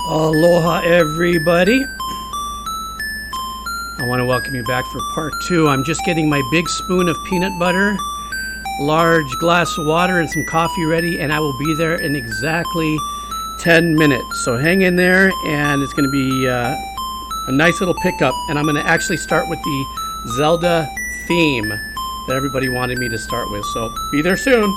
Aloha, everybody. I want to welcome you back for part two. I'm just getting my big spoon of peanut butter, large glass of water, and some coffee ready, and I will be there in exactly 10 minutes. So hang in there, and it's going to be a nice little pickup. And I'm going to actually start with the Zelda theme that everybody wanted me to start with. So be there soon.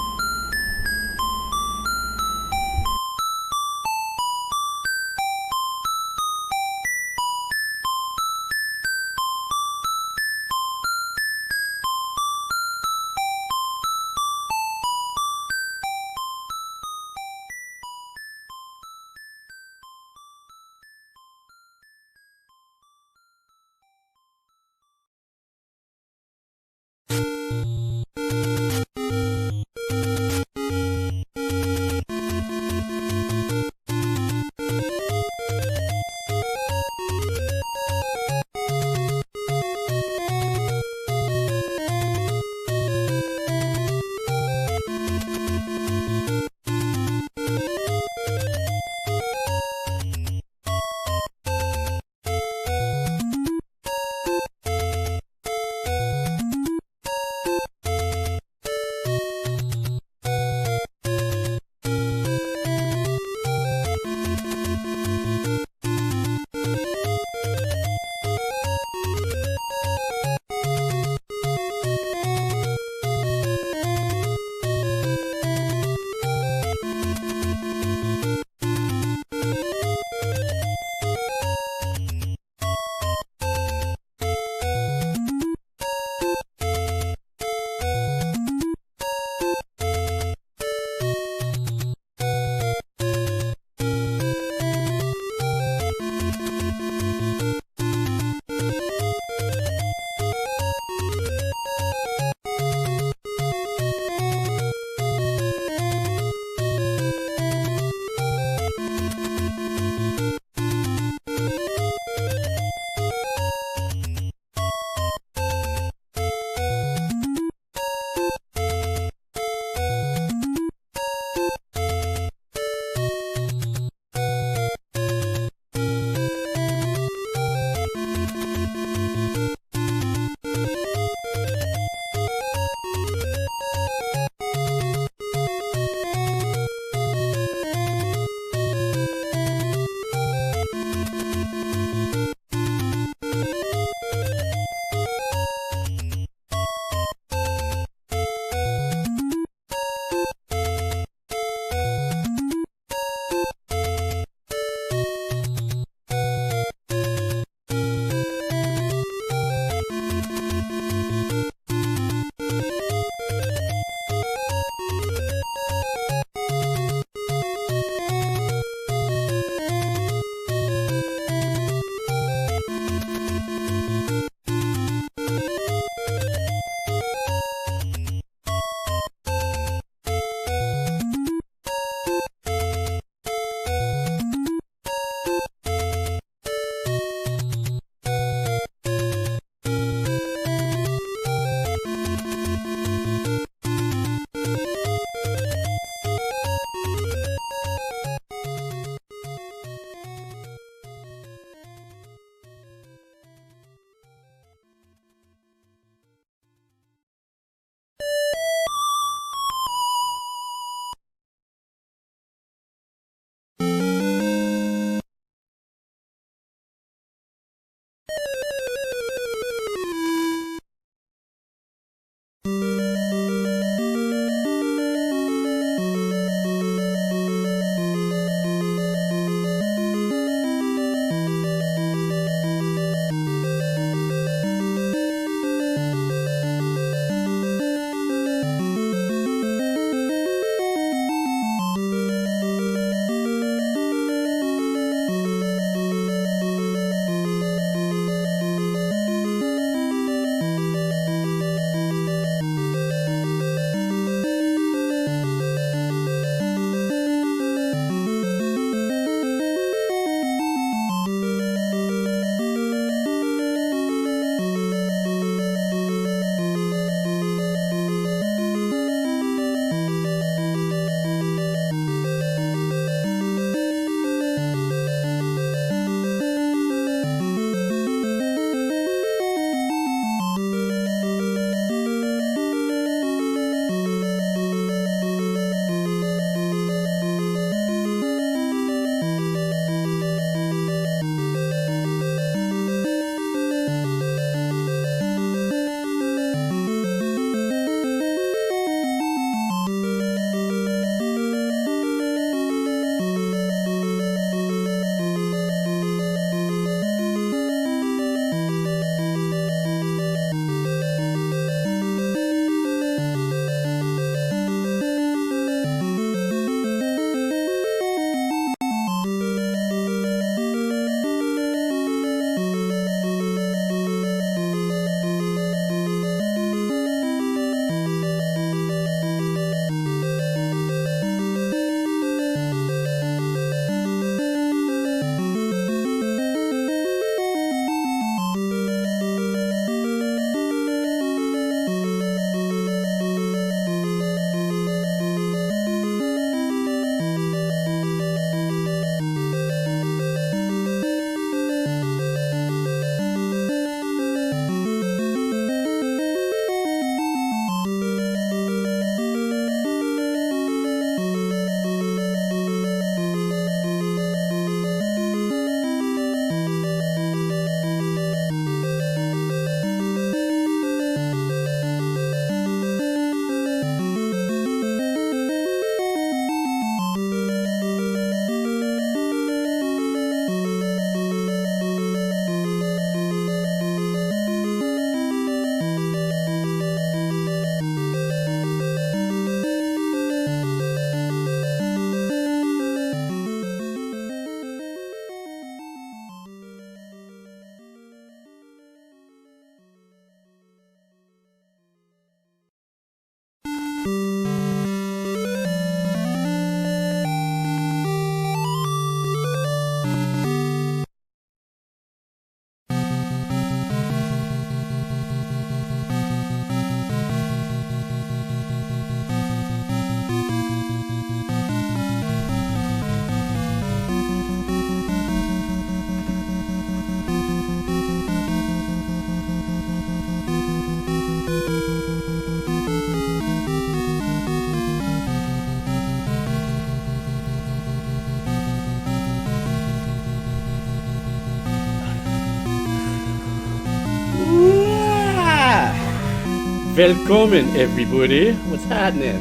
Welcome, everybody. What's happening?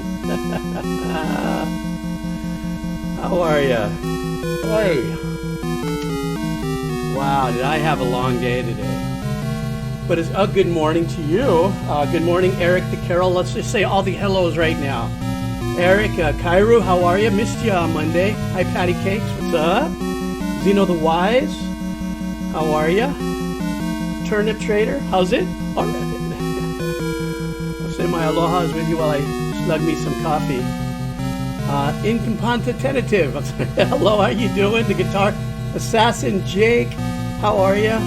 How are ya? Hey. Wow, did I have a long day today? But it's a good morning to you. Good morning, Eric the Carol. Let's just say all the hellos right now. Eric, Kairu, how are you? Missed you on Monday. Hi, Patty Cakes. What's up? Zeno the Wise, how are you? Turnip Trader, how's it? All right. I'll say my alohas with you while I slug me some coffee. Incompanta Tentative. Hello, how you doing? The Guitar Assassin Jake, how are you?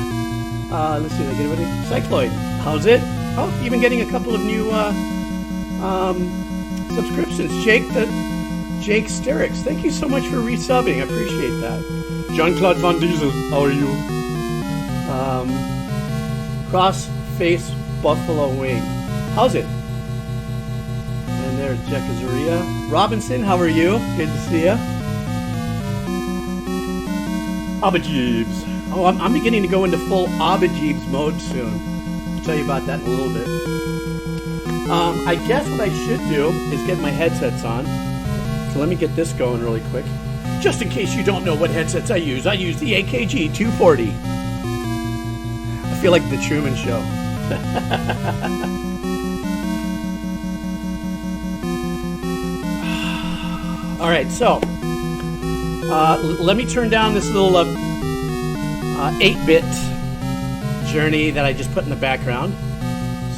Let's see if I get everybody. Cycloid, how's it? Oh, even getting a couple of new subscriptions. Jake Sterix, thank you so much for resubbing. I appreciate that. Jean-Claude Van Diesel, how are you? Cross-face Buffalo Wing, how's it? And there's Jack Azaria. Robinson, how are you? Good to see you. Abba Geebz. Oh, I'm beginning to go into full Abba Geebz mode soon. I'll tell you about that in a little bit. I guess what I should do is get my headsets on. So let me get this going really quick. Just in case you don't know what headsets I use the AKG 240. I feel like the Truman Show. All right, so let me turn down this little 8-bit journey that I just put in the background.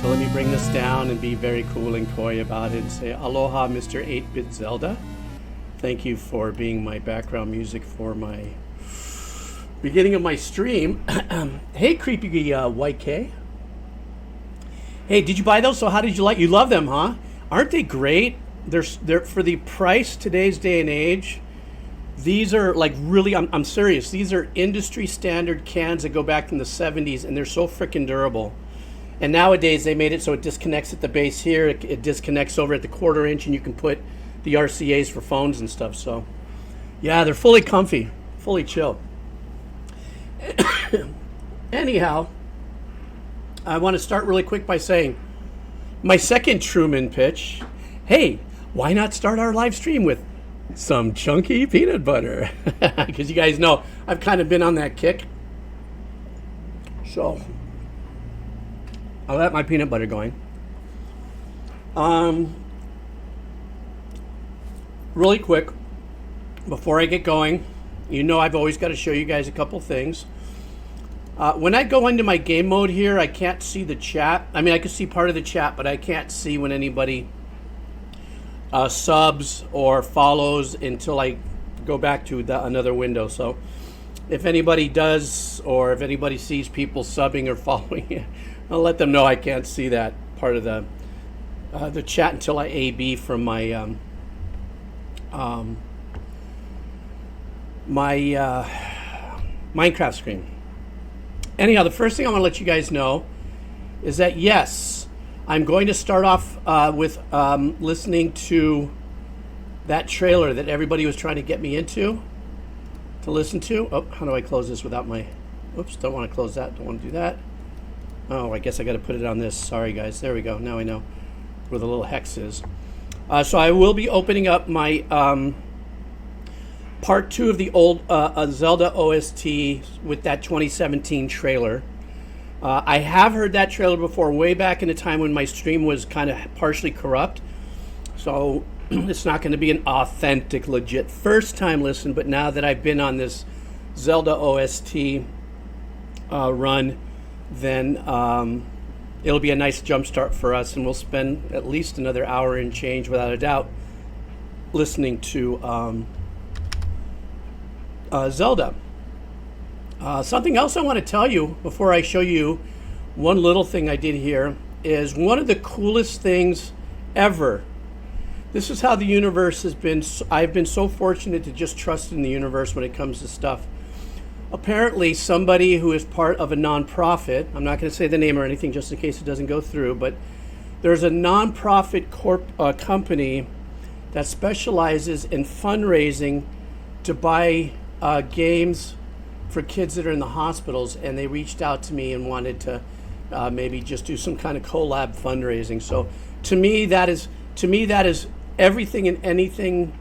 So let me bring this down and be very cool and coy about it and say, aloha, Mr. 8-bit Zelda. Thank you for being my background music for my beginning of my stream. Hey, creepy YK. Hey, did you buy those? So how did you like? You love them, huh? Aren't they great? They're for the price today's day and age. These are like really, I'm serious. These are industry standard cans that go back in the 70s, and they're so freaking durable. And nowadays they made it so it disconnects at the base here. It disconnects over at the 1/4 inch, and you can put the RCAs for phones and stuff. So yeah, they're fully comfy, fully chill. Anyhow, I want to start really quick by saying my second Truman pitch. Hey, why not start our live stream with some chunky peanut butter? Because you guys know I've kind of been on that kick. So I'll let my peanut butter going. Really quick, before I get going, you know I've always got to show you guys a couple things. When I go into my game mode here, I can't see the chat. I mean, I can see part of the chat, but I can't see when anybody subs or follows until I go back to another window. So if anybody does, or if anybody sees people subbing or following, I'll let them know I can't see that part of the chat until I AB from my Minecraft screen. Anyhow, the first thing I want to let you guys know is that yes, I'm going to start off with listening to that trailer that everybody was trying to get me into to listen to. Oh, how do I close this without my... Oops, don't want to close that. Don't want to do that. Oh, I guess I got to put it on this. Sorry, guys. There we go. Now I know where the little hex is. So I will be opening up my part 2 of the old Zelda OST with that 2017 trailer. I have heard that trailer before, way back in the time when my stream was kind of partially corrupt. So it's not going to be an authentic, legit first time listen, but now that I've been on this Zelda OST run, then it'll be a nice jump start for us, and we'll spend at least another hour and change, without a doubt, listening to Zelda. Something else I want to tell you before I show you one little thing I did here is one of the coolest things ever. This is how the universe has been. I've been so fortunate to just trust in the universe when it comes to stuff. Apparently somebody who is part of a nonprofit, I'm not going to say the name or anything just in case it doesn't go through, but there's a nonprofit company that specializes in fundraising to buy games for kids that are in the hospitals, and they reached out to me and wanted to maybe just do some kind of collab fundraising. So to me that is everything and anything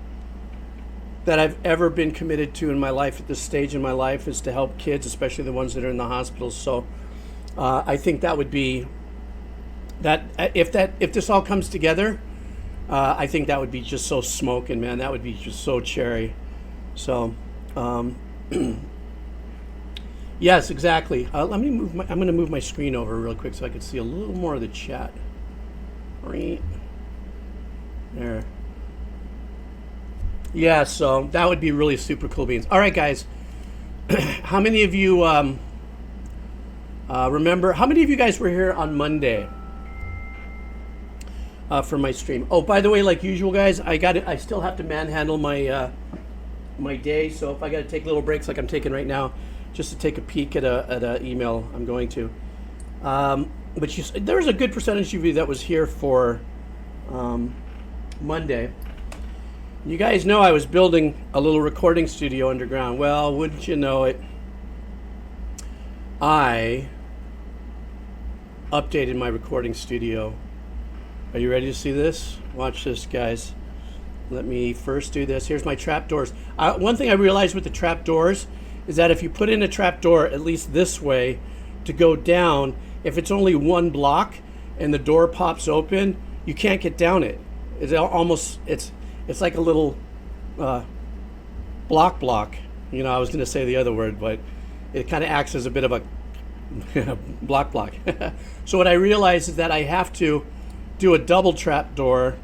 that I've ever been committed to in my life at this stage in my life, is to help kids, especially the ones that are in the hospitals. So I think that would be that if this all comes together, I think that would be just so smoking, man. That would be just so cherry. So yes, exactly. Let me move I'm going to move my screen over real quick so I can see a little more of the chat. Right there. Yeah, so that would be really super cool beans. All right, guys. How many of you remember? How many of you guys were here on Monday for my stream? Oh, by the way, like usual, guys, I still have to manhandle my my day. So if I got to take little breaks, like I'm taking right now, just to take a peek at a email, I'm going to. But there was a good percentage of you that was here for Monday. You guys know I was building a little recording studio underground. Well, wouldn't you know it, I updated my recording studio. Are you ready to see this? Watch this, guys. Let me first do this. Here's my trap doors. One thing I realized with the trap doors is that if you put in a trap door, at least this way, to go down, if it's only one block and the door pops open, you can't get down it. It's like a little block. You know, I was going to say the other word, but it kind of acts as a bit of a block. So what I realized is that I have to do a double trap door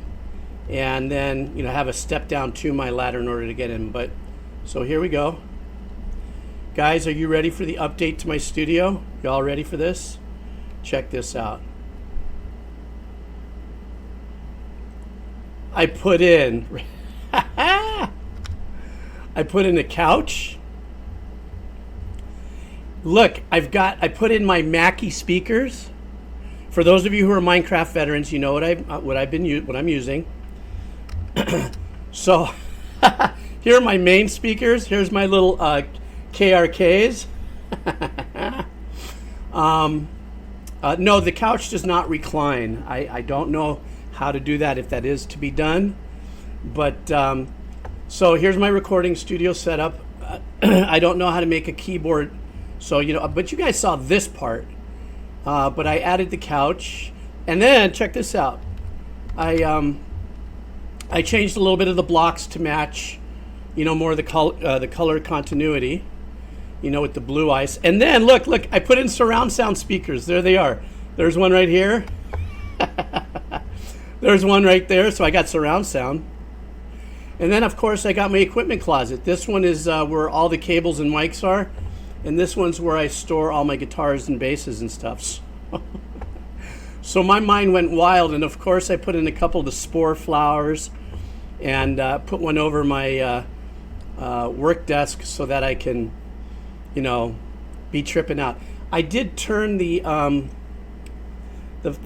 and then, you know, have a step down to my ladder in order to get in. But so here we go. Guys, are you ready for the update to my studio? Y'all ready for this? Check this out. I put in a couch. Look, I put in my Mackie speakers. For those of you who are Minecraft veterans, you know what I'm using. So here are my main speakers. Here's my little KRKs. No, the couch does not recline. I don't know how to do that, if that is to be done, but so here's my recording studio setup. I don't know how to make a keyboard, so you know, but you guys saw this part, but I added the couch, and then check this out. I changed a little bit of the blocks to match, you know, more of the color continuity, you know, with the blue ice. And then look, I put in surround sound speakers. There they are. There's one right here. There's one right there, so I got surround sound. And then, of course, I got my equipment closet. This one is where all the cables and mics are, and this one's where I store all my guitars and basses and stuff. So my mind went wild, and of course I put in a couple of the spore flowers and put one over my work desk so that I can, you know, be tripping out. I did turn the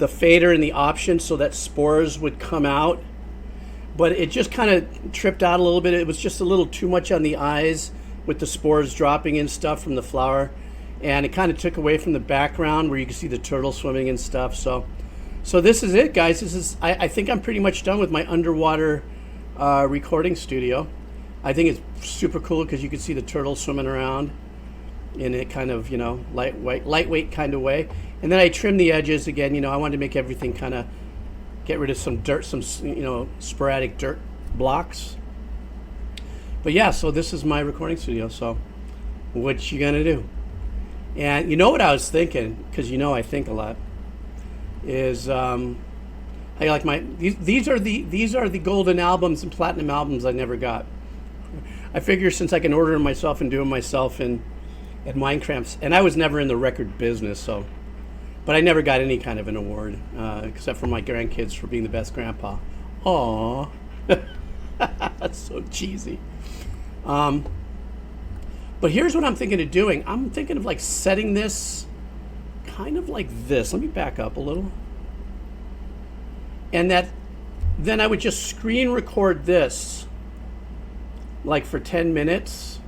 fader and the option so that spores would come out, but it just kind of tripped out a little bit. It was just a little too much on the eyes with the spores dropping and stuff from the flower, and it kind of took away from the background where you can see the turtle swimming and stuff. So this is it, guys. I think I'm pretty much done with my underwater recording studio. I think it's super cool because you can see the turtles swimming around in a kind of, you know, lightweight kind of way. And then I trimmed the edges again. You know, I wanted to make everything kind of, get rid of some dirt, some, you know, sporadic dirt blocks. But yeah, so this is my recording studio. So what you gonna do? And you know what I was thinking, because you know I think a lot, is I like these are the golden albums and platinum albums I never got. I figure since I can order them myself and do them myself at Minecraft, and I was never in the record business, so, but I never got any kind of an award except for my grandkids for being the best grandpa. Aww. That's so cheesy. But here's what I'm thinking of doing. I'm thinking of like setting this kind of like this. Let me back up a little. And then I would just screen record this like for 10 minutes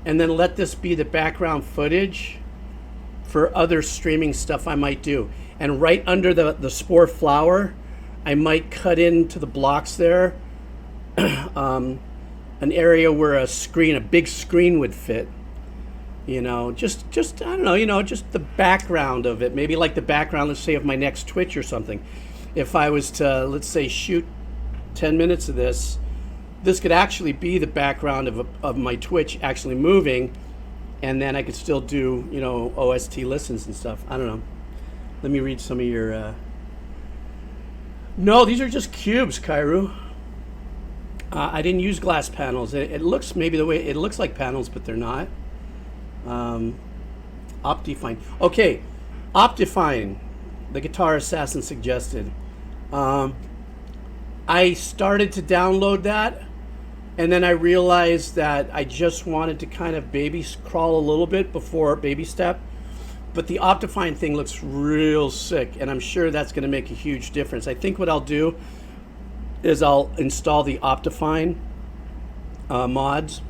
and then let this be the background footage for other streaming stuff I might do. And right under the spore flower, I might cut into the blocks there an area where a big screen would fit. You know, just I don't know, you know, just the background of it. Maybe like the background, let's say, of my next Twitch or something. If I was to, let's say, shoot 10 minutes of this could actually be the background of my Twitch actually moving, and then I could still do, you know, OST listens and stuff. I don't know. Let me read some of your... No, these are just cubes, Kairu. I didn't use glass panels. It looks maybe the way... It looks like panels, but they're not. Optifine. Okay, Optifine, the Guitar Assassin suggested. I started to download that, and then I realized that I just wanted to kind of baby crawl a little bit before baby step. But the Optifine thing looks real sick, and I'm sure that's going to make a huge difference. I think what I'll do is I'll install the Optifine mods,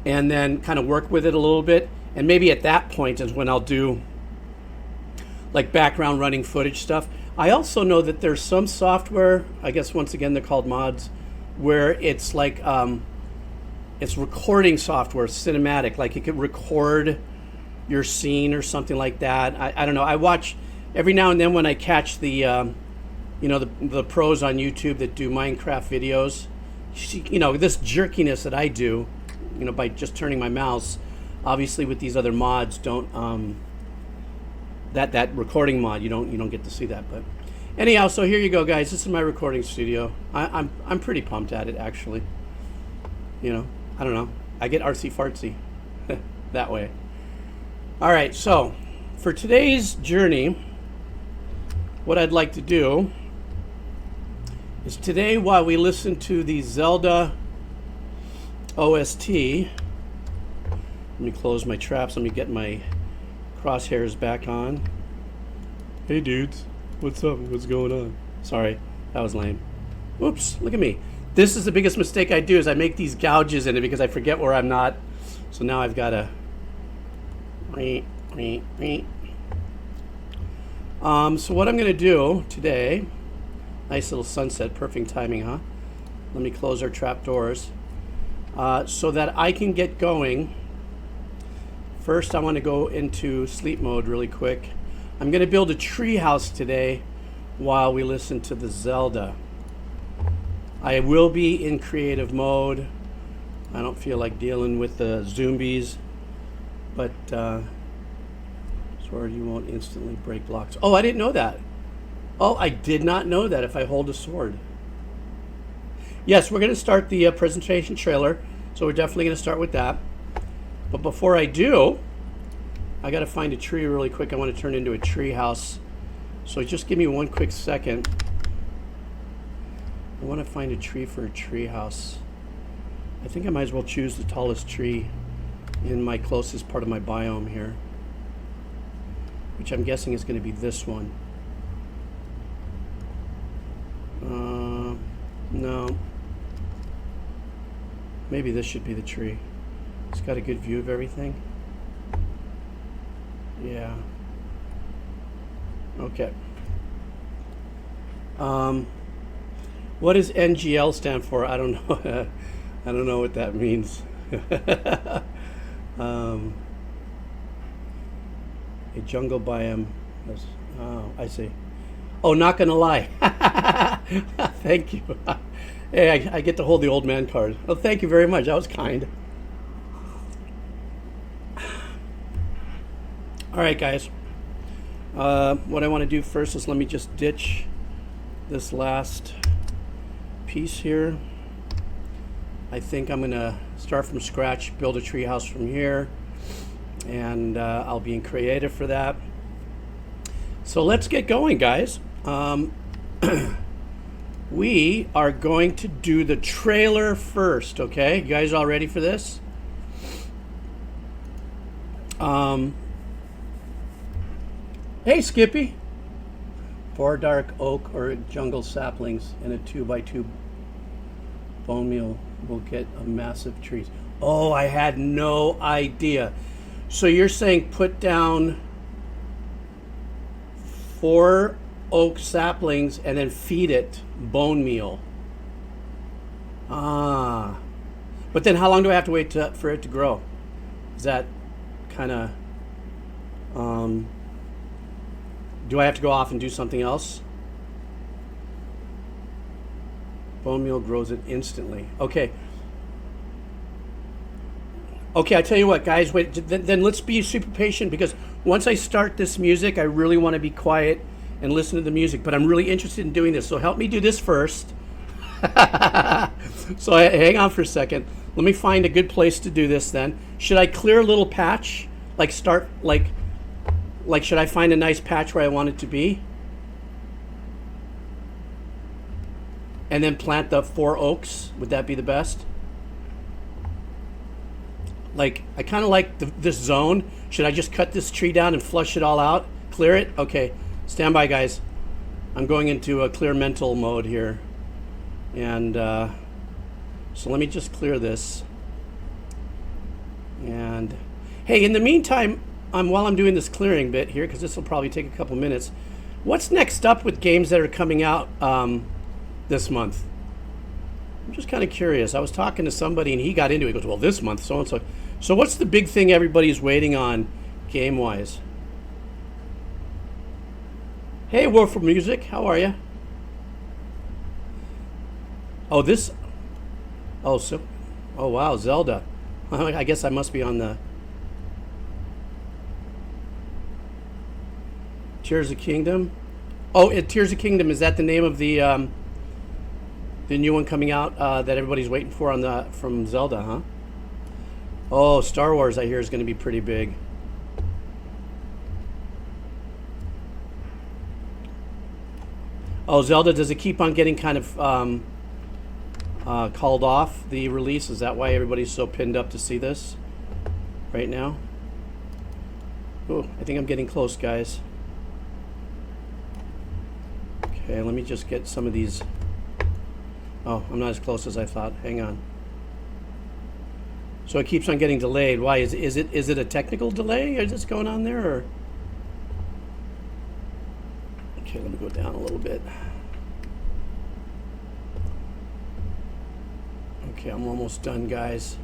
and then kind of work with it a little bit. And maybe at that point is when I'll do like background running footage stuff. I also know that there's some software, I guess once again they're called mods, where it's like it's recording software, cinematic, like you could record your scene or something like that. I don't know. I watch every now and then when I catch the you know, the pros on YouTube that do Minecraft videos. You know, this jerkiness that I do, you know, by just turning my mouse. Obviously, with these other mods, don't that recording mod, you don't get to see that. But anyhow, so here you go, guys. This is my recording studio. I'm pretty pumped at it, actually. You know, I don't know. I get artsy fartsy that way. All right, so for today's journey, what I'd like to do is today, while we listen to the Zelda OST, let me close my traps. Let me get my crosshairs back on. Hey dudes, what's up? What's going on? Sorry, that was lame. Oops, look at me. This is the biggest mistake I do, is I make these gouges in it because I forget where I'm not. So now I've got to... So what I'm going to do today, nice little sunset, perfect timing, huh? Let me close our trap doors so that I can get going. First, I want to go into sleep mode really quick. I'm going to build a tree house today while we listen to the Zelda. I will be in creative mode. I don't feel like dealing with the zombies, but sword, you won't instantly break blocks. Oh, I didn't know that. Oh, I did not know that if I hold a sword. Yes, we're going to start the presentation trailer, so we're definitely going to start with that. But before I do, I got to find a tree really quick. I want to turn into a tree house. So just give me one quick second. I want to find a tree for a tree house. I think I might as well choose the tallest tree in my closest part of my biome here, which I'm guessing is going to be this one. No. Maybe this should be the tree. It's got a good view of everything. Yeah. Okay. What does NGL stand for? I don't know. I don't know what that means. A jungle biome. Oh, I see. Oh, not gonna lie. Thank you. Hey, I get to hold the old man card. Oh, thank you very much. That was kind. All right, guys. What I want to do first is let me just ditch this last piece here. I think I'm gonna start from scratch, build a treehouse from here, and I'll be in creative for that. So let's get going, guys. We are going to do the trailer first, okay? You guys all ready for this? Hey, Skippy. 4 dark oak or jungle saplings and a 2x2 bone meal will get a massive tree. Oh, I had no idea. So you're saying put down 4 oak saplings and then feed it bone meal. Ah. But then how long do I have to wait for it to grow? Is that kind of... do I have to go off and do something else? Bone meal grows it instantly. Okay. Okay, I tell you what, guys, wait, then let's be super patient, because once I start this music, I really want to be quiet and listen to the music, but I'm really interested in doing this, so help me do this first. So hang on for a second. Let me find a good place to do this then. Should I clear a little patch? Like start, like should I find a nice patch where I want it to be? And then plant the 4 oaks? Would that be the best? Like, I kind of like this zone. Should I just cut this tree down and flush it all out? Clear it? Okay. Stand by, guys. I'm going into a clear mental mode here. And so let me just clear this. And hey, in the meantime, while I'm doing this clearing bit here, because this will probably take a couple minutes, what's next up with games that are coming out this month? I'm just kind of curious. I was talking to somebody and he got into it. He goes, well, this month, so and so. So what's the big thing everybody's waiting on game-wise? Hey, Wolf Music, how are you? Oh, this... Oh, so... Oh, wow, Zelda. I guess I must be on the... Tears of Kingdom? Oh, Tears of Kingdom, is that the name of the new one coming out that everybody's waiting for from Zelda, huh? Oh, Star Wars, I hear, is going to be pretty big. Oh, Zelda, does it keep on getting kind of called off, the release? Is that why everybody's so pinned up to see this right now? Oh, I think I'm getting close, guys. Okay, let me just get some of these. Oh, I'm not as close as I thought. Hang on. So it keeps on getting delayed. Why? Is it a technical delay? Is this going on there? Or? Okay, let me go down a little bit. Okay, I'm almost done, guys.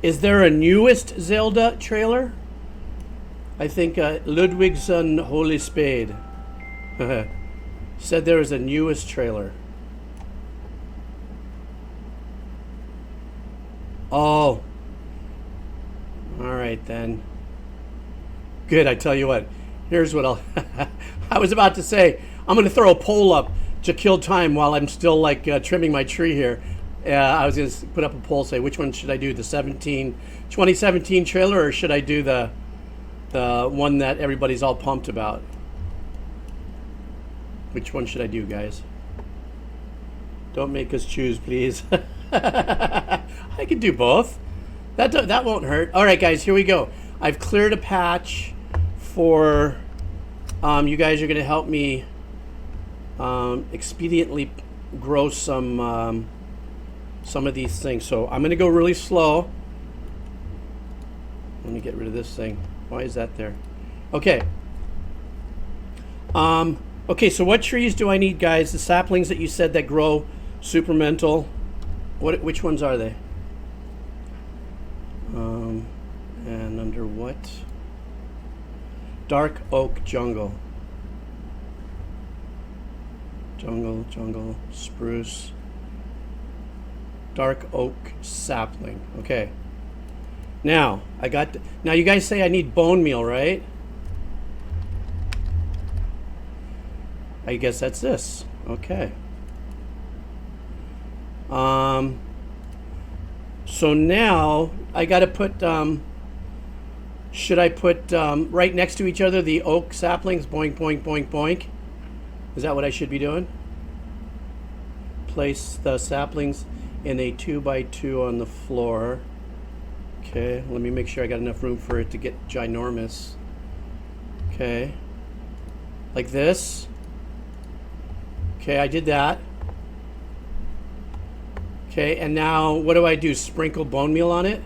Is there a newest Zelda trailer? I think Ludwigson Holy Spade said there is a newest trailer. Oh. All right, then. Good, I tell you what. Here's what I'll... I was about to say, I'm going to throw a poll up to kill time while I'm still, like, trimming my tree here. I was going to put up a poll, say, which one should I do? The 2017 trailer, or should I do the one that everybody's all pumped about? Which one should I do, guys? Don't make us choose, please. I could do both. That won't hurt. All right, guys, here we go. I've cleared a patch for... you guys are going to help me expediently grow some of these things. So I'm going to go really slow. Let me get rid of this thing. Why is that there? Okay. Okay, so what trees do I need, guys? The saplings that you said that grow supramental. Which ones are they? And under what? Dark oak jungle. Jungle, spruce. Dark oak sapling. Okay. Now, now you guys say I need bone meal, right? I guess that's this. Okay. So now I got to put, should I put right next to each other the oak saplings? Boink, boink, boink, boink. Is that what I should be doing? Place the saplings in a 2x2 on the floor. Okay, let me make sure I got enough room for it to get ginormous. Okay. Like this. Okay, I did that. Okay, and now what do I do? Sprinkle bone meal on it?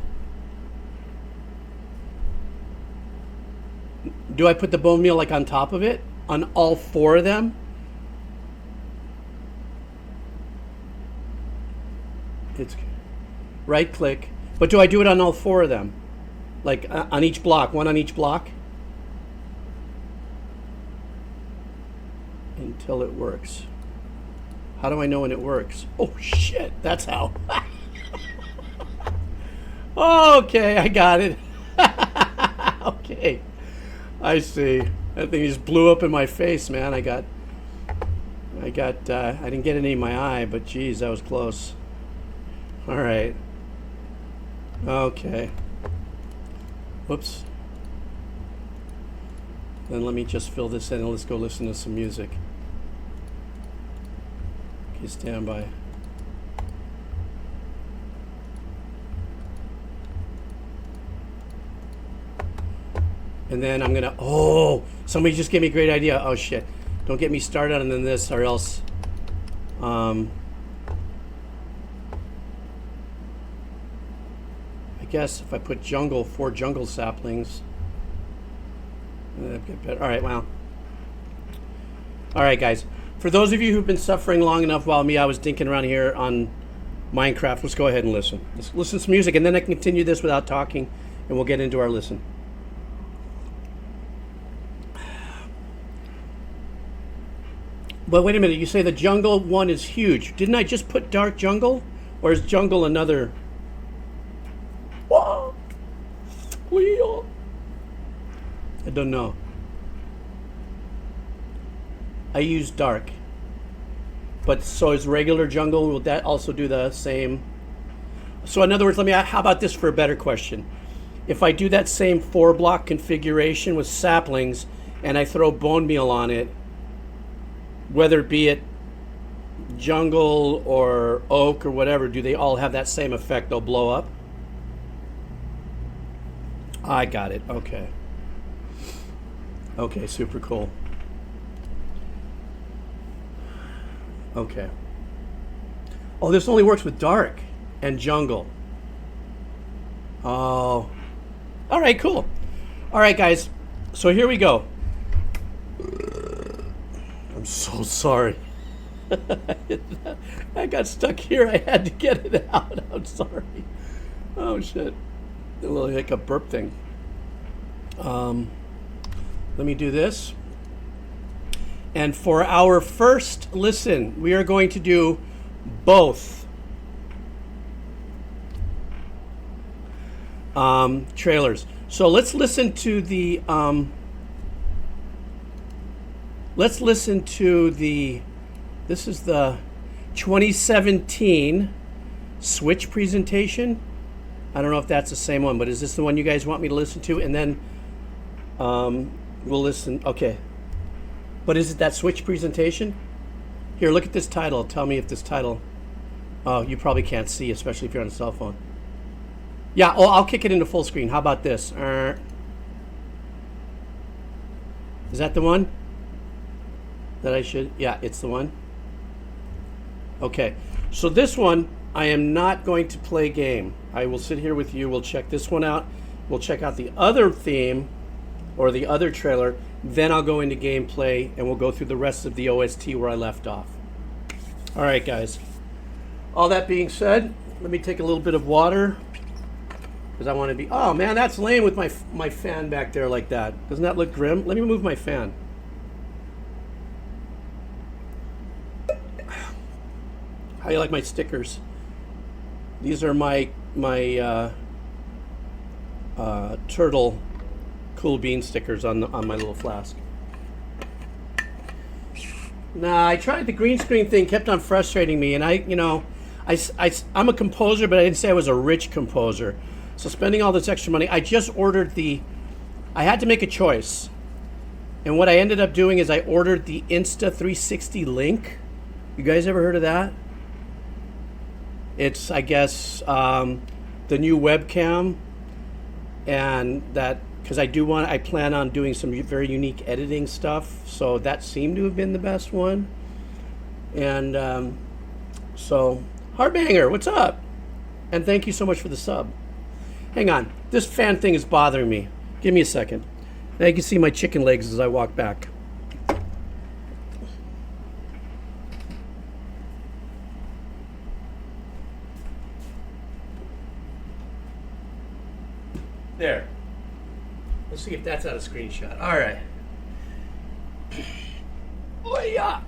Do I put the bone meal like on top of it? On all 4 of them? It's right click. But do I do it on all 4 of them? Like on each block, one on each block? Until it works. How do I know when it works? Oh shit, that's how. Okay, I got it. Okay, I see. That thing just blew up in my face, man. I didn't get any in my eye, but geez, that was close. All right. Okay. Whoops. Then let me just fill this in and let's go listen to some music. Okay, stand by. And then I'm gonna, oh, somebody just gave me a great idea. Oh shit, don't get me started on this or else, I guess if I put jungle, 4 jungle saplings, that'd get better. All right, well. All right, guys. For those of you who've been suffering long enough while I was dinking around here on Minecraft, let's go ahead and listen. Let's listen to some music, and then I can continue this without talking, and we'll get into our listen. But wait a minute, you say the jungle one is huge. Didn't I just put dark jungle? Or is jungle another? Whoa. I don't know. I use dark. But so is regular jungle, will that also do the same? So in other words, how about this for a better question? If I do that same 4-block configuration with saplings and I throw bone meal on it, whether it be jungle or oak or whatever, do they all have that same effect? They'll blow up? I got it. Okay. Okay, super cool. Okay. Oh, this only works with dark and jungle. Oh. All right, cool. All right, guys. So here we go. I'm so sorry. I got stuck here. I had to get it out. I'm sorry. Oh, shit. A little hiccup burp thing. Let me do this. And for our first listen, we are going to do both trailers. So let's listen to the this is the 2017 Switch presentation. I don't know if that's the same one, but is this the one you guys want me to listen to? And then we'll listen. Okay. But is it that Switch presentation? Here, look at this title. Tell me if this title... Oh, you probably can't see, especially if you're on a cell phone. Yeah, oh, I'll kick it into full screen. How about this? Is that the one? That I should... Yeah, it's the one. Okay. So this one, I am not going to play game. I will sit here with you. We'll check this one out. We'll check out the other theme or the other trailer. Then I'll go into gameplay and we'll go through the rest of the OST where I left off. All right, guys. All that being said, let me take a little bit of water because I want to be... Oh, man, that's lame with my fan back there like that. Doesn't that look grim? Let me move my fan. How do you like my stickers? These are my turtle cool bean stickers on my little flask. Nah, I tried the green screen thing, kept on frustrating me, and I'm a composer, but I didn't say I was a rich composer. So spending all this extra money, I just ordered I had to make a choice. And what I ended up doing is I ordered the Insta360 Link. You guys ever heard of that? It's, I guess, the new webcam, and that, because I plan on doing some very unique editing stuff, so that seemed to have been the best one. And so Heartbanger, what's up? And thank you so much for the sub. Hang on, this fan thing is bothering me. Give me a second. Now you can see my chicken legs as I walk back. There. Let's see if that's not a screenshot. All right. Oh yeah.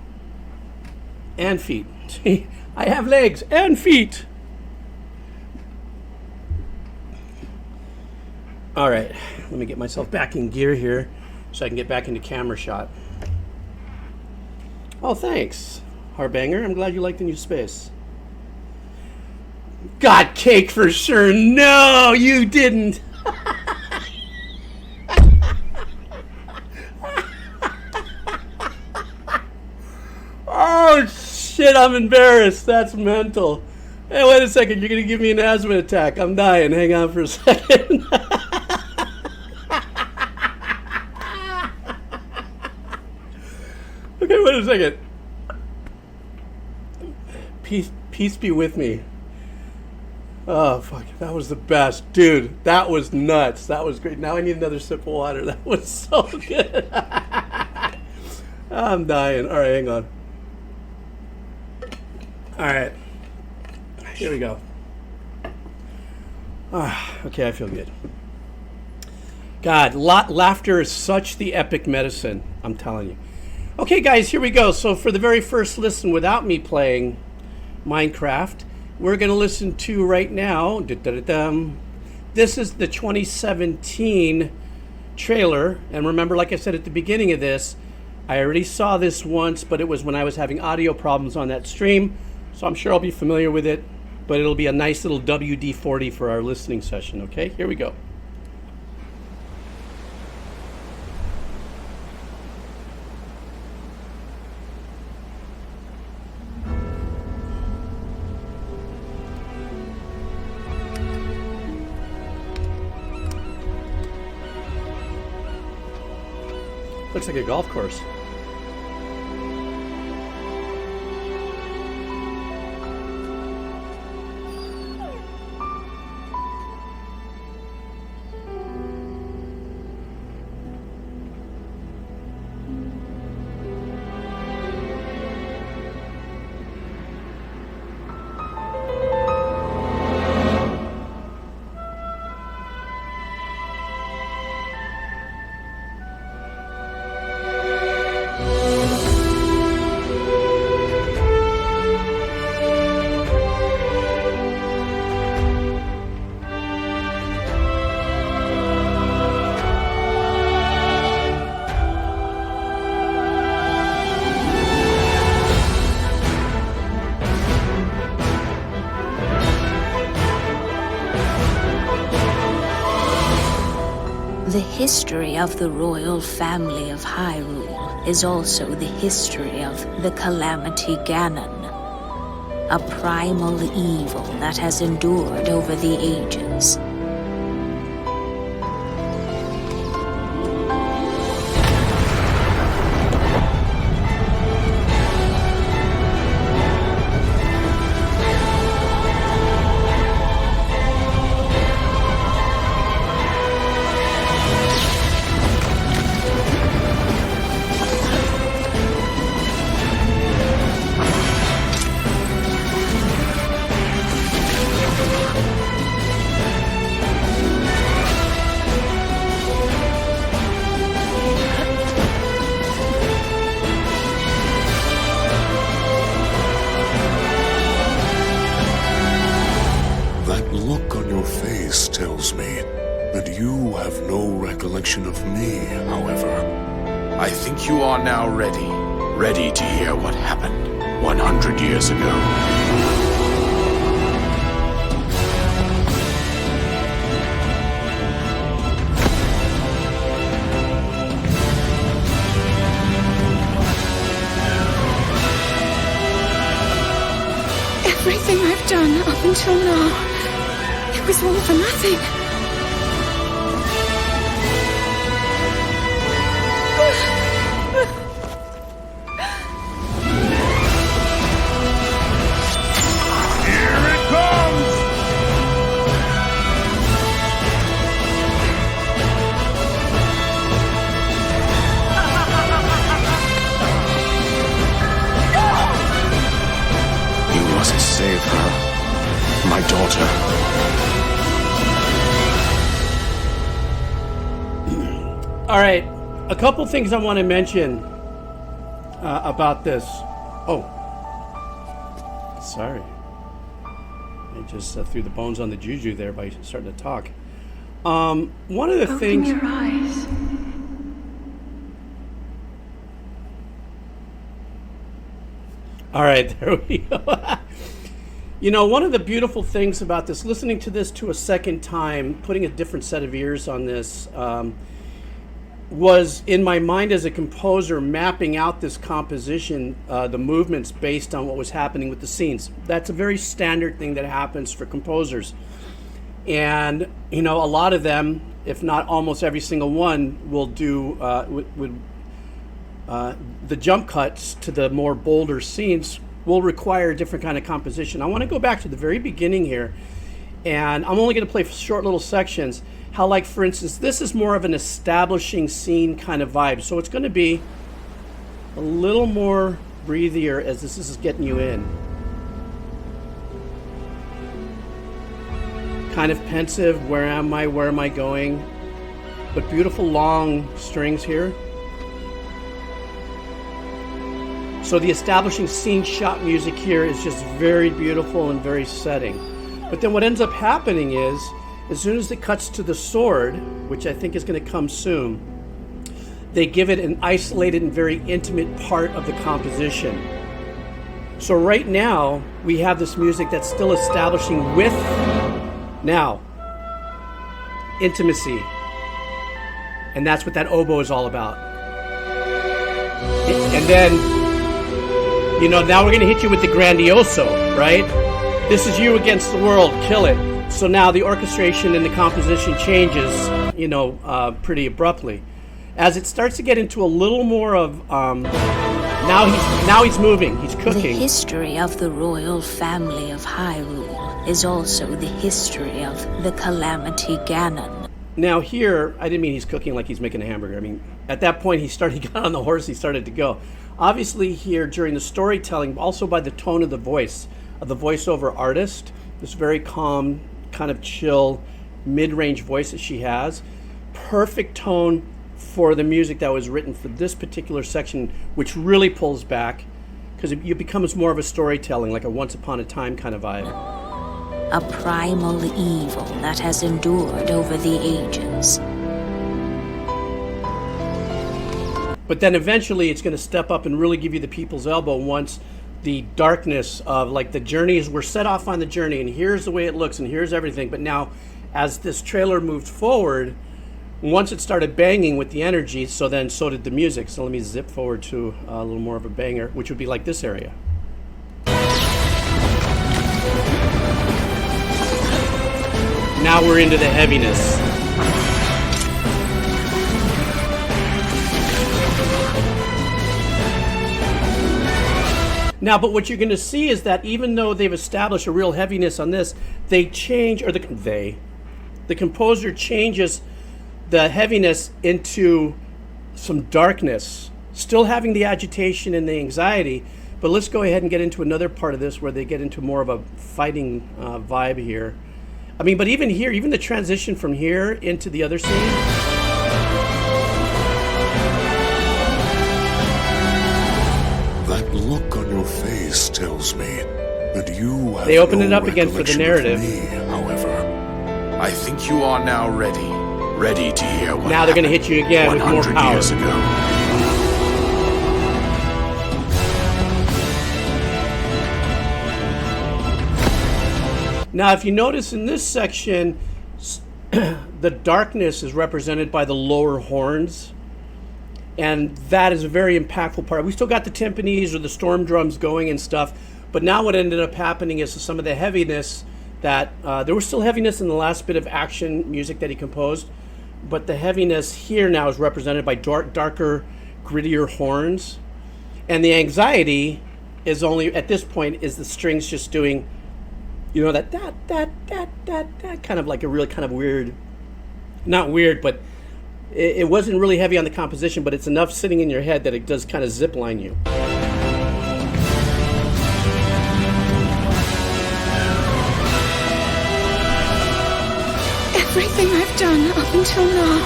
And feet. See, I have legs and feet. All right, let me get myself back in gear here so I can get back into camera shot. Oh, thanks, Harbanger. I'm glad you like the new space. Got cake for sure. No, you didn't. Oh, shit, I'm embarrassed. That's mental. Hey, wait a second. You're going to give me an asthma attack. I'm dying. Hang on for a second. Okay, wait a second. Peace be with me. Oh, fuck. That was the best. Dude, that was nuts. That was great. Now I need another sip of water. That was so good. I'm dying. All right, hang on. All right. Here we go. Okay, I feel good. God, laughter is such the epic medicine. I'm telling you. Okay, guys, here we go. So for the very first listen without me playing Minecraft, we're going to listen to right now. This is the 2017 trailer. And remember, like I said at the beginning of this, I already saw this once, but it was when I was having audio problems on that stream. So I'm sure I'll be familiar with it, but it'll be a nice little WD-40 for our listening session. Okay, here we go. Looks like a golf course. The history of the royal family of Hyrule is also the history of the Calamity Ganon, a primal evil that has endured over the ages. Tells me that you have no recollection of me, however. I think you are now ready to hear what happened 100 years ago. Everything I've done up until now, it was all for nothing. All right, a couple things I want to mention about this. Oh, sorry. I just threw the bones on the juju there by starting to talk. One of the things... Open your eyes. All right, there we go. You know, one of the beautiful things about this, listening to this to a second time, putting a different set of ears on this, was in my mind as a composer mapping out this composition, the movements based on what was happening with the scenes. That's a very standard thing that happens for composers. And, you know, a lot of them, if not almost every single one, will do the jump cuts to the more bolder scenes will require a different kind of composition. I want to go back to the very beginning here, and I'm only going to play short little sections. How, like, for instance, this is more of an establishing scene kind of vibe, so it's going to be a little more breathier as this is getting you in. Kind of pensive, where am I going? But beautiful long strings here. So the establishing scene shot music here is just very beautiful and very setting. But then what ends up happening is, as soon as it cuts to the sword, which I think is going to come soon, they give it an isolated and very intimate part of the composition. So right now, we have this music that's still establishing with, now, intimacy. And that's what that oboe is all about. And then, you know, now we're going to hit you with the grandioso, right? This is you against the world, kill it. So now the orchestration and the composition changes, you know, pretty abruptly. As it starts to get into a little more of, now he's moving, he's cooking. The history of the royal family of Hyrule is also the history of the Calamity Ganon. Now here, I didn't mean he's cooking like he's making a hamburger. I mean, at that point he got on the horse, he started to go. Obviously here during the storytelling, also by the tone of the voice, of the voiceover artist, this very calm, kind of chill, mid-range voice that she has, perfect tone for the music that was written for this particular section, which really pulls back, because it becomes more of a storytelling, like a Once Upon a Time kind of vibe. A primal evil that has endured over the ages. But then eventually it's going to step up and really give you the people's elbow once the darkness of, like, the journey is, we're set off on the journey and here's the way it looks and here's everything. But now as this trailer moved forward, once it started banging with the energy, so did the music. So let me zip forward to a little more of a banger, which would be like this area. Now we're into the heaviness. Now, but what you're going to see is that even though they've established a real heaviness on this, they change, or the composer changes the heaviness into some darkness, still having the agitation and the anxiety. But let's go ahead and get into another part of this where they get into more of a fighting vibe here. I mean, but even here, even the transition from here into the other scene. That look on your face tells me that you have They open no it up again for the recollection narrative. of me, however. I think you are now ready to hear what Now they're going to hit you again with more 100 power. years ago. Now, if you notice in this section, the darkness is represented by the lower horns, and that is a very impactful part. We still got the timpanis or the storm drums going and stuff, but now what ended up happening is some of the heaviness that, there was still heaviness in the last bit of action music that he composed, but the heaviness here now is represented by darker, grittier horns, and the anxiety is only, at this point, is the strings just doing, you know, that kind of like a really kind of weird, not weird, but it wasn't really heavy on the composition, but it's enough sitting in your head that it does kind of zip line you. Everything I've done up until now,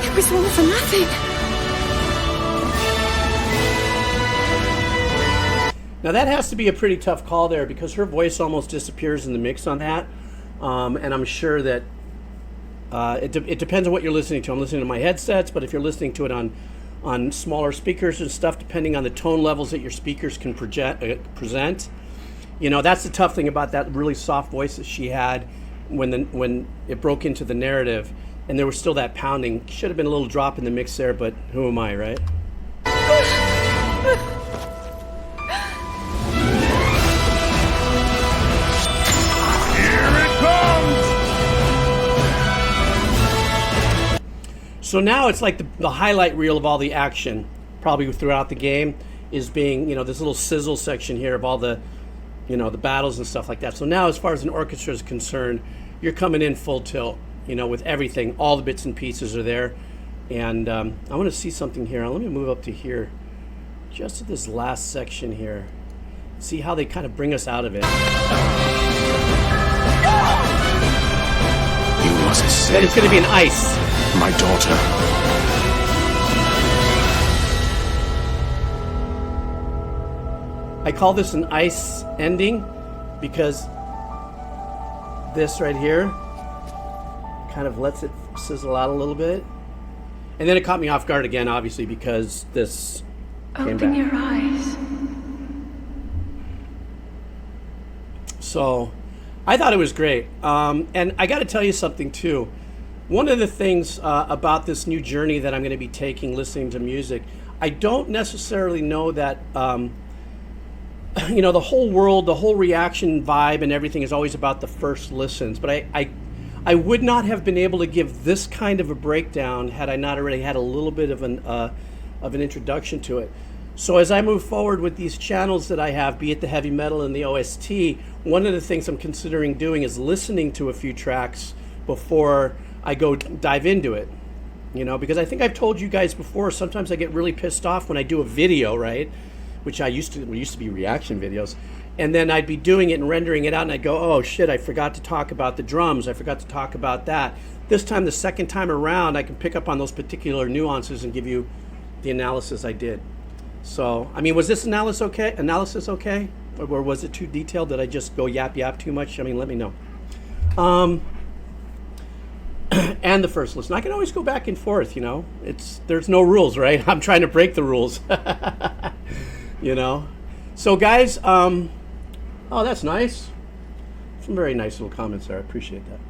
it was all for nothing. Now that has to be a pretty tough call there because her voice almost disappears in the mix on that. And I'm sure that it depends on what you're listening to. I'm listening to my headsets, but if you're listening to it on smaller speakers and stuff, depending on the tone levels that your speakers can present, you know, that's the tough thing about that really soft voice that she had when it broke into the narrative, and there was still that pounding. Should have been a little drop in the mix there, but who am I, right? So now it's like the highlight reel of all the action, probably throughout the game, is being, you know, this little sizzle section here of all the, you know, the battles and stuff like that. So now as far as an orchestra is concerned, you're coming in full tilt, you know, with everything. All the bits and pieces are there. And I want to see something here. Let me move up to here, just at this last section here. See how they kind of bring us out of it. He was a savior. Then it's going to be an ice. My daughter. I call this an ice ending because this right here kind of lets it sizzle out a little bit. And then it caught me off guard again, obviously, because this came back. Open your eyes. So I thought it was great. And I got to tell you something, too. One of the things about this new journey that I'm going to be taking, listening to music, I don't necessarily know that, you know, the whole world, the whole reaction vibe and everything is always about the first listens. But I would not have been able to give this kind of a breakdown had I not already had a little bit of an introduction to it. So as I move forward with these channels that I have, be it the heavy metal and the OST, one of the things I'm considering doing is listening to a few tracks before I go dive into it, you know, because I think I've told you guys before, sometimes I get really pissed off when I do a video, right, which used to be reaction videos, and then I'd be doing it and rendering it out, and I'd go, oh shit, I forgot to talk about the drums, I forgot to talk about that. This time, the second time around, I can pick up on those particular nuances and give you the analysis I did. So, I mean, was this analysis okay? Or was it too detailed? Did I just go yap too much? I mean, let me know. And the first listen. I can always go back and forth, you know. There's no rules, right? I'm trying to break the rules. You know. So guys, oh, that's nice. Some very nice little comments there. I appreciate that.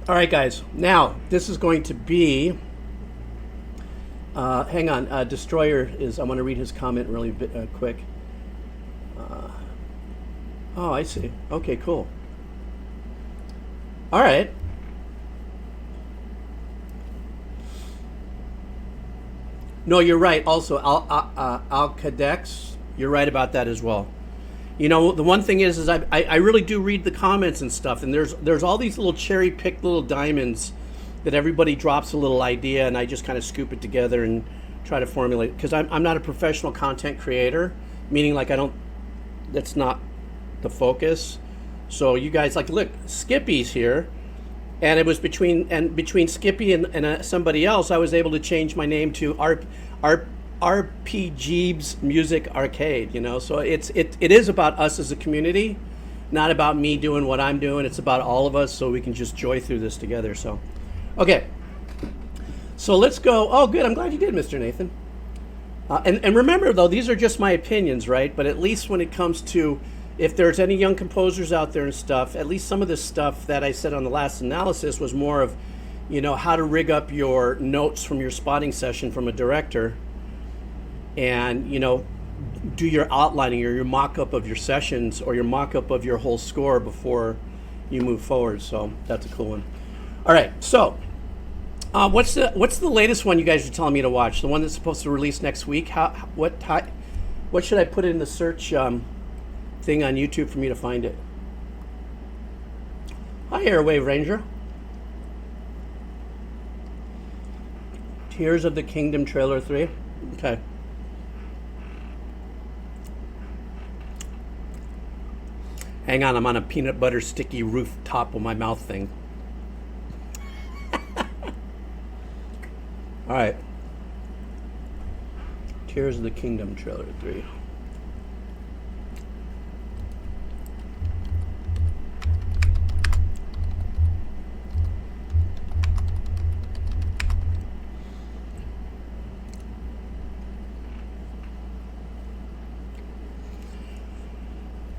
All right, guys. Now, this is going to be hang on. Destroyer is, I want to read his comment really quick. Oh, I see. Okay, cool. All right. No, you're right. Also, Al-Kadex, you're right about that as well. You know, the one thing is I really do read the comments and stuff, and there's all these little cherry-picked little diamonds that everybody drops a little idea, and I just kind of scoop it together and try to formulate. Because I'm not a professional content creator, meaning like that's not the focus. So you guys, like, look, Skippy's here, and it was between Skippy and somebody else, I was able to change my name to RP Geebz Music Arcade. You know, so it is about us as a community, not about me doing what I'm doing. It's about all of us, so we can just joy through this together. So, okay, so let's go. Oh, good. I'm glad you did, Mr. Nathan. And remember, though, these are just my opinions, right? But at least when it comes to, if there's any young composers out there and stuff, at least some of this stuff that I said on the last analysis was more of, you know, how to rig up your notes from your spotting session from a director, and, you know, do your outlining or your mock-up of your sessions or your mock-up of your whole score before you move forward. So that's a cool one. All right, so what's the latest one you guys are telling me to watch? The one that's supposed to release next week? What should I put in the search thing on YouTube for me to find it? Hi, Airwave Ranger. Tears of the Kingdom Trailer 3. Okay. Hang on, I'm on a peanut butter sticky rooftop of my mouth thing. All right. Tears of the Kingdom trailer 3.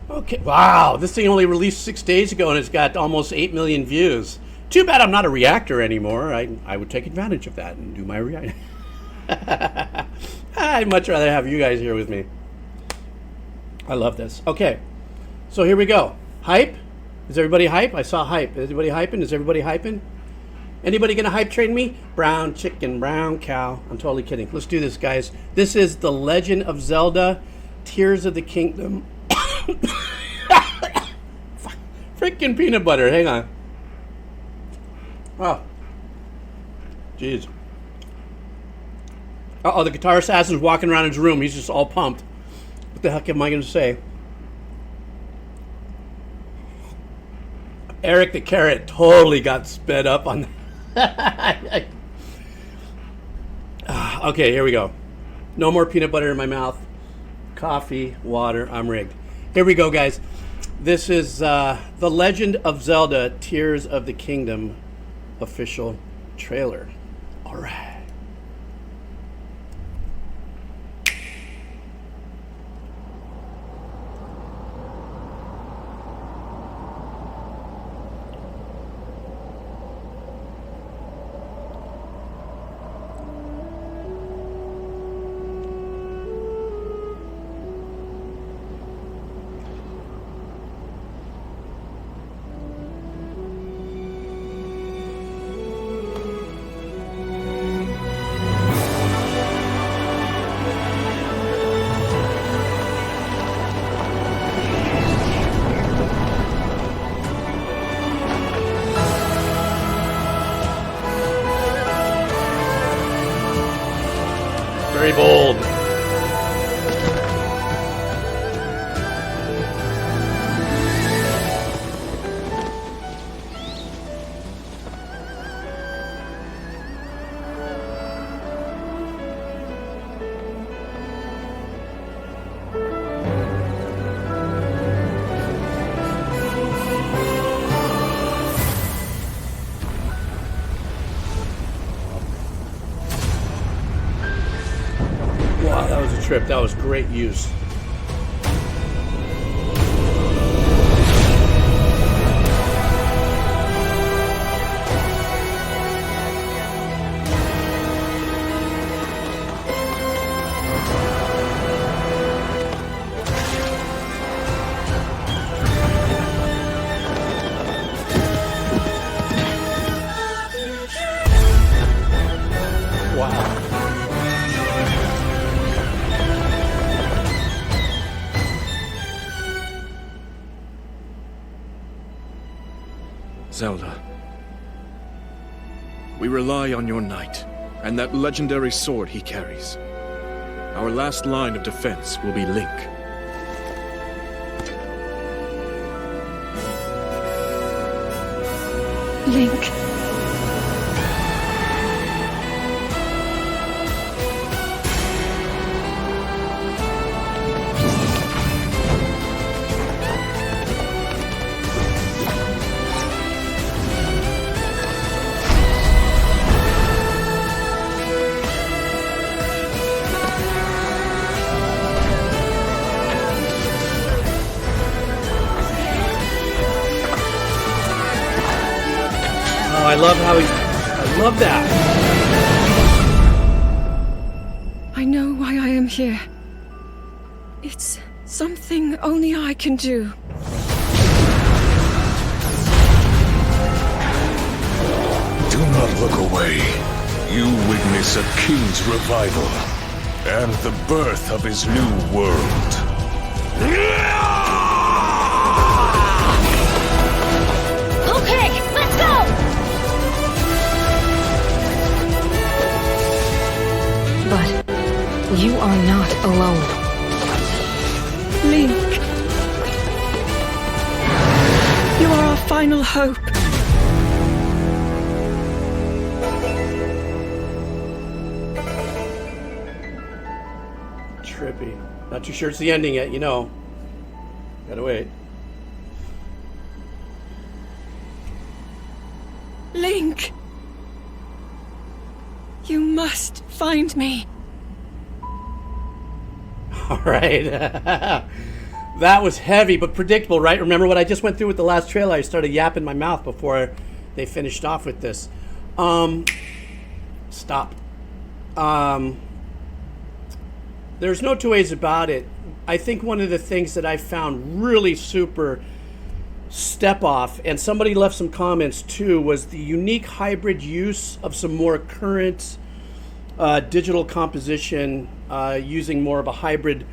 Okay, wow, this thing only released 6 days ago and it's got almost 8 million views. Too bad I'm not a reactor anymore. I would take advantage of that and do my react. I'd much rather have you guys here with me. I love this. Okay, so here we go. Hype? Is everybody hype? I saw hype. Is everybody hyping? Is everybody hyping? Anybody gonna hype train me? Brown chicken, brown cow. I'm totally kidding. Let's do this, guys. This is The Legend of Zelda, Tears of the Kingdom. Freaking peanut butter. Hang on. Oh. Jeez. Uh-oh, the guitar assassin's walking around his room. He's just all pumped. What the heck am I going to say? Eric the Carrot totally got sped up on that. Okay, here we go. No more peanut butter in my mouth. Coffee, water, I'm rigged. Here we go, guys. This is The Legend of Zelda, Tears of the Kingdom official trailer. All right. Very bold. Wow, that was a trip. That was great use. Wow. Zelda, we rely on your knight and that legendary sword he carries. Our last line of defense will be Link. Link. I love how I love that. I know why I am here. It's something only I can do. Do not look away. You witness a king's revival and the birth of his new world. Okay, let's go! But you are not alone. Link. You are our final hope. Trippy. Not too sure it's the ending yet, you know. Gotta wait. Link! You must find me. All right. That was heavy but predictable, right? Remember what I just went through with the last trailer? I started yapping my mouth before they finished off with this. Stop. There's no two ways about it. I think one of the things that I found really super step off, and somebody left some comments too, was the unique hybrid use of some more current digital composition using more of a hybrid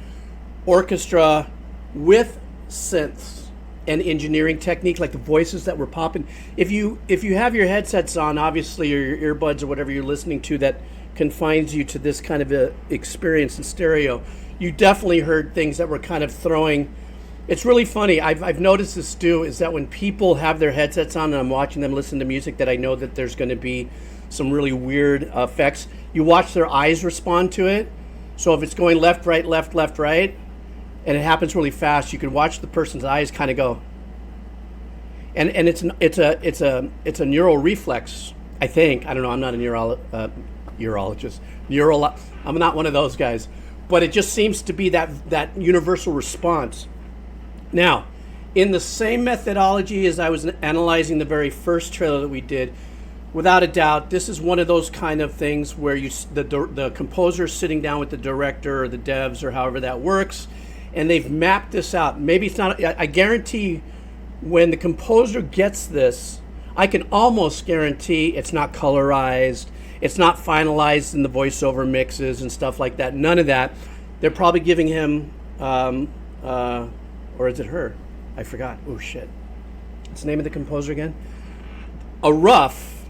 orchestra with synths and engineering technique, like the voices that were popping. If you have your headsets on, obviously, or your earbuds or whatever you're listening to that confines you to this kind of a experience in stereo, you definitely heard things that were kind of throwing. It's really funny. I've noticed this too, is that when people have their headsets on and I'm watching them listen to music that I know that there's going to be some really weird effects, you watch their eyes respond to it. So if it's going left, right, left, left, right, and it happens really fast, you can watch the person's eyes kind of go. And it's a neural reflex, I think. I don't know. I'm not a urologist. I'm not one of those guys. But it just seems to be that universal response. Now, in the same methodology as I was analyzing the very first trailer that we did, without a doubt, this is one of those kind of things where the composer is sitting down with the director or the devs or however that works, and they've mapped this out. Maybe it's not, I guarantee when the composer gets this, I can almost guarantee it's not colorized, it's not finalized in the voiceover mixes and stuff like that. None of that. They're probably giving him, or is it her? I forgot. Oh, shit. What's the name of the composer again? A rough,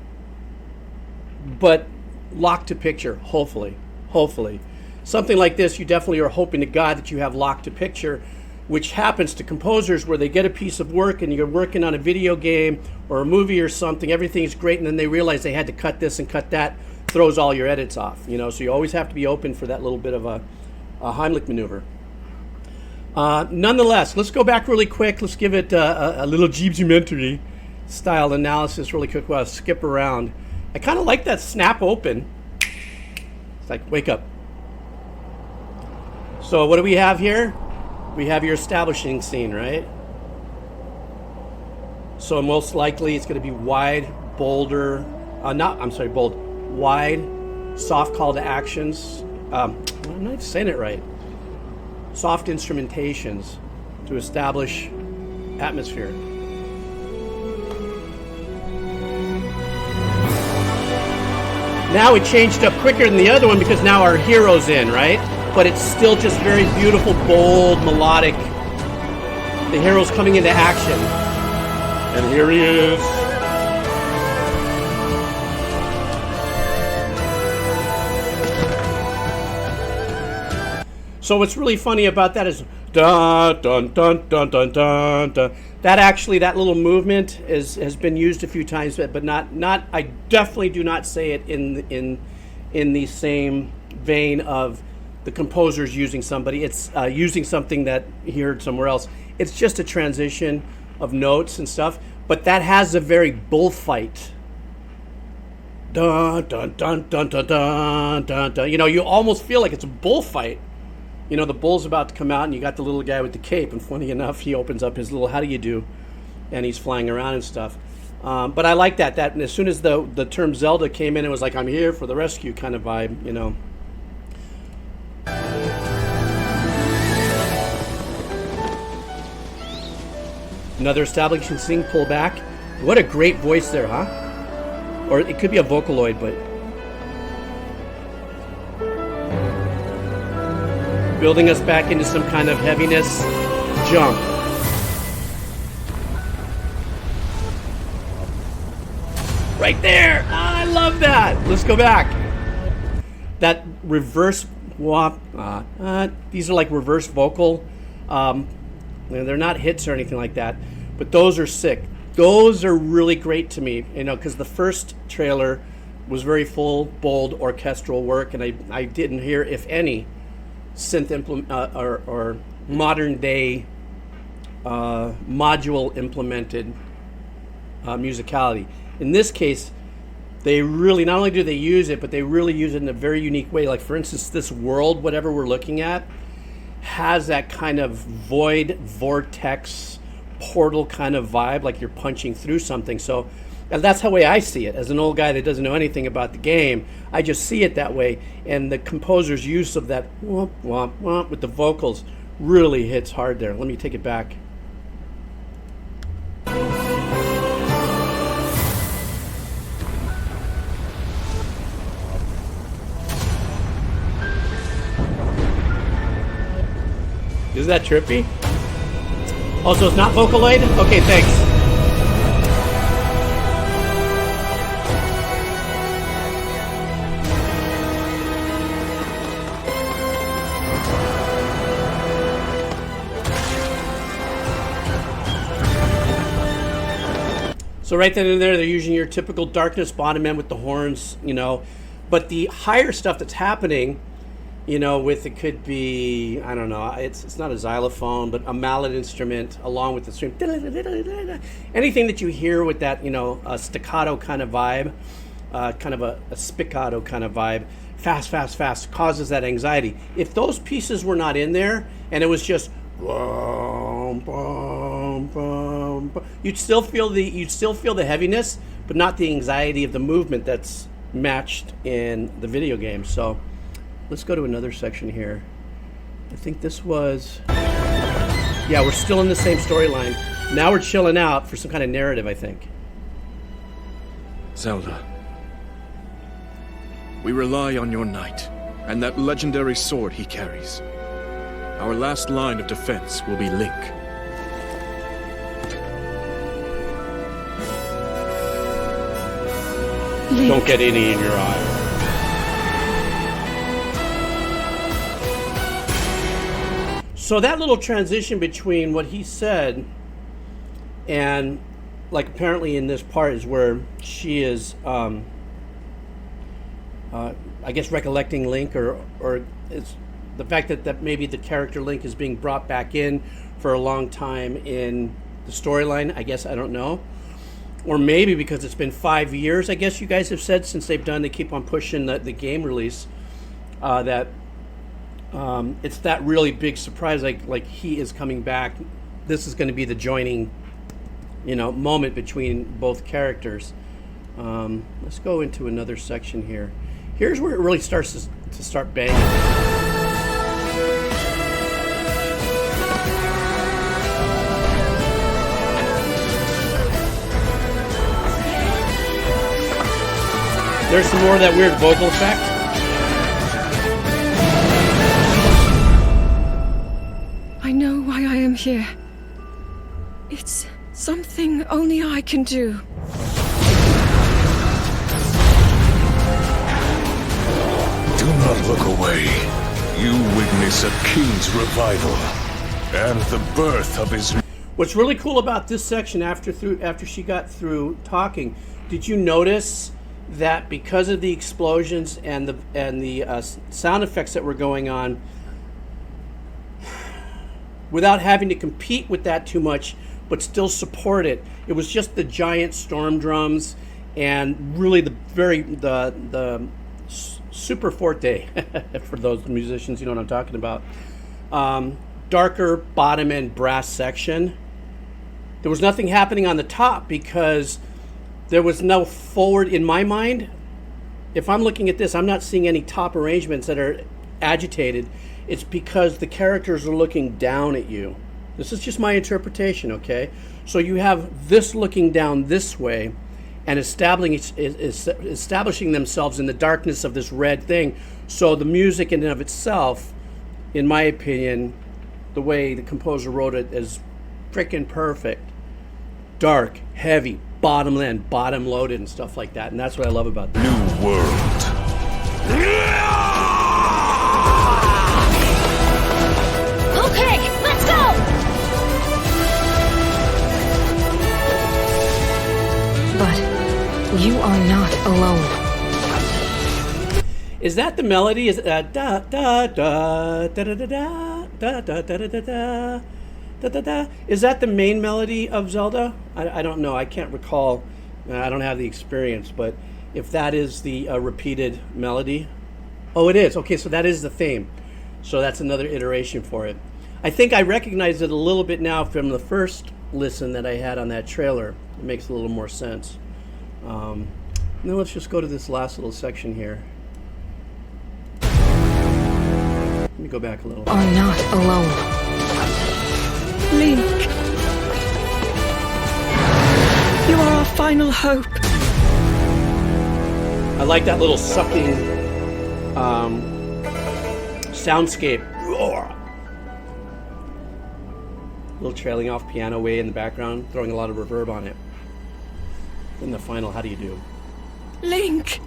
but locked to picture, hopefully. Hopefully. Something like this, you definitely are hoping to God that you have locked to picture, which happens to composers where they get a piece of work and you're working on a video game or a movie or something, everything's great, and then they realize they had to cut this and cut that, throws all your edits off, you know, so you always have to be open for that little bit of a Heimlich maneuver. Nonetheless, let's go back really quick. Let's give it a little Geebz style analysis really quick while I skip around. I kind of like that snap open. It's like, wake up. So what do we have here? We have your establishing scene, right? So most likely it's going to be wide, bolder, bold, wide, soft call to actions. I'm not saying it right. Soft instrumentations to establish atmosphere. Now it changed up quicker than the other one because now our hero's in, right? But it's still just very beautiful, bold, melodic. The hero's coming into action. And here he is. So what's really funny about that is dun dun dun dun dun dun dun. That little movement has been used a few times, but not. I definitely do not say it in the same vein of the composer's using somebody. It's using something that he heard somewhere else. It's just a transition of notes and stuff, but that has a very bullfight. Dun dun dun dun dun dun dun dun. You know, you almost feel like it's a bullfight. You know, the bull's about to come out, and you got the little guy with the cape, and funny enough, he opens up his little "how do you do," and he's flying around and stuff. But I like that. And as soon as the term Zelda came in, it was like, I'm here for the rescue kind of vibe, you know. Another establishing scene, pull back. What a great voice there, huh? Or it could be a Vocaloid, but... building us back into some kind of heaviness. Jump. Right there! Ah, I love that! Let's go back. That reverse... these are like reverse vocal. They're not hits or anything like that, but those are sick. Those are really great to me, you know, because the first trailer was very full, bold, orchestral work, and I didn't hear, if any, synth implement or modern day module implemented musicality. In this case, they really, not only do they use it, but they really use it in a very unique way. Like, for instance, this world, whatever we're looking at, has that kind of void, vortex, portal kind of vibe, like you're punching through something. So that's the way I see it. As an old guy that doesn't know anything about the game, I just see it that way. And the composer's use of that womp, womp, womp with the vocals really hits hard there. Let me take it back. Is that trippy? Also, it's not Vocaloid? Okay, thanks. So right then and there, they're using your typical darkness bottom end with the horns, you know. But the higher stuff that's happening, you know, with it could be, I don't know, it's not a xylophone, but a mallet instrument along with the string. Anything that you hear with that, you know, a staccato kind of vibe, kind of a spiccato kind of vibe, fast, fast, fast, causes that anxiety. If those pieces were not in there and it was just you'd still feel the heaviness, but not the anxiety of the movement that's matched in the video game. So let's go to another section here. I think this was, yeah, we're still in the same storyline. Now we're chilling out for some kind of narrative, I think. Zelda, we rely on your knight and that legendary sword he carries. Our last line of defense will be Link. Don't get any in your eye. So that little transition between what he said and, like, apparently in this part is where she is, I guess, recollecting Link, or it's the fact that maybe the character Link is being brought back in for a long time in the storyline. I guess, I don't know. Or maybe because it's been 5 years, I guess you guys have said, since they keep on pushing the game release, that it's that really big surprise, like he is coming back. This is going to be the joining, you know, moment between both characters. Let's go into another section here. Here's where it really starts to start banging. There's some more of that weird vocal effect. I know why I am here. It's something only I can do. Do not look away. You witness a king's revival and the birth of his... What's really cool about this section, after she got through talking, did you notice that because of the explosions and the sound effects that were going on, without having to compete with that too much, but still support it, it was just the giant storm drums and really the super forte for those musicians, you know what I'm talking about. Darker bottom end brass section. There was nothing happening on the top because there was no forward, in my mind. If I'm looking at this, I'm not seeing any top arrangements that are agitated. It's because the characters are looking down at you. This is just my interpretation, okay? So you have this looking down this way and establishing themselves in the darkness of this red thing. So the music in and of itself, in my opinion, the way the composer wrote it is freaking perfect. Dark, heavy, bottom end, bottom loaded and stuff like that. And that's what I love about that. New world. Okay, let's go! But you are not alone. Is that the melody? Is da da da da da da da da da da da da da da da? Is that the main melody of Zelda? I don't know. I can't recall. I don't have the experience, but if that is the repeated melody, oh, it is. Okay, so that is the theme. So that's another iteration for it. I think I recognize it a little bit now from the first listen that I had on that trailer. It makes a little more sense. Now let's just go to this last little section here. Let me go back a little. Are not alone. Link. You are our final hope. I like that little sucking soundscape. Little trailing off piano way in the background, throwing a lot of reverb on it. Then the final, how do you do? Link.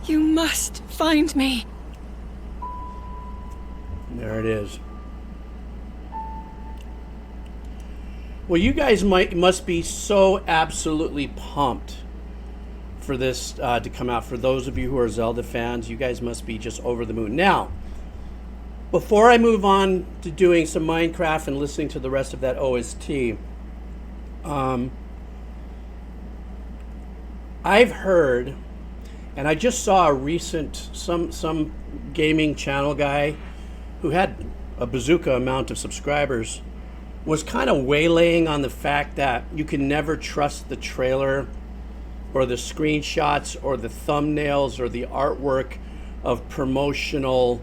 You must find me. There it is. Well, you guys must be so absolutely pumped for this to come out. For those of you who are Zelda fans, you guys must be just over the moon. Now, before I move on to doing some Minecraft and listening to the rest of that OST, I've heard, and I just saw a recent, some gaming channel guy who had a bazooka amount of subscribers was kind of waylaying on the fact that you can never trust the trailer or the screenshots or the thumbnails or the artwork of promotional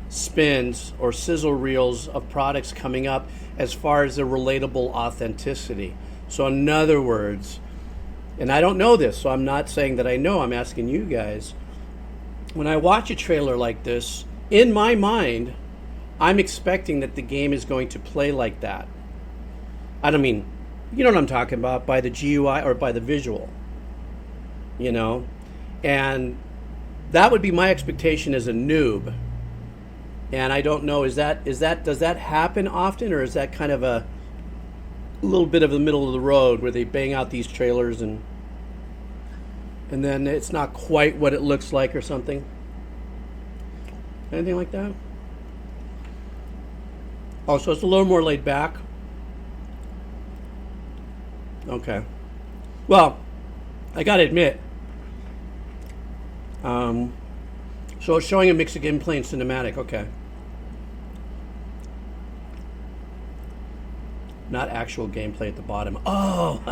spins or sizzle reels of products coming up as far as the relatable authenticity. So in other words, and I don't know this, so I'm not saying that I know, I'm asking you guys, when I watch a trailer like this, in my mind, I'm expecting that the game is going to play like that. I don't mean, you know what I'm talking about, by the GUI or by the visual, you know? And that would be my expectation as a noob. And I don't know, does that happen often, or is that kind of a little bit of the middle of the road where they bang out these trailers and then it's not quite what it looks like or something? Anything like that? Oh, so it's a little more laid back. Okay. Well, I gotta admit, so it's showing a mix of gameplay and cinematic. Okay. Not actual gameplay at the bottom. Oh,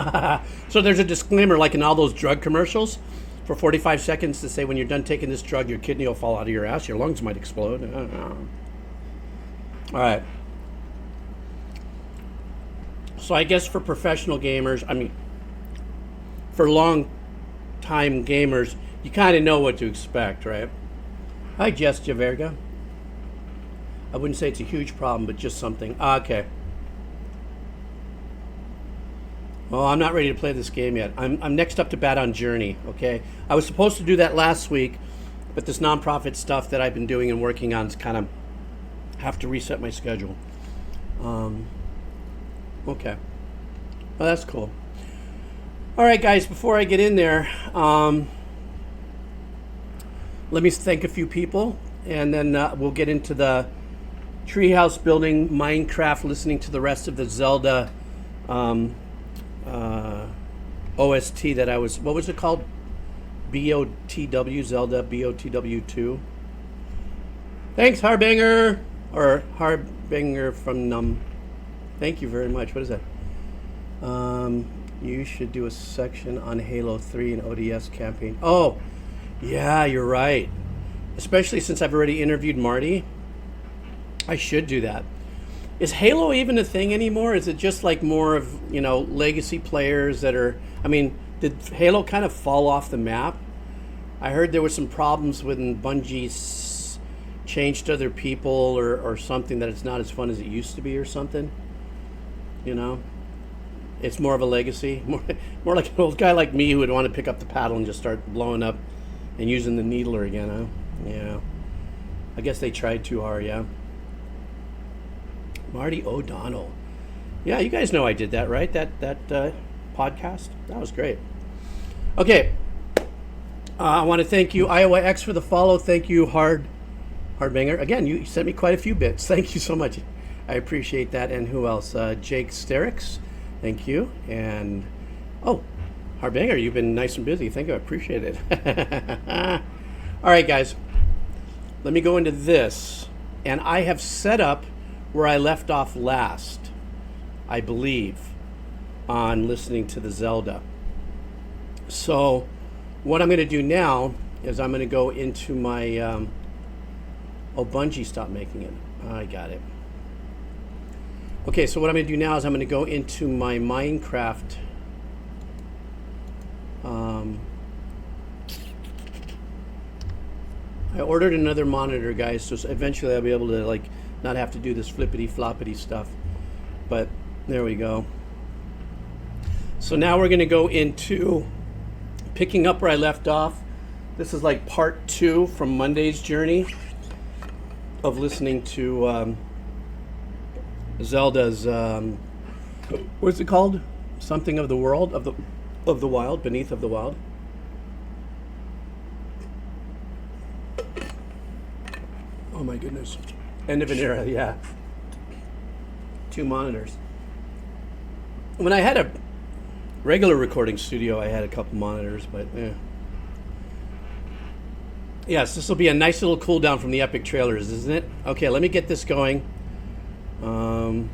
so there's a disclaimer like in all those drug commercials for 45 seconds to say when you're done taking this drug, your kidney will fall out of your ass, your lungs might explode. All right. So I guess for professional gamers, I mean, for long time gamers, you kind of know what to expect, right? Hi, Jess Javerga. I wouldn't say it's a huge problem, but just something. Okay. Well, I'm not ready to play this game yet. I'm next up to bat on Journey, okay? I was supposed to do that last week, but this nonprofit stuff that I've been doing and working on is kind of have to reset my schedule. Okay. Well, that's cool. All right, guys, before I get in there, let me thank a few people, and then we'll get into the treehouse building, Minecraft, listening to the rest of the Zelda OST that I was, what was it called? BOTW, Zelda BOTW 2. Thanks, Harbinger, or Harbinger from Num. Thank you very much. What is that? You should do a section on Halo 3 and ODS campaign. Oh, yeah, you're right. Especially since I've already interviewed Marty. I should do that. Is Halo even a thing anymore? Is it just like more of, you know, legacy players that are, I mean, did Halo kind of fall off the map? I heard there were some problems when Bungie changed other people or something, that it's not as fun as it used to be or something. You know? It's more of a legacy. More like an old guy like me who would want to pick up the paddle and just start blowing up and using the needler again, huh? Yeah. I guess they tried too hard, yeah. Marty O'Donnell. Yeah, you guys know I did that, right? That podcast? That was great. Okay. I want to thank you, Iowa X, for the follow. Thank you, Hardbanger. Again, you sent me quite a few bits. Thank you so much. I appreciate that. And who else? Jake Sterix. Thank you. And, oh, Hardbanger, you've been nice and busy. Thank you. I appreciate it. All right, guys. Let me go into this. And I have set up where I left off last, I believe, on listening to the Zelda. So what I'm going to do now is I'm going to go into my... oh, Bungie stopped making it. I got it. Okay, so what I'm going to do now is I'm going to go into my Minecraft. I ordered another monitor, guys, so eventually I'll be able to like not have to do this flippity floppity stuff. But there we go. So now we're going to go into picking up where I left off. This is like part 2 from Monday's journey of listening to Zelda's what's it called? Something of the world of the wild, beneath of the wild. Oh my goodness. End of an era, yeah. 2 monitors. When I had a regular recording studio, I had a couple monitors, but yes, this will be a nice little cool down from the epic trailers, isn't it? Okay, let me get this going. I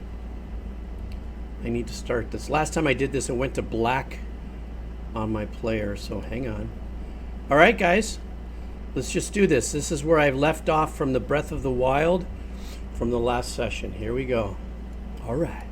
need to start this. Last time I did this, it went to black on my player, so hang on. All right, guys, let's just do this. This is where I've left off from the Breath of the Wild from the last session. Here we go. All right.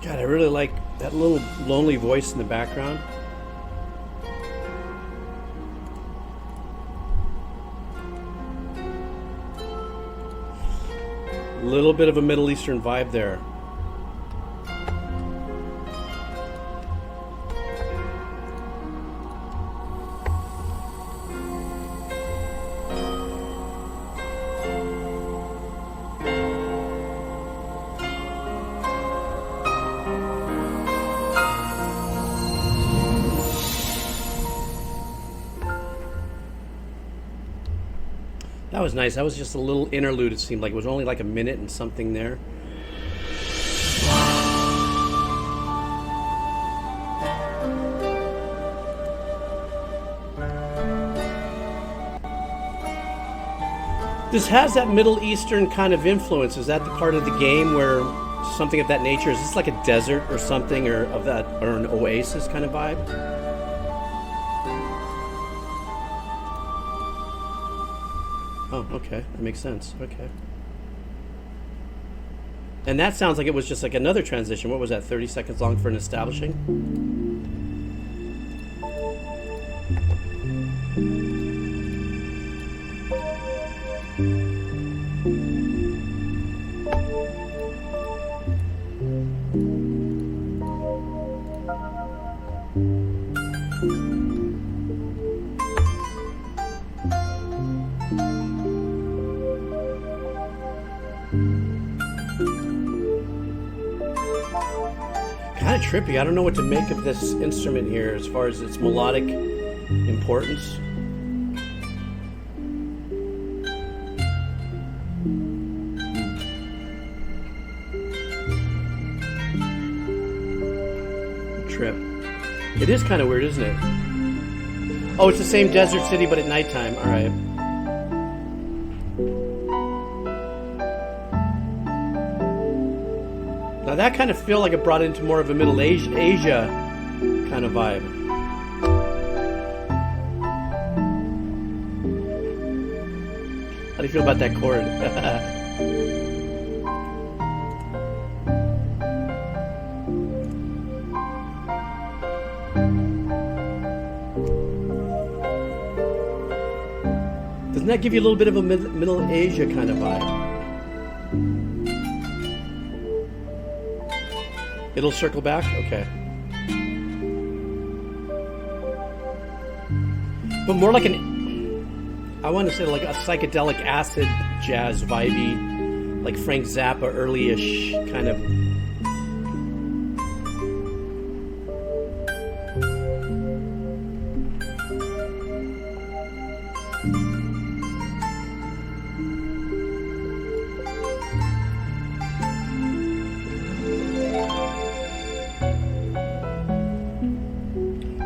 God, I really like that little lonely voice in the background. A little bit of a Middle Eastern vibe there. That was nice. That was just a little interlude, it seemed like. It was only like a minute and something there. This has that Middle Eastern kind of influence. Is that the part of the game where something of that nature? Is this like a desert or something, or of that, or an oasis kind of vibe? Oh, okay. That makes sense. Okay. And that sounds like it was just like another transition. What was that, 30 seconds long for an establishing? Kind of trippy. I don't know what to make of this instrument here as far as its melodic importance. Trip. It is kind of weird, isn't it? Oh, it's the same desert city, but at nighttime. All right. Now that kind of feel like it brought into more of a Middle Asia kind of vibe. How do you feel about that chord? Doesn't that give you a little bit of a Middle Asia kind of vibe? It'll circle back? Okay. But more like I want to say like a psychedelic acid jazz vibey, like Frank Zappa early-ish kind of.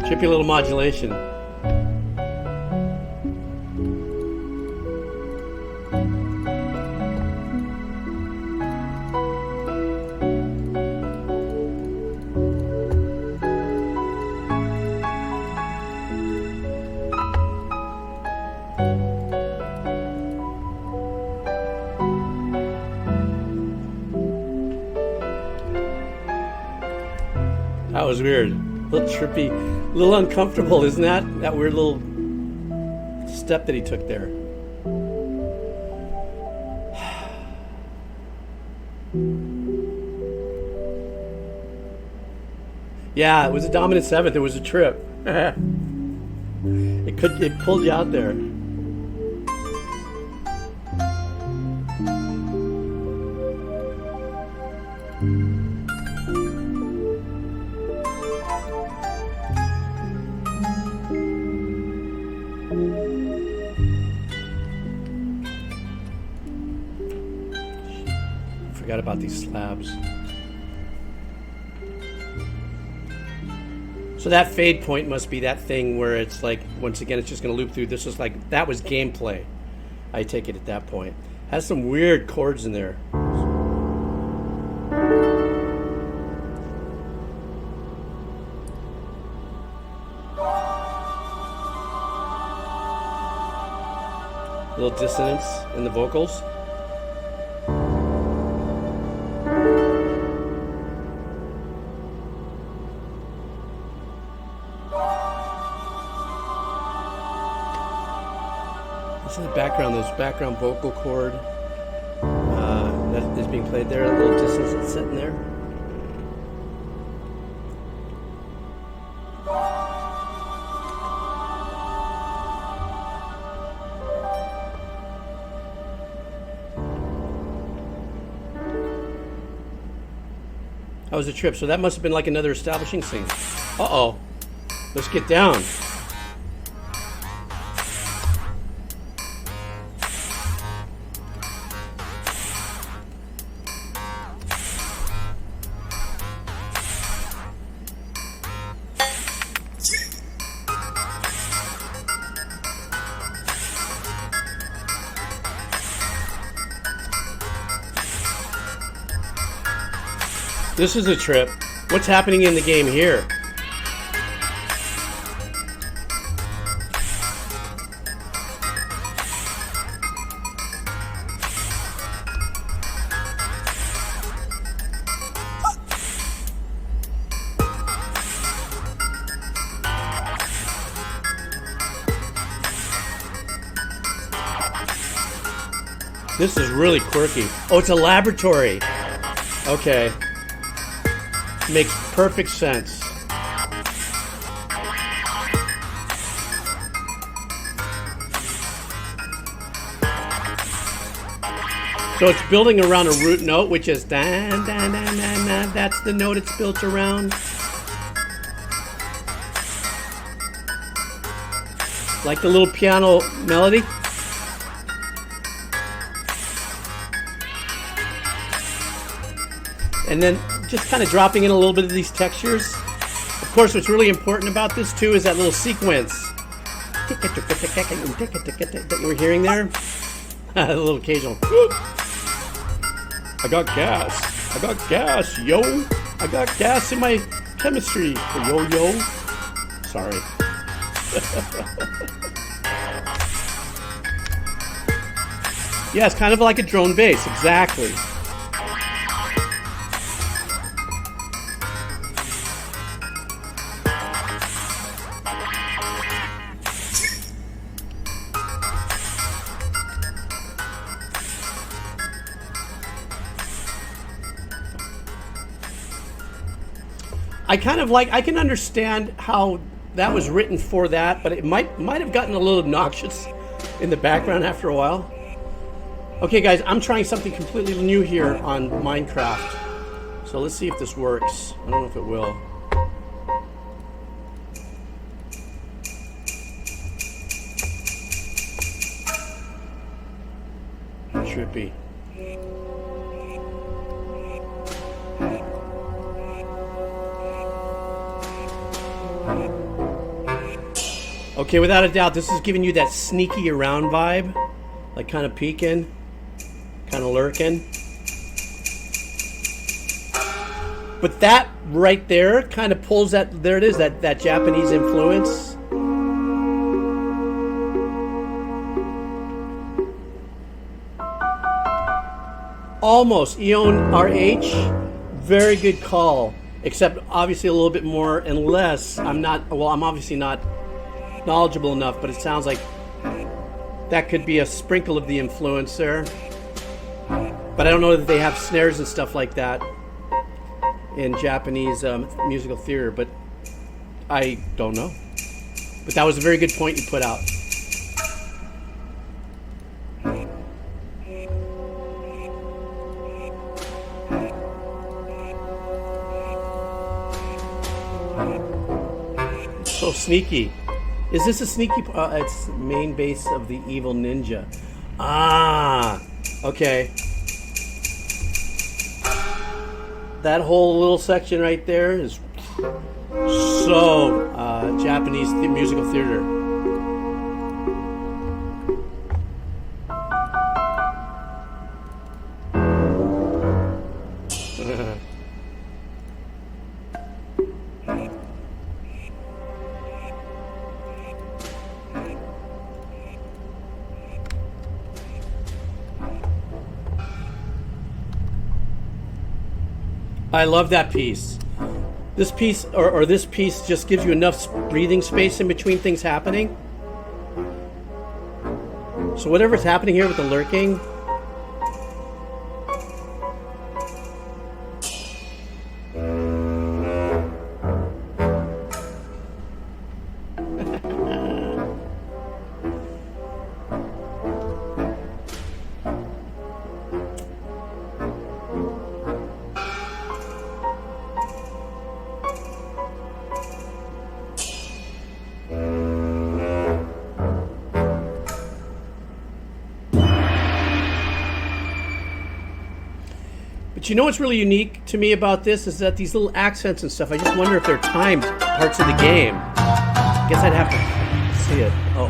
Chippy little modulation. That was weird. A little trippy, a little uncomfortable, isn't that? That weird little step that he took there. Yeah, it was a dominant seventh. It was a trip. It pulled you out there. Forgot about these slabs. So that fade point must be that thing where it's like, once again, it's just going to loop through. This was like, that was gameplay. I take it at that point. Has some weird chords in there. A little dissonance in the vocals. In the background, those background vocal chord that is being played there, a little distance that's sitting there. That was a trip, so that must have been like another establishing scene. Uh-oh. Let's get down. This is a trip. What's happening in the game here? This is really quirky. Oh, it's a laboratory. Okay. Makes perfect sense. So it's building around a root note, which is dan, dan, dan, dan, dan. That's the note it's built around. Like the little piano melody. And then just kind of dropping in a little bit of these textures. Of course, what's really important about this too is that little sequence that you were hearing there. A little occasional. I got gas. I got gas, yo. I got gas in my chemistry. Yo. Sorry. Yeah, it's kind of like a drone base. Exactly. I can understand how that was written for that, but it might have gotten a little obnoxious in the background after a while. Okay, guys, I'm trying something completely new here on Minecraft. So let's see if this works. I don't know if it will. Trippy. Okay, without a doubt, this is giving you that sneaky around vibe. Like kind of peeking, kind of lurking. But that right there kind of pulls that, there it is, that Japanese influence. Almost, Eon RH, very good call. Except obviously a little bit more, unless I'm obviously not knowledgeable enough, but it sounds like that could be a sprinkle of the influence there. But I don't know that they have snares and stuff like that in Japanese musical theater, but I don't know. But that was a very good point you put out. So sneaky. Is this a sneaky? It's main base of the evil ninja. Ah, okay. That whole little section right there is so Japanese musical theater. I love that piece. This piece, or this piece, just gives you enough breathing space in between things happening. So whatever's happening here with the lurking, but you know what's really unique to me about this is that these little accents and stuff, I just wonder if they're timed parts of the game. I guess I'd have to see it. Oh.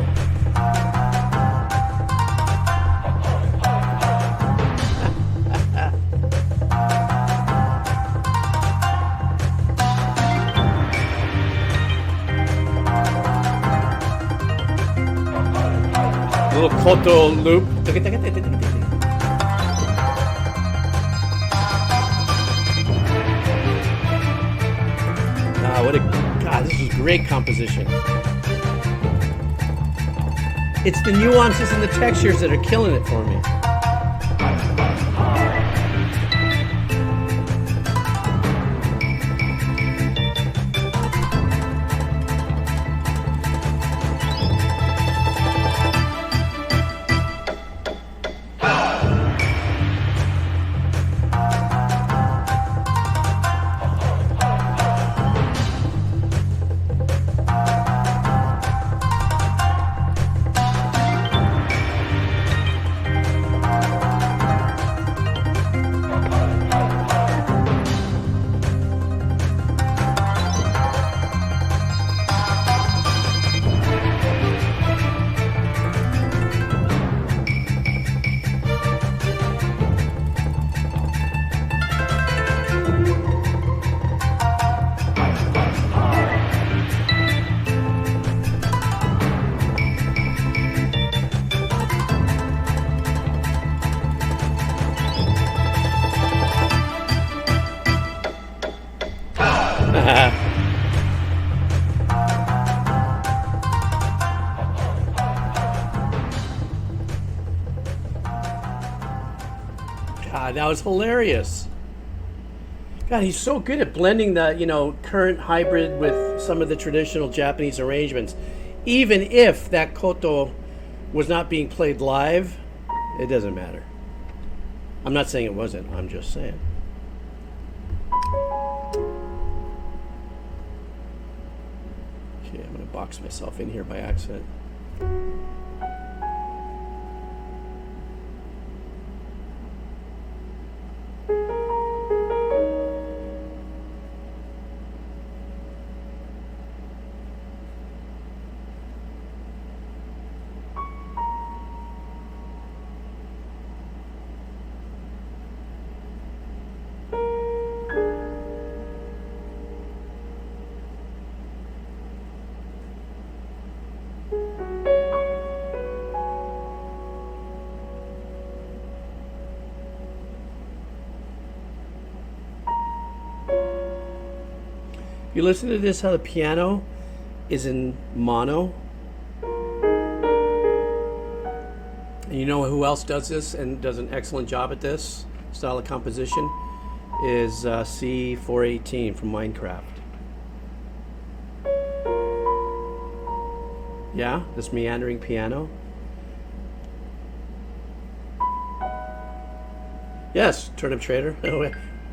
Little koto loop. God, this is great composition. It's the nuances and the textures that are killing it for me. God, that was hilarious. God, he's so good at blending the, you know, current hybrid with some of the traditional Japanese arrangements. Even if that koto was not being played live, it doesn't matter. I'm not saying it wasn't, I'm just saying. Okay, I'm gonna box myself in here by accident. You listen to this, how the piano is in mono. And you know who else does this and does an excellent job at this style of composition is C418 from Minecraft. Yeah, this meandering piano. Yes, Turnip Trader.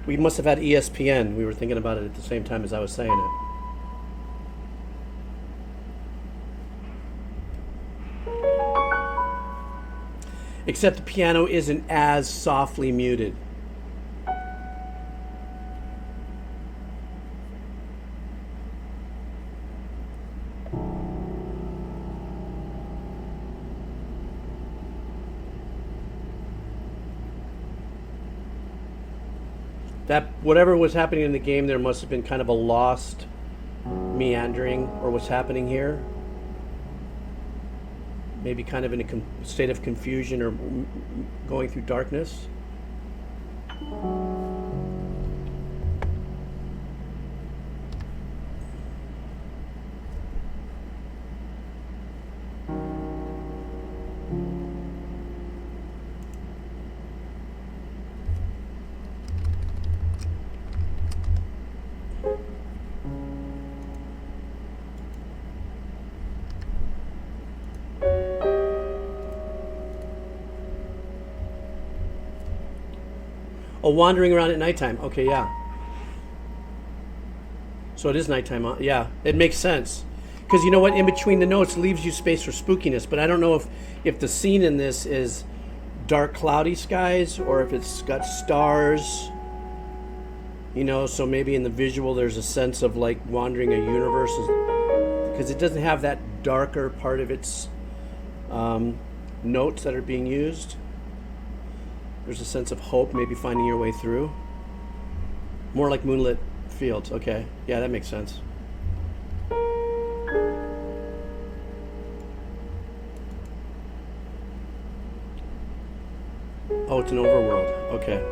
We must have had ESPN. We were thinking about it at the same time as I was saying it. Except the piano isn't as softly muted. That whatever was happening in the game there must have been kind of a lost meandering, or what's happening here. Maybe kind of in a state of confusion or going through darkness. Oh, wandering around at nighttime. Okay, yeah. So it is nighttime. Yeah, it makes sense. Because you know what? In between the notes leaves you space for spookiness. But I don't know if the scene in this is dark, cloudy skies or if it's got stars. You know, so maybe in the visual there's a sense of like wandering a universe. Because it doesn't have that darker part of its notes that are being used. There's a sense of hope, maybe finding your way through. More like moonlit fields. Okay. Yeah, that makes sense. Oh, it's an overworld. Okay.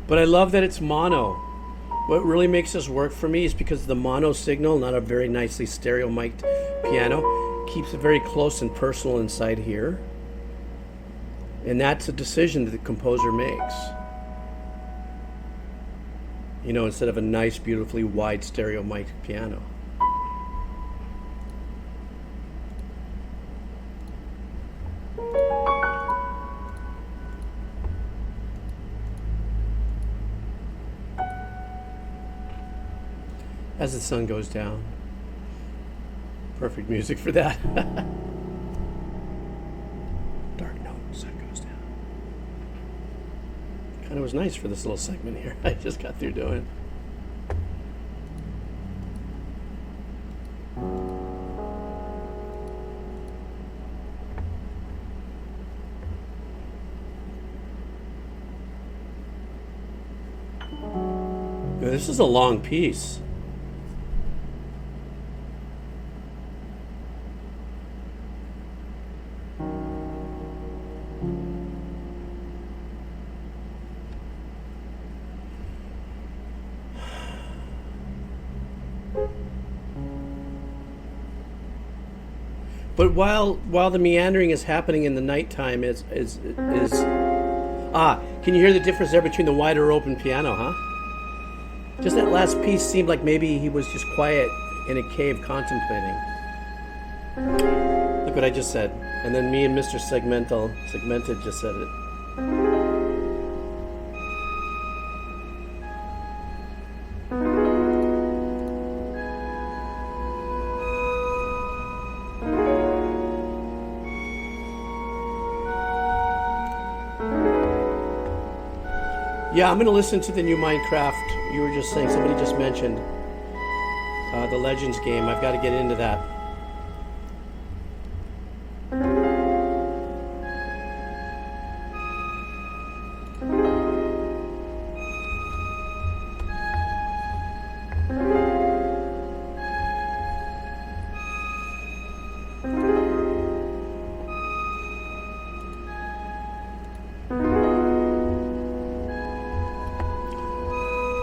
But I love that it's mono. What really makes this work for me is because the mono signal, not a very nicely stereo mic'd piano, keeps it very close and personal inside here. And that's a decision that the composer makes. You know, instead of a nice, beautifully wide stereo mic'd piano. As the sun goes down. Perfect music for that. Dark note, sun goes down. Kind of was nice for this little segment here. I just got through doing. This is a long piece. But while the meandering is happening in the nighttime, can you hear the difference there between the wider open piano, huh? Just that last piece seemed like maybe he was just quiet in a cave contemplating. Look what I just said. And then me and Mr. Segmented just said it. Yeah, I'm going to listen to the new Minecraft. You were just saying, somebody just mentioned the Legends game. I've got to get into that.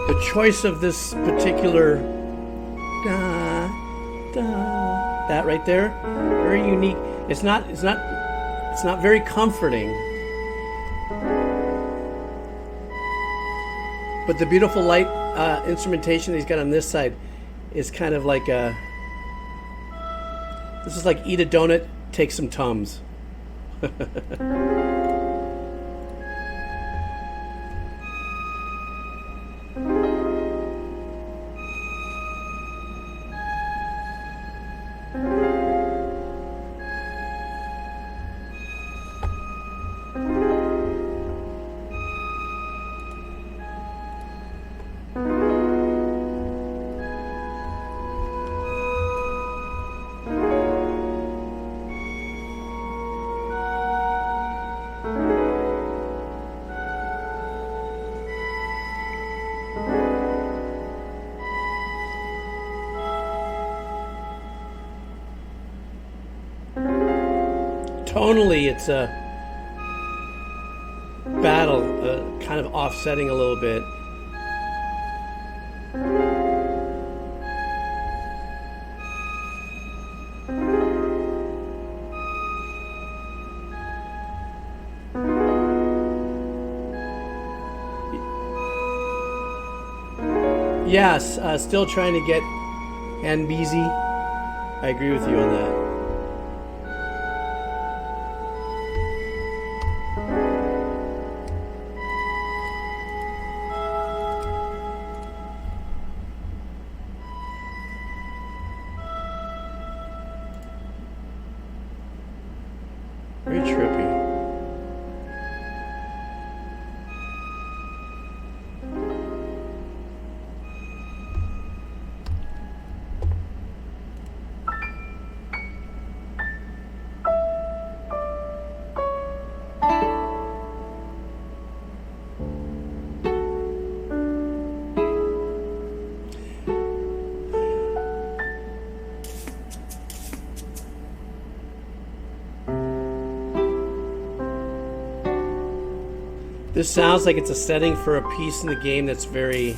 The choice of this particular that right there, very unique. It's not very comforting, but the beautiful light instrumentation that he's got on this side is kind of like this is like eat a donut, take some Tums. Tonally, it's a battle, kind of offsetting a little bit. Yes, still trying to get and busy. I agree with you on that. Very trippy. This sounds like it's a setting for a piece in the game that's very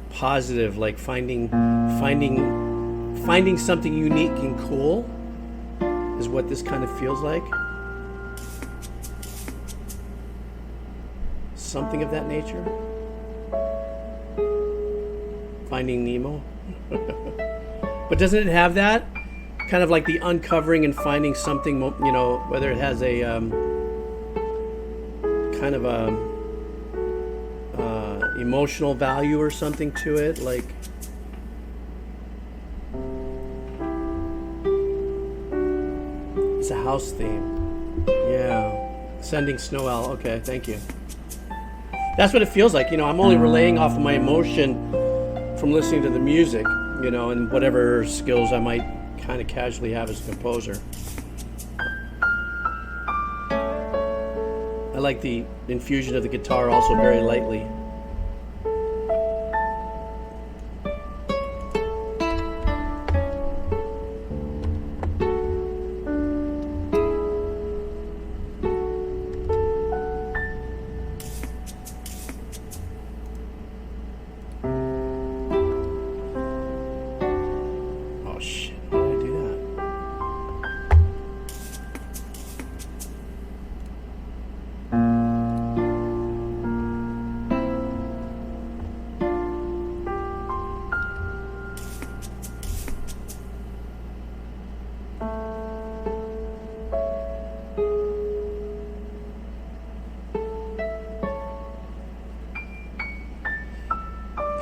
positive, like finding something unique and cool is what this kind of feels like. Something of that nature. Finding Nemo. But doesn't it have that? Kind of like the uncovering and finding something, you know, whether it has a kind of a emotional value or something to it, like it's a house theme. Yeah, sending snow owl. Okay, thank you. That's what it feels like. You know, I'm only relaying off of my emotion from listening to the music, you know, and whatever skills I might kind of casually have as a composer. I like the infusion of the guitar also very lightly. Oh shit, why did I do that?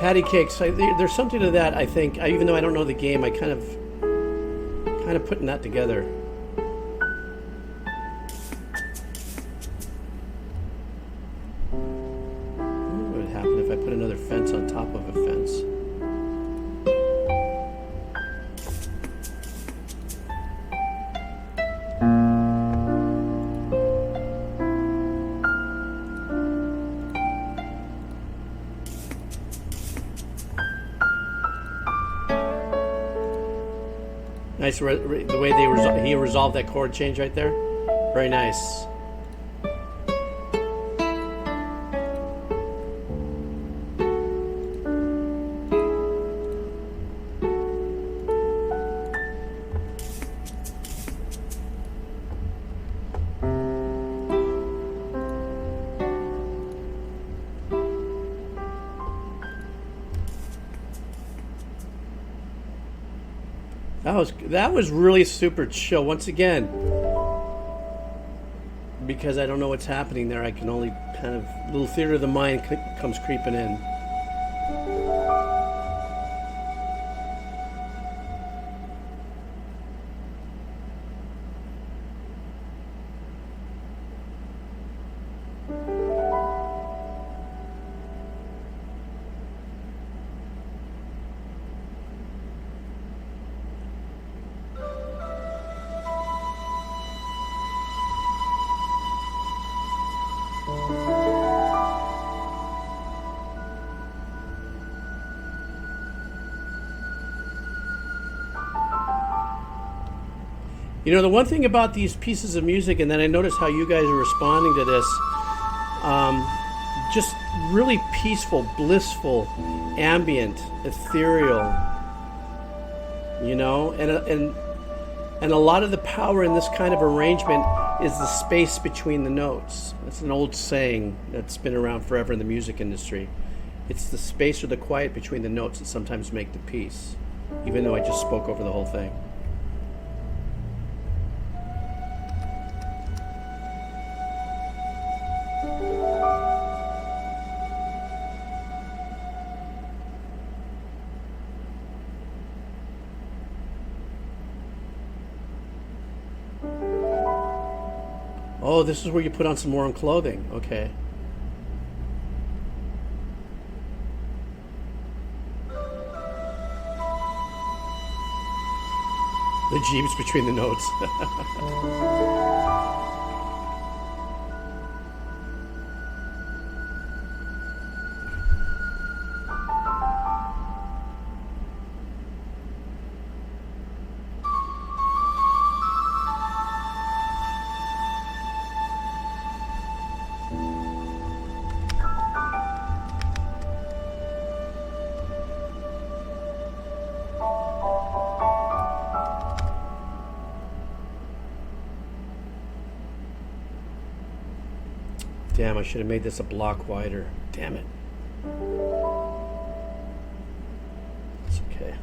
Patty cakes. There's something to that. I think. Even though I don't know the game, I kind of putting that together. What would happen if I put another fence on top of a fence? Nice, the way he resolved that chord change right there. Very nice. That was really super chill. Once again, because I don't know what's happening there, I can only kind of little theater of the mind comes creeping in. You know, the one thing about these pieces of music, and then I notice how you guys are responding to this, just really peaceful, blissful, ambient, ethereal, you know, and a lot of the power in this kind of arrangement is the space between the notes. That's an old saying that's been around forever in the music industry. It's the space or the quiet between the notes that sometimes make the piece, even though I just spoke over the whole thing. Oh, this is where you put on some warm clothing. Okay. The Geebz between the notes. Damn, I should have made this a block wider. Damn it. It's okay.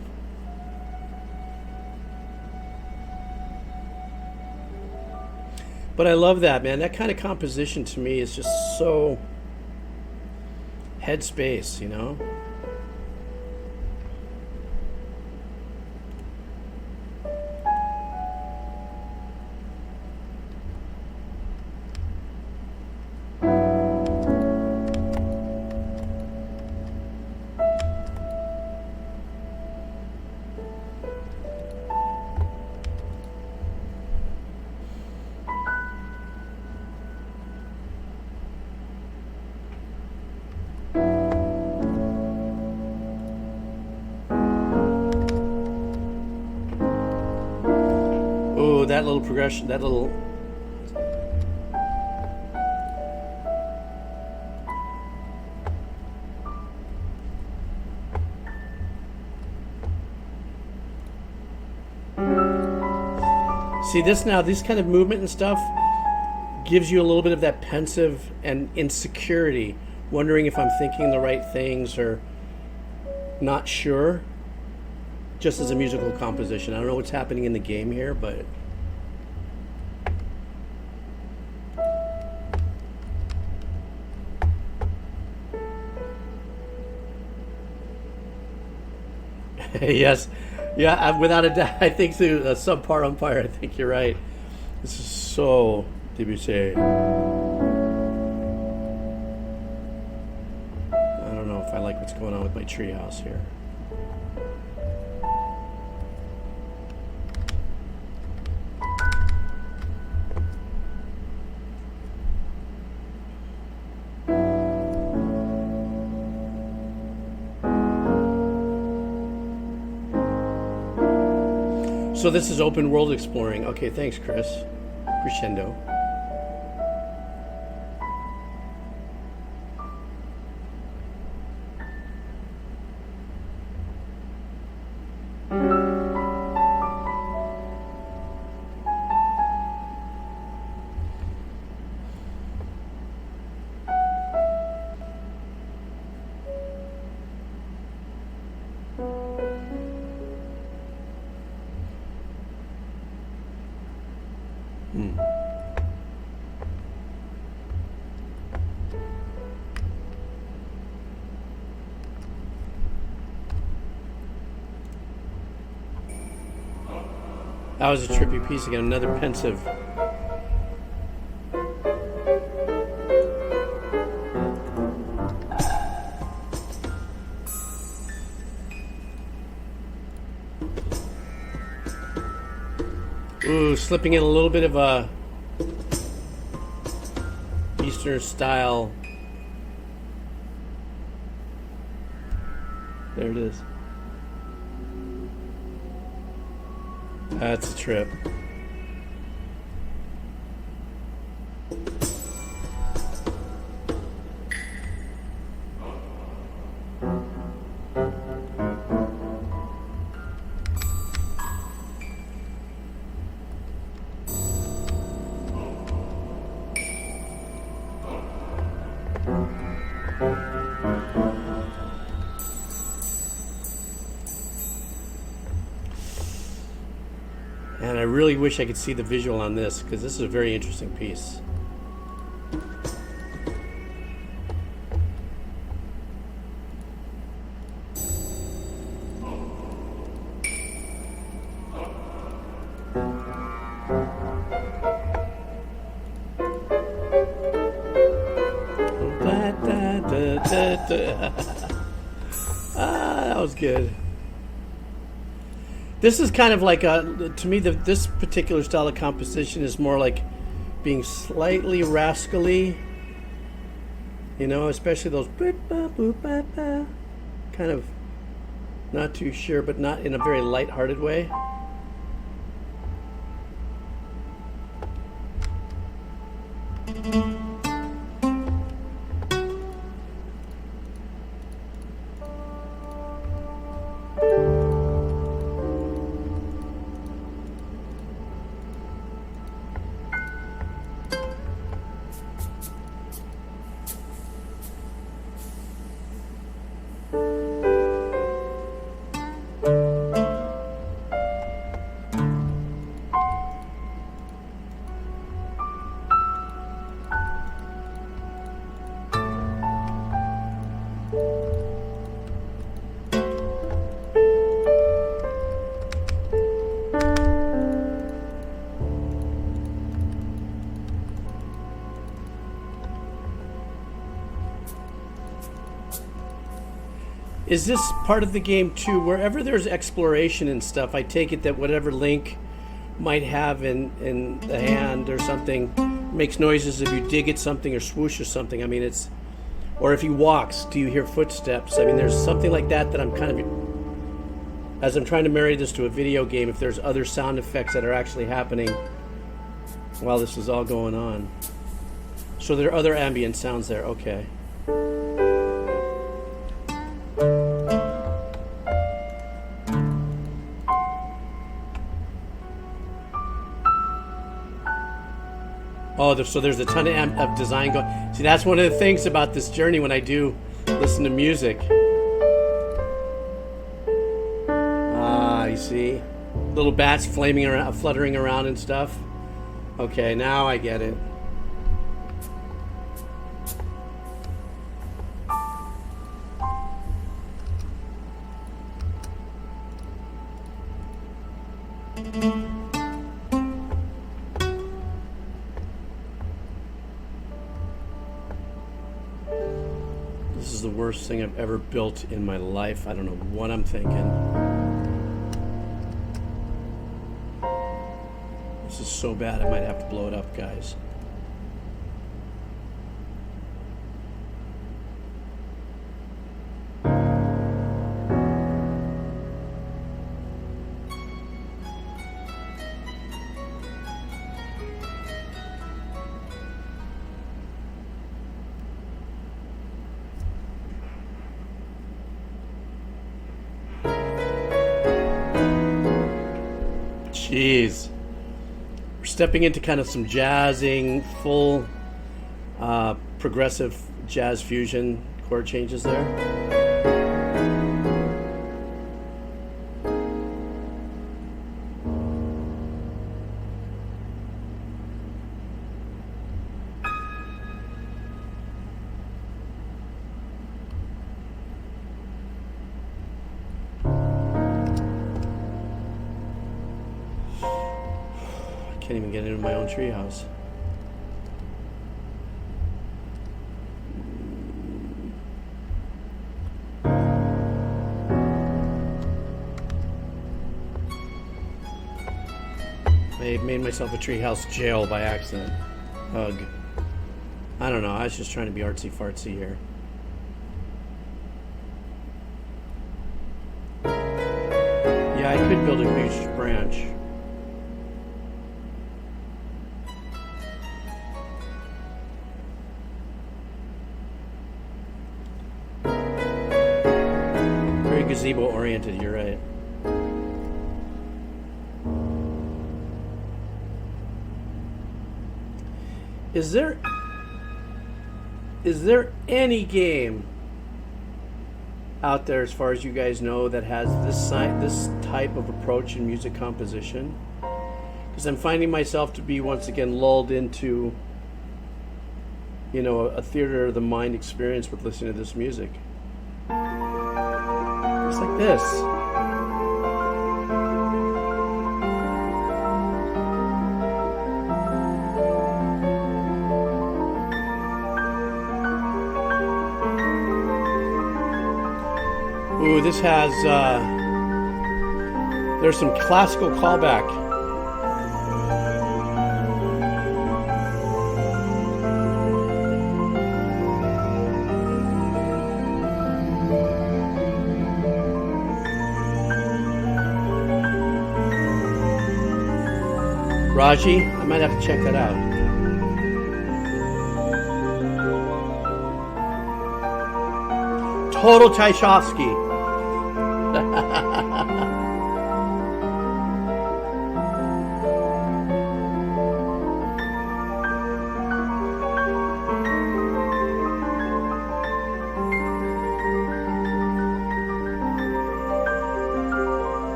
But I love that, man. That kind of composition to me is just so headspace, you know? That little progression, that little... See this now, this kind of movement and stuff gives you a little bit of that pensive and insecurity, wondering if I'm thinking the right things or not sure, just as a musical composition. I don't know what's happening in the game here, but... Yes. Yeah, without a doubt. I think to a subpar umpire, I think you're right. This is so Debussy. I don't know if I like what's going on with my treehouse here. So this is open world exploring. Okay, thanks, Chris. Crescendo. That was a trippy piece again, another pensive. Ooh, slipping in a little bit of a Eastern style. There it is. That's a trip. And I really wish I could see the visual on this, because this is a very interesting piece. That was good. This is kind of like to me, this particular style of composition is more like being slightly rascally, you know, especially those kind of not too sure, but not in a very light-hearted way. Is this part of the game too? Wherever there's exploration and stuff, I take it that whatever Link might have in the hand or something makes noises if you dig at something or swoosh or something. I mean, it's, or if he walks, do you hear footsteps? I mean, there's something like that that I'm kind of, as I'm trying to marry this to a video game, if there's other sound effects that are actually happening while this is all going on. So there are other ambient sounds there, okay. Oh, so there's a ton of design going. See, that's one of the things about this journey when I do listen to music. Ah, you see? Little bats flaming around, fluttering around and stuff. Okay, now I get it. worst thing I've ever built in my life. I don't know what I'm thinking. This is so bad I might have to blow it up, guys. Jeez. We're stepping into kind of some jazzing, full progressive jazz fusion chord changes there. Can't even get into my own treehouse. I made myself a treehouse jail by accident. Ugh. I don't know. I was just trying to be artsy fartsy here. Yeah, I could build a huge branch. Gazebo oriented, you're right. Is there any game out there, as far as you guys know, that has this type of approach in music composition? Because I'm finding myself to be once again lulled into, you know, a theater of the mind experience with listening to this music. Just like this. Ooh, this has, there's some classical callback. Raji, I might have to check that out. Total Tchaikovsky.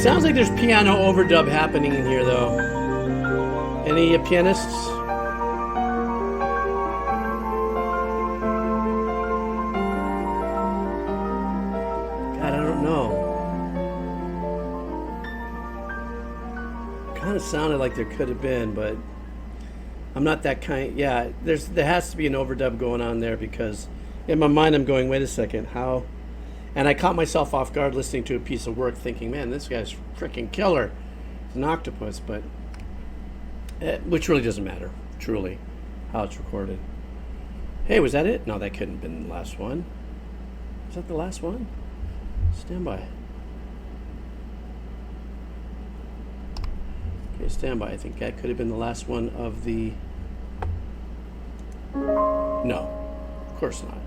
Sounds like there's piano overdub happening in here, though. Any pianists? God, I don't know. Kind of sounded like there could have been, but I'm not that kind. Yeah, there has to be an overdub going on there, because in my mind I'm going, wait a second, how? And I caught myself off guard listening to a piece of work thinking, man, this guy's freaking killer. It's an octopus, but which really doesn't matter, truly, how it's recorded. Hey, was that it? No, that couldn't have been the last one. Was that the last one? Stand by. Okay, stand by. I think that could have been the last one of the... No, of course not.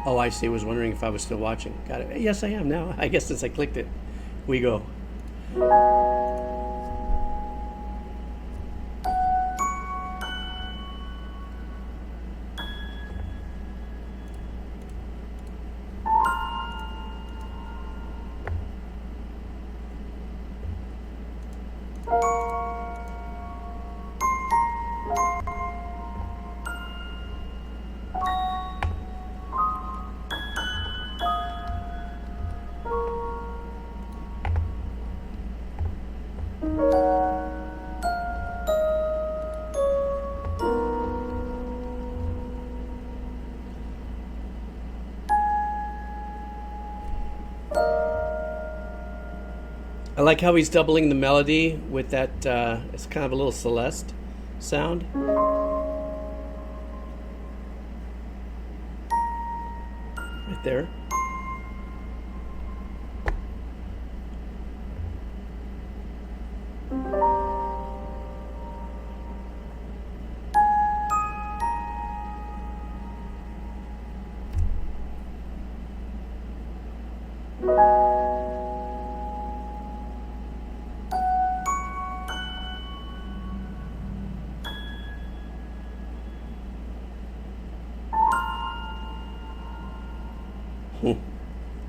Oh, I see. I was wondering if I was still watching. Got it. Yes, I am now. I guess since I clicked it. We go. I like how he's doubling the melody with that, it's kind of a little Celeste sound. Right there.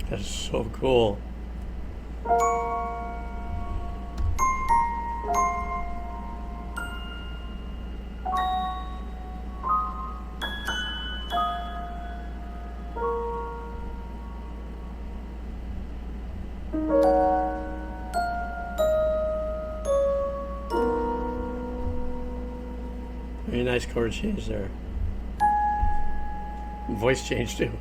That's so cool. Very nice chord change there. Voice change too.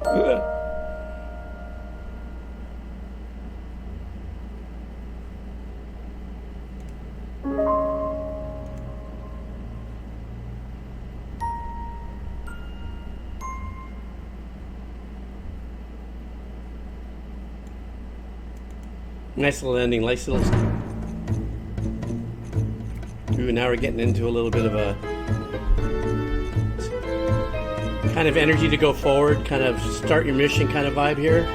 Nice little ending, nice little. Ooh, now we're getting into a little bit of a kind of energy to go forward, kind of start your mission kind of vibe here.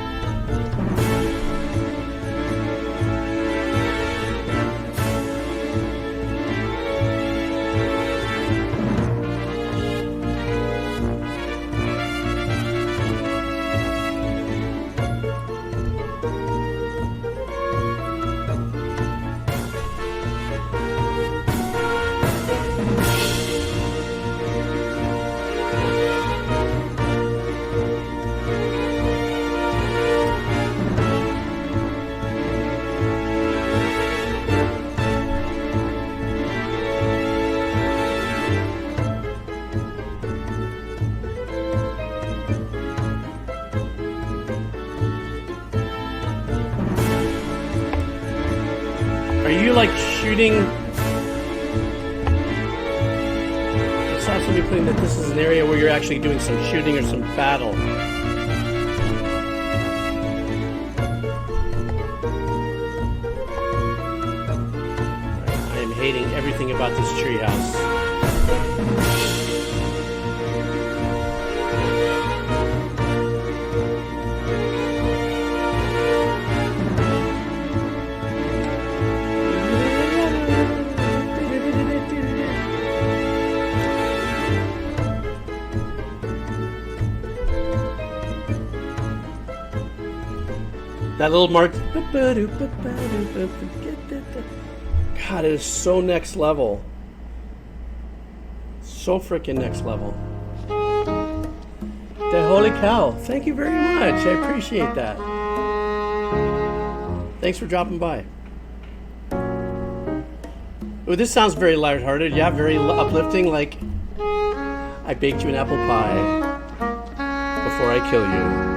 Are you like shooting? I saw somebody putting that this is an area where you're actually doing some shooting or some battle. I am hating everything about this treehouse. That little mark. God, it is so next level. So freaking next level. The holy cow. Thank you very much. I appreciate that. Thanks for dropping by. Oh, this sounds very lighthearted. Yeah, very uplifting. Like, I baked you an apple pie before I kill you.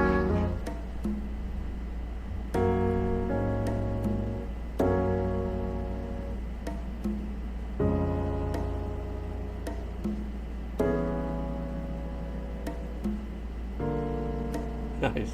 Nice.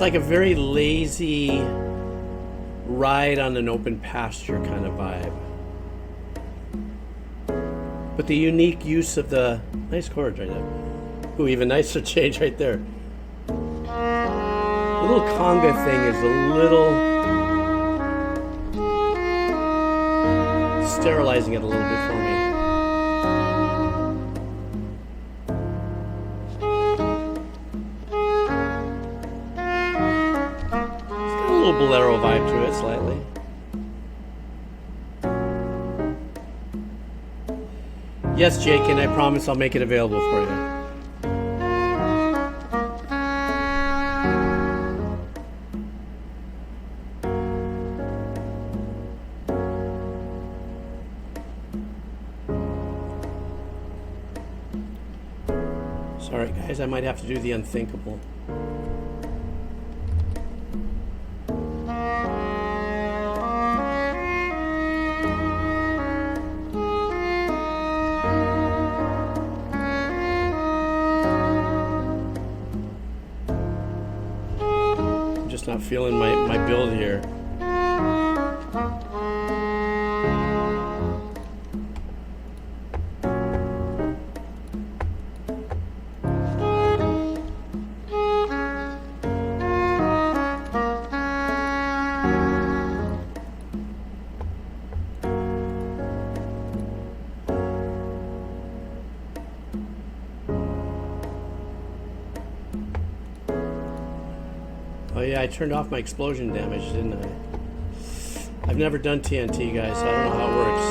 like a very lazy ride on an open pasture kind of vibe. But the unique use of the nice chords right there. Ooh, even nicer change right there. The little conga thing is a little sterilizing it a little bit for me. It's got a little bolero vibe to it, slightly. Yes, Jake, and I promise I'll make it available for you. Sorry, guys, I might have to do the unthinkable. I'm just not feeling my build here. Oh yeah, I turned off my explosion damage, didn't I? I've never done TNT, guys, so I don't know how it works.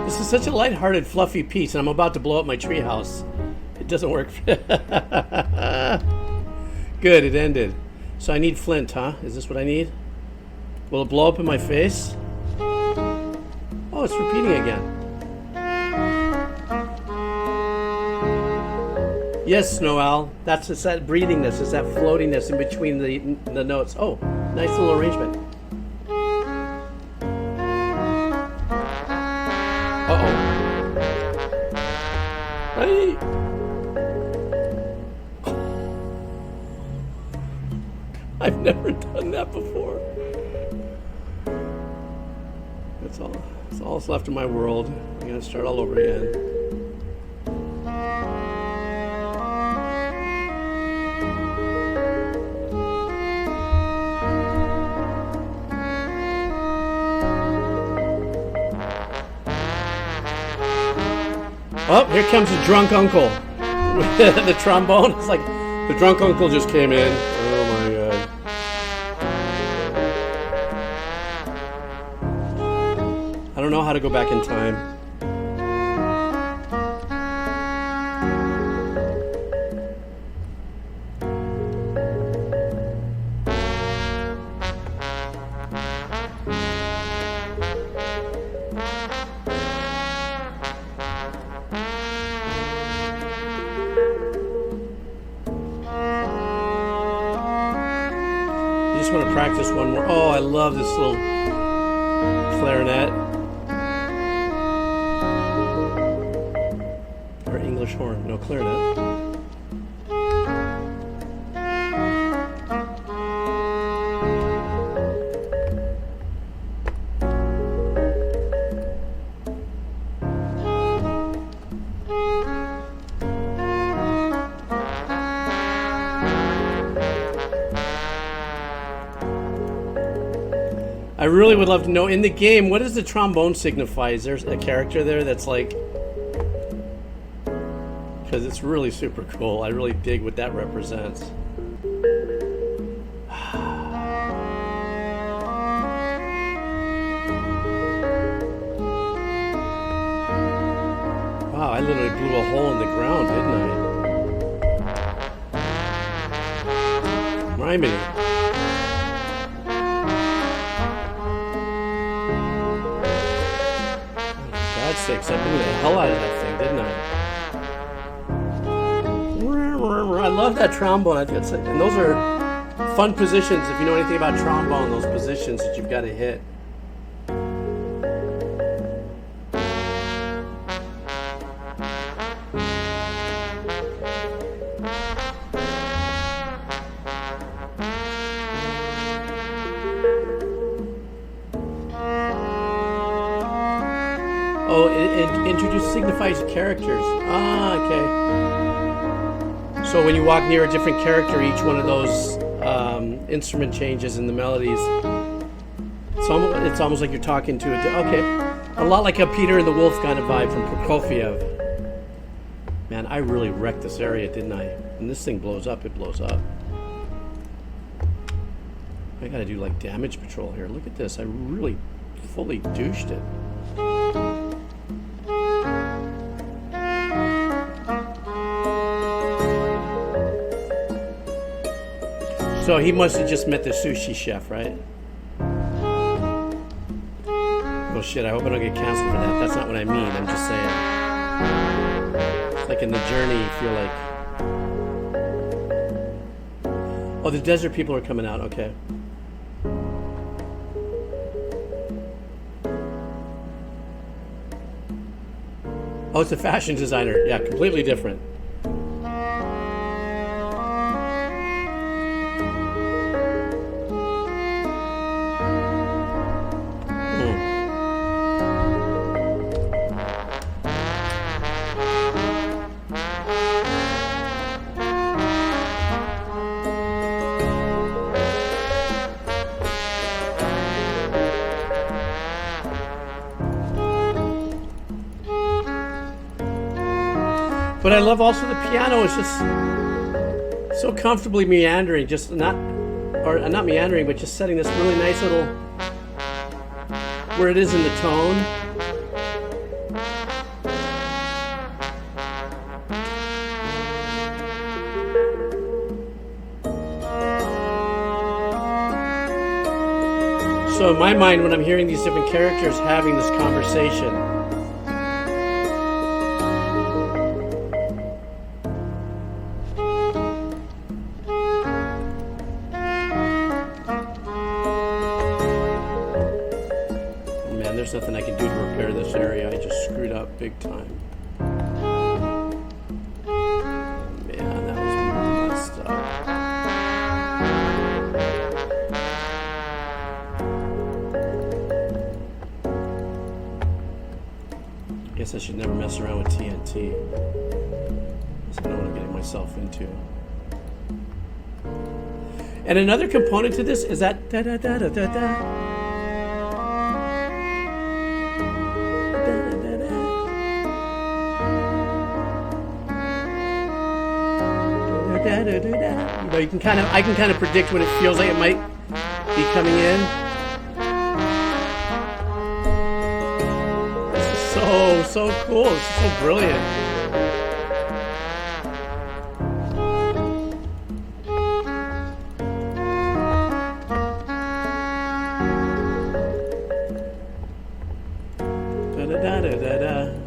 This is such a lighthearted, fluffy piece, and I'm about to blow up my treehouse. It doesn't work. Good, it ended. So I need flint, huh? Is this what I need? Will it blow up in my face? Oh, it's repeating again. Yes, Snow Owl. That's just that breathingness, it's that floatiness in between the notes. Oh, nice little arrangement. Uh-oh. Hey! I've never done that before. That's all that's left in my world. I'm gonna start all over again. Oh, here comes the drunk uncle with the trombone. It's like the drunk uncle just came in. Oh my god. I don't know how to go back in time. I just want to practice one more. Oh, I love this little clarinet. Or English horn, no clarinet. I really would love to know, in the game, what does the trombone signify? Is there a character there that's like... Because it's really super cool. I really dig what that represents. Wow, I literally blew a hole in the ground, didn't I? Rhyming. Sakes, I blew the hell out of that thing, didn't I? I love that trombone. I think it's like, and those are fun positions. If you know anything about trombone, those positions that you've got to hit. Oh, it signifies characters. Ah, okay. So when you walk near a different character, each one of those instrument changes in the melodies. It's almost like you're talking to okay, a lot like a Peter and the Wolf kind of vibe from Prokofiev. Man, I really wrecked this area, didn't I? When this thing blows up, it blows up. I gotta do like damage patrol here. Look at this. I really fully douched it. So he must have just met the sushi chef, right? Oh shit, I hope I don't get canceled for that. That's not what I mean, I'm just saying. It's like in the journey, you feel like... Oh, the desert people are coming out, okay. Oh, it's a fashion designer. Yeah, completely different. But I love also the piano is just so comfortably meandering, just not meandering, but just setting this really nice little, where it is in the tone. So in my mind, when I'm hearing these different characters having this conversation, there's nothing I can do to repair this area. I just screwed up big time. Man, that was messed up. I guess I should never mess around with TNT. Because I know what I'm getting myself into. And another component to this is that da-da-da-da-da-da. You know, I can kind of predict when it feels like it might be coming in. This is so cool. This is so brilliant. Da-da-da-da-da-da.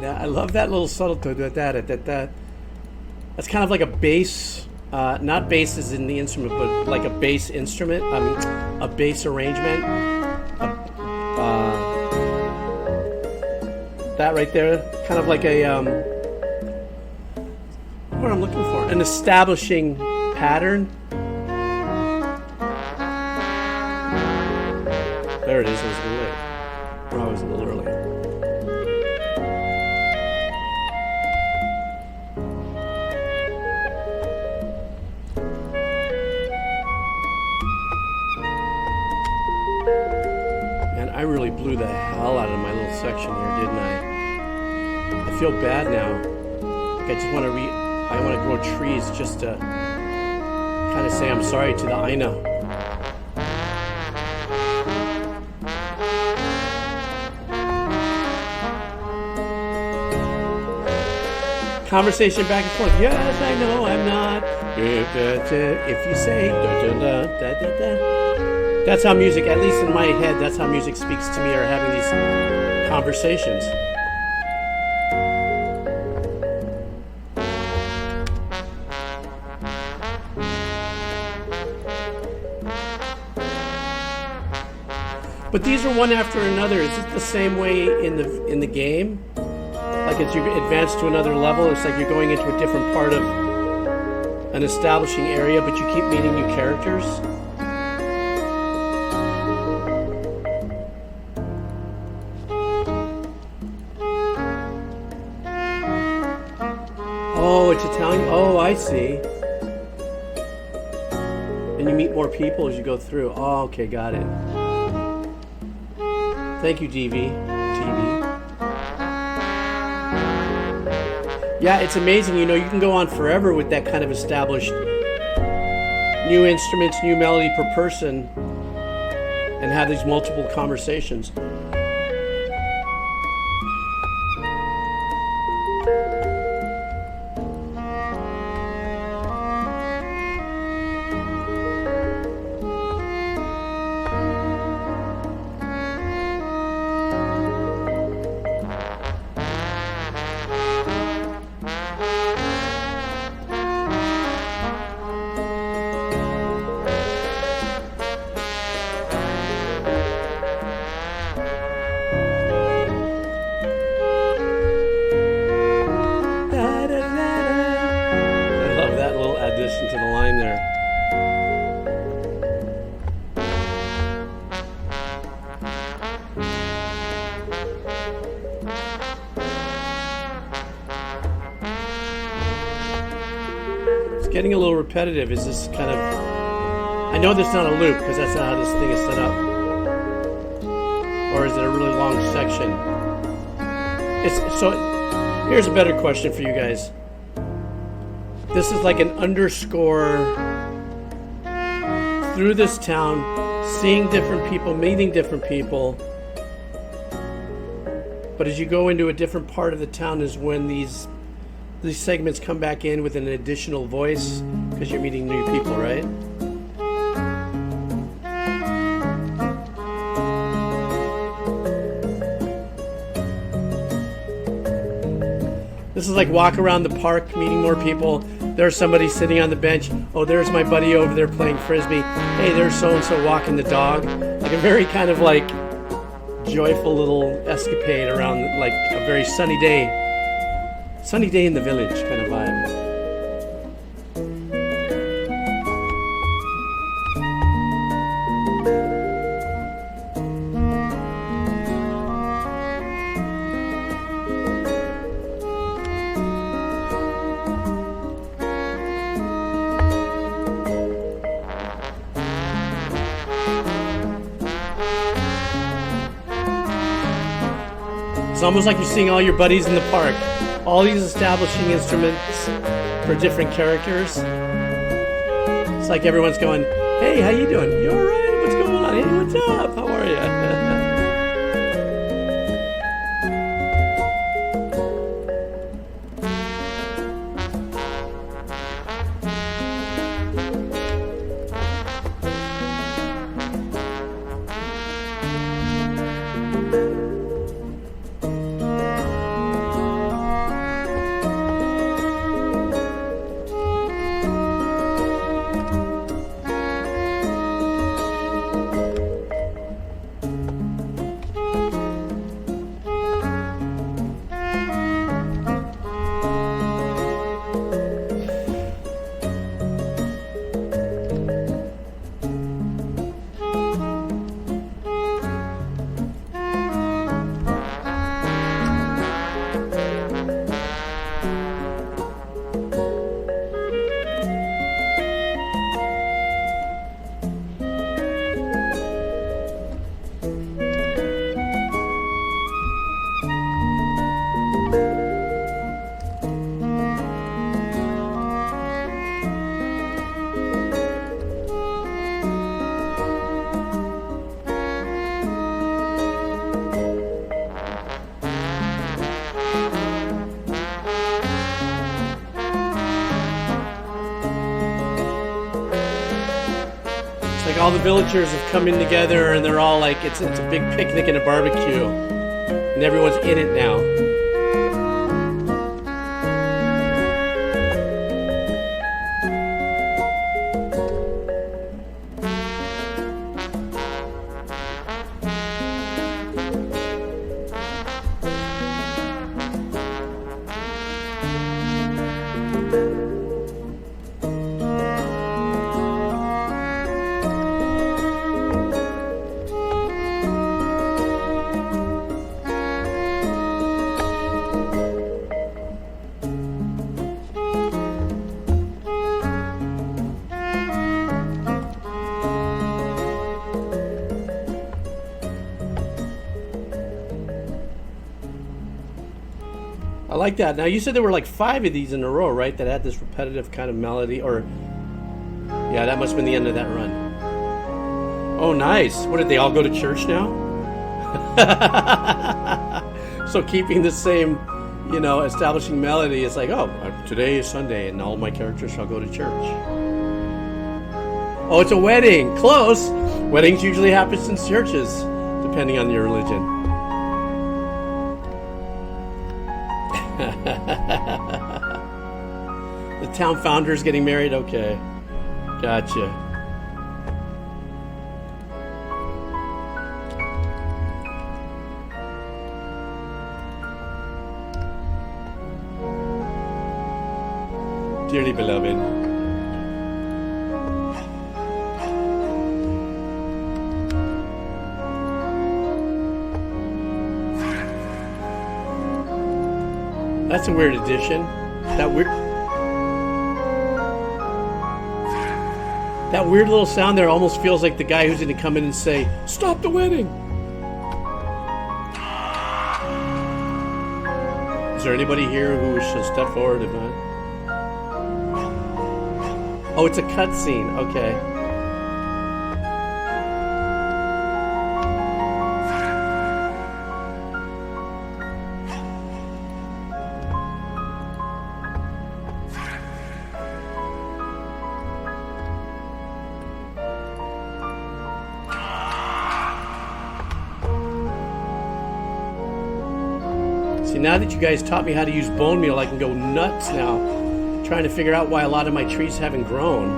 I love that little subtle that. That's kind of like a bass, not bass as in the instrument, but like a bass instrument. I mean, a bass arrangement. That right there, kind of like a what I'm looking for, an establishing pattern. There it is. It was a little late. Or I was a little early. I really blew the hell out of my little section here, didn't I? I feel bad now. Like I just want to I want to grow trees just to kind of say I'm sorry to the Aina. Conversation back and forth. Yes, I know I'm not. If you say that's how music, at least in my head, that's how music speaks to me, or having these conversations. But these are one after another. Is it the same way in the game? Like as you advance to another level, it's like you're going into a different part of an establishing area, but you keep meeting new characters. Oh, it's Italian. Oh, I see. And you meet more people as you go through. Oh, okay, got it. Thank you, TV. Yeah, it's amazing. You know, you can go on forever with that kind of established new instruments, new melody per person, and have these multiple conversations. To the line there. It's getting a little repetitive. Is this kind of... I know that's not a loop because that's not how this thing is set up. Or is it a really long section? So here's a better question for you guys. This is like an underscore through this town, seeing different people, meeting different people. But as you go into a different part of the town is when these segments come back in with an additional voice because you're meeting new people, right? This is like walk around the park, meeting more people. There's somebody sitting on the bench. Oh, there's my buddy over there playing frisbee. Hey, there's so-and-so walking the dog. Like a very kind of like joyful little escapade around like a very sunny day in the village kind of vibe. It's almost like you're seeing all your buddies in the park. All these establishing instruments for different characters. It's like everyone's going, hey, how you doing? You alright? What's going on? Hey, what's up? How are you? All the villagers have come in together and they're all like, it's a big picnic and a barbecue. And everyone's in it now. I like that. Now you said there were like 5 of these in a row, right? That had this repetitive kind of melody, or yeah, that must have been the end of that run. Oh, nice. What, did they all go to church now? So keeping the same, you know, establishing melody, it's like, oh, today is Sunday and all my characters shall go to church. Oh, it's a wedding. Close. Weddings usually happen in churches, depending on your religion. The town founder's getting married? Okay. Gotcha. Dearly beloved. That's a weird addition. That weird little sound there almost feels like the guy who's going to come in and say, "Stop the wedding." Is there anybody here who should step forward? Oh, it's a cutscene. Okay. Now that you guys taught me how to use bone meal, I can go nuts now, trying to figure out why a lot of my trees haven't grown.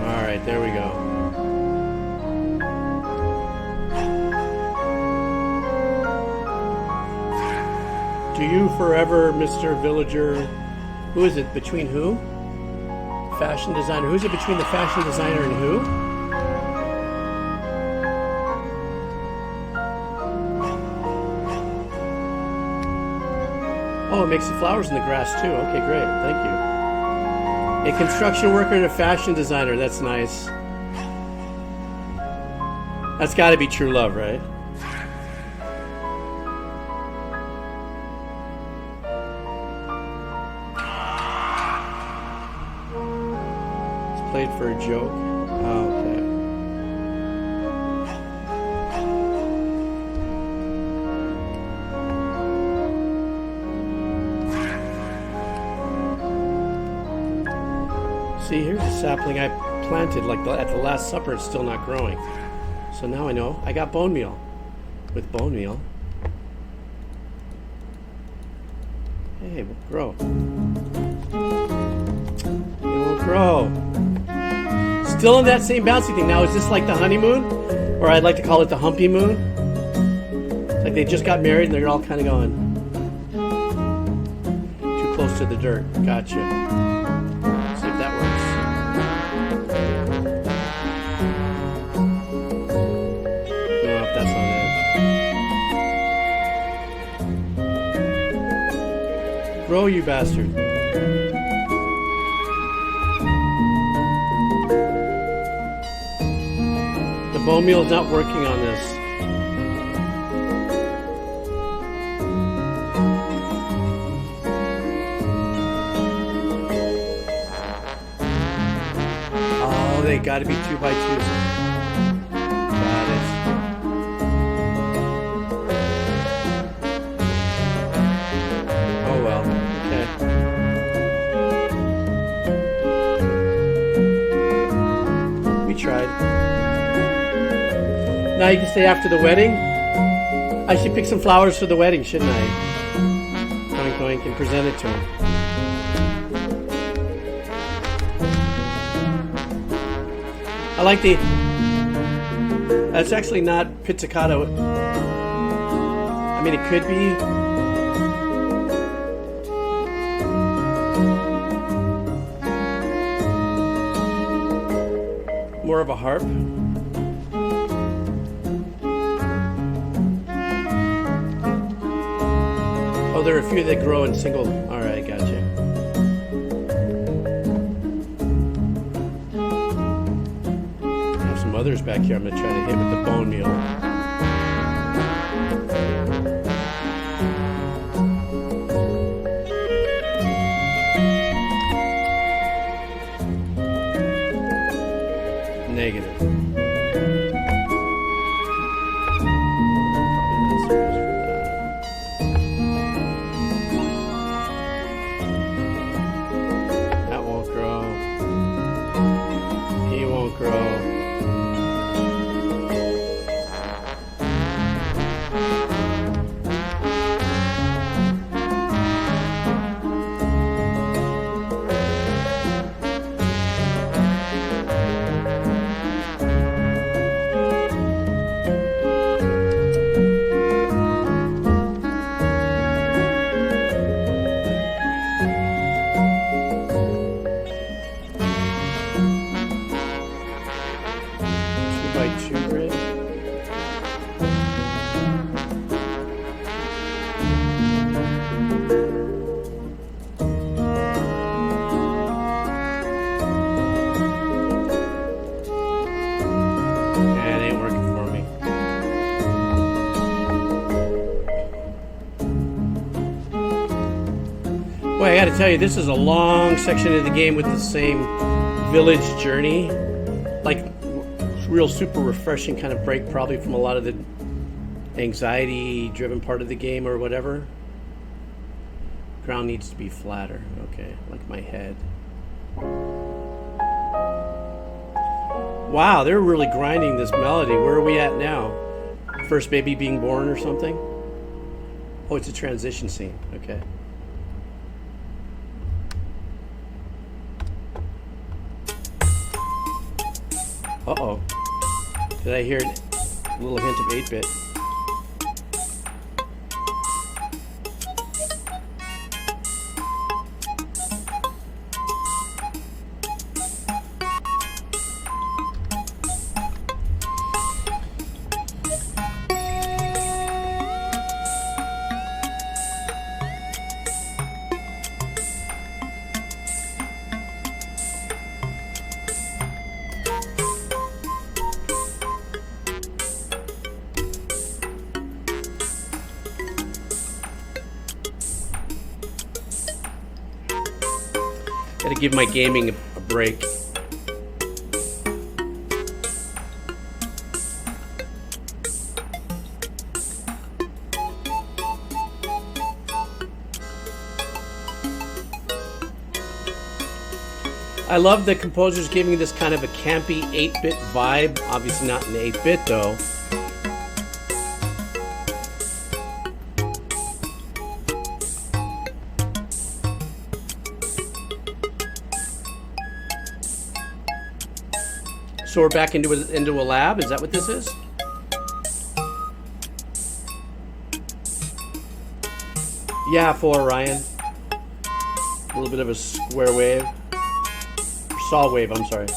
Alright, there we go. Do you forever, Mr. Villager? Who is it? Between who? Fashion designer. Who's it between the fashion designer and who? Oh, it makes the flowers in the grass too. Okay, great. Thank you. A construction worker and a fashion designer. That's nice. That's got to be true love, right? It's played for a joke. Oh, okay. See, here's a sapling I planted like at the Last Supper. It's still not growing. So now I know I got bone meal. With bone meal, hey, it will grow. It will grow. Still in that same bouncy thing. Now, is this like the honeymoon? Or I'd like to call it the humpy moon? It's like they just got married and they're all kind of going too close to the dirt. Gotcha. Grow, you bastard. The bone meal is not working on this. they gotta be 2x2s. Got it. Oh well, okay. We tried. Now you can stay after the wedding? I should pick some flowers for the wedding, shouldn't I? Oink oink and present it to him. I like the... That's actually not pizzicato. I mean, it could be. More of a harp. Oh, there are a few that grow in single. All right, gotcha. I have some others back here I'm going to try to hit with the bone meal. Negative. That won't grow. He won't grow. Boy, I gotta tell you, this is a long section of the game with the same village journey. Like, real super refreshing kind of break probably from a lot of the anxiety-driven part of the game or whatever. Ground needs to be flatter. Okay, like my head. Wow, they're really grinding this melody. Where are we at now? First baby being born or something? Oh, it's a transition scene. Okay. Uh-oh. Did I hear a little hint of 8-bit? Gotta give my gaming a break. I love the composer's giving this kind of a campy 8-bit vibe. Obviously not an 8-bit though. So we're back into a lab? Is that what this is? Yeah, for Ryan. A little bit of a square wave. Saw wave, I'm sorry.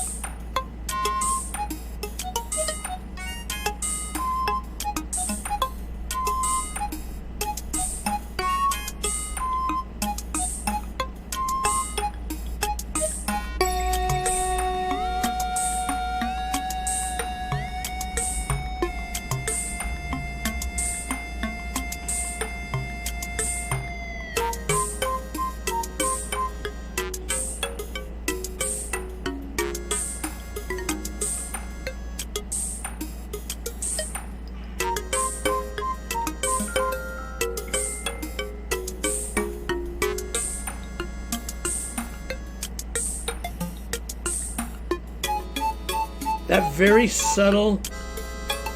That very subtle,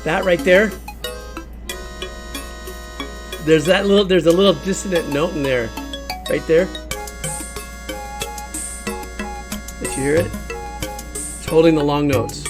that right there. There's a little dissonant note in there, right there. Did you hear it? It's holding the long notes.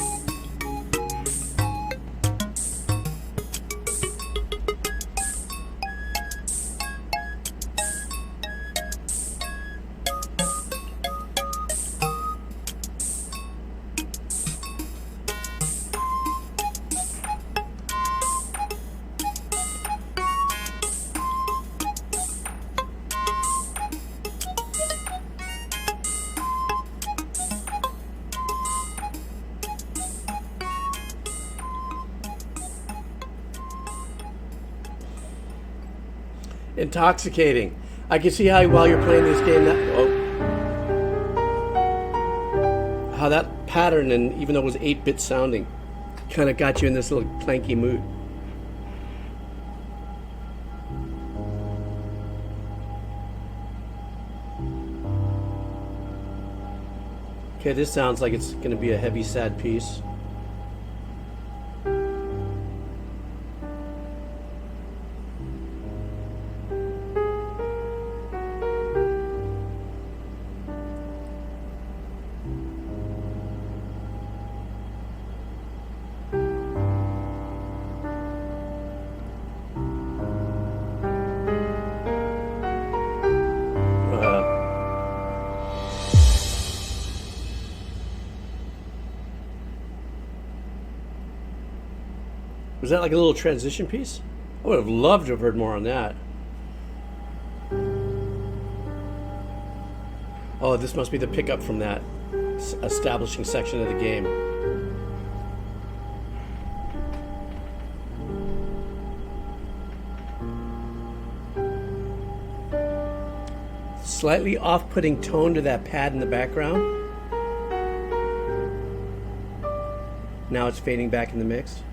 Intoxicating. I can see how while you're playing this game how that pattern, and even though it was 8-bit sounding, kind of got you in this little clanky mood. Okay, this sounds like it's going to be a heavy, sad piece. Was that like a little transition piece? I would have loved to have heard more on that. Oh, this must be the pickup from that establishing section of the game. Slightly off-putting tone to that pad in the background. Now it's fading back in the mix.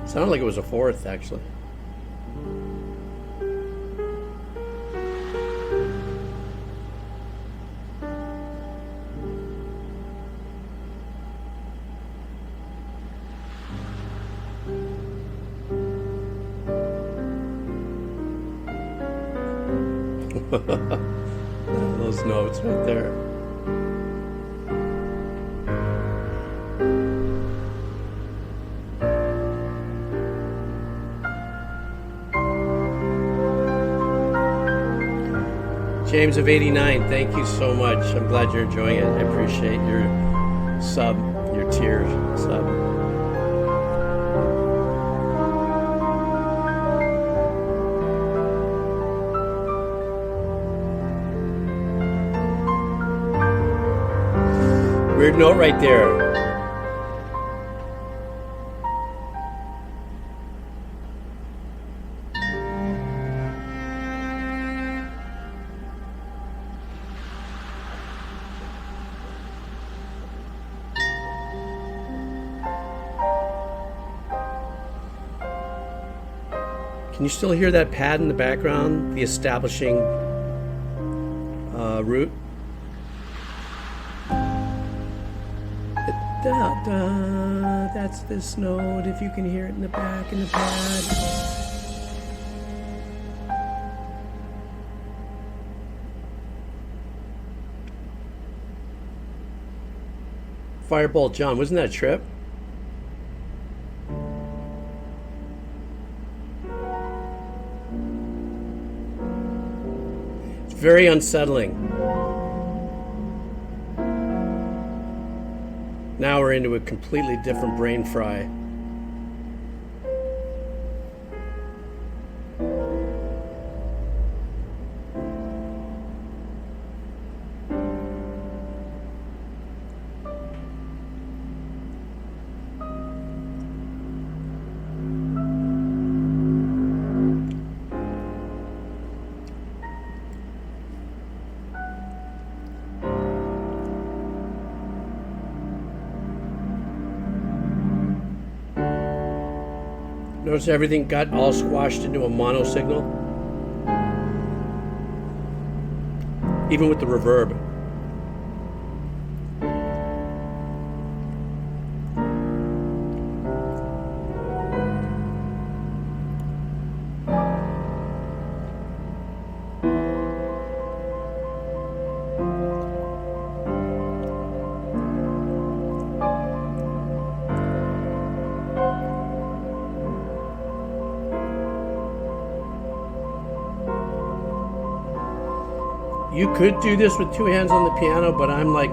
Sounded like it was a fourth, actually. Those notes right there. James of 89, thank you so much. I'm glad you're enjoying it. I appreciate your sub, your tier sub. Weird note right there. Can you still hear that pad in the background? The establishing root? Da, da, that's this note, if you can hear it in the back in the pad. Firebolt John, wasn't that a trip? It's very unsettling. Now we're into a completely different brain fry. Notice everything got all squashed into a mono signal. even with the reverb. You could do this with two hands on the piano, but I'm like,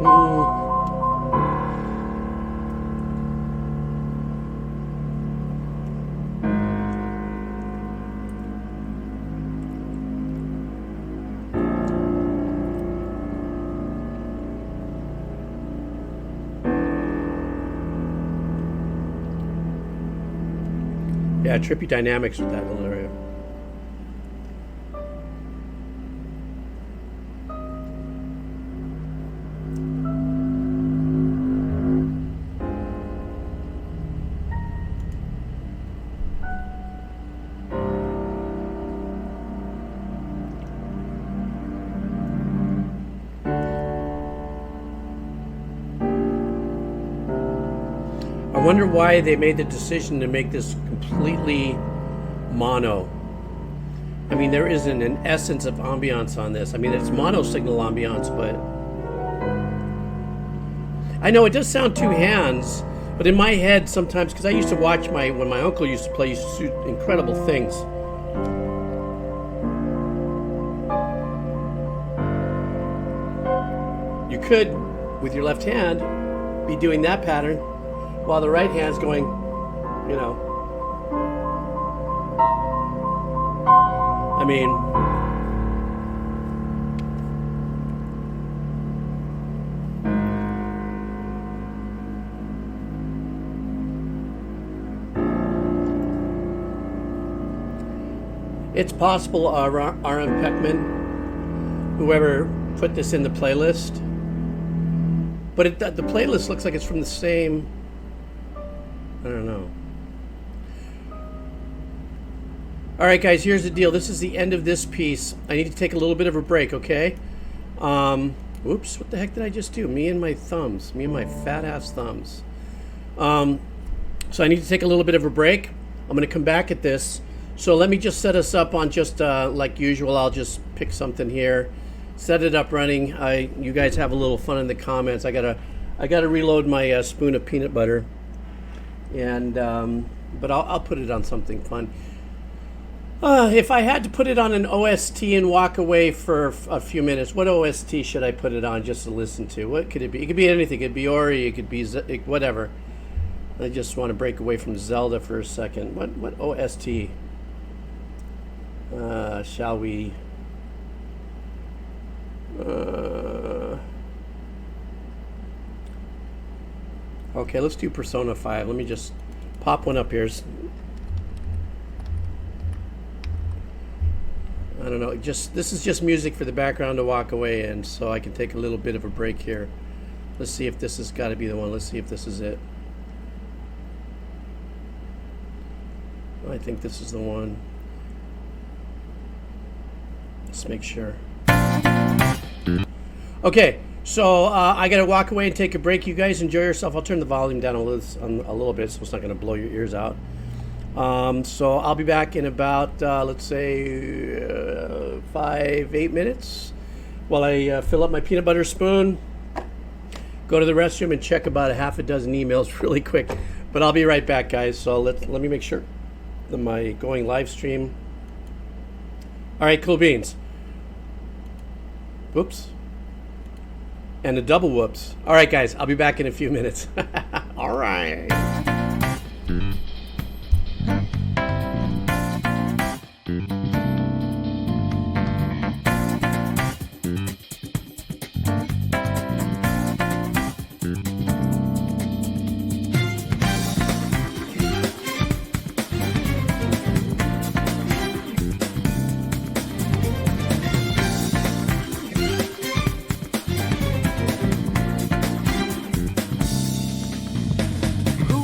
Yeah, trippy dynamics with that little area. I wonder why they made the decision to make this completely mono. I mean, there isn't an essence of ambiance on this. I mean, it's mono signal ambiance, but I know it does sound two hands, but in my head sometimes, because I used to watch when my uncle used to play, he used to do incredible things. You could, with your left hand, be doing that pattern, while the right hand's going, you know. I mean, it's possible R.M. Peckman, whoever put this in the playlist, but the playlist looks like it's from the same, I don't know. All right, guys, here's the deal. This is the end of this piece. I need to take a little bit of a break, okay? Oops, what the heck did I just do? Me and my thumbs. Me and my fat-ass thumbs. So I need to take a little bit of a break. I'm going to come back at this. So let me just set us up on just like usual. I'll just pick something here, set it up running. You guys have a little fun in the comments. I gotta reload my spoon of peanut butter. And but I'll put it on something fun. If I had to put it on an OST and walk away for a few minutes, what OST should I put it on just to listen to? What could it be? It could be anything. It could be Ori. It could be whatever. I just want to break away from Zelda for a second. What OST shall we? Okay, let's do Persona 5. Let me just pop one up here. I don't know, this is just music for the background to walk away in, so I can take a little bit of a break here. Let's see if this has got to be the one. Let's see if this is it. I think this is the one. Let's make sure. Okay, so I got to walk away and take a break. You guys enjoy yourself. I'll turn the volume down a little bit so it's not going to blow your ears out. So I'll be back in about, let's say, 5-8 minutes while I fill up my peanut butter spoon, go to the restroom, and check about a half a dozen emails really quick. But I'll be right back, guys. So let me make sure that my going live stream. All right, cool beans. Whoops. And a double whoops. All right, guys, I'll be back in a few minutes. All right. Who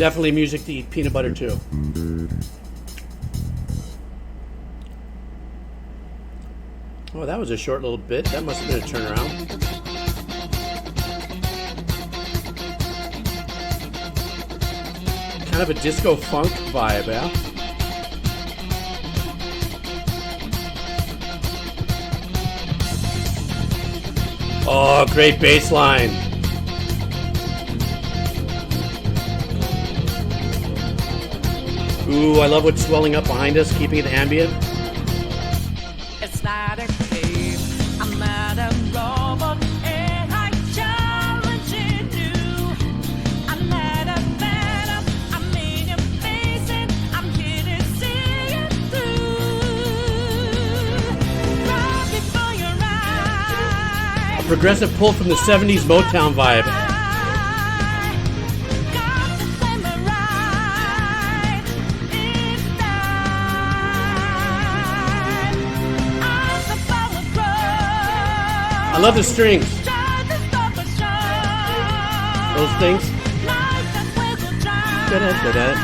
definitely music to eat peanut butter too. Oh, that was a short little bit. That must have been a turnaround. Kind of a disco funk vibe, yeah? Oh, great bass line. Ooh, I love what's swelling up behind us, keeping it ambient. It's not a game, I'm not a robot, and I challenge you. I'm not a phantom, I'm in your face, and I'm here to see it through. Right before your eyes. A progressive pull from the 70s Motown vibe. I love the strings. Those things. Da-da-da-da.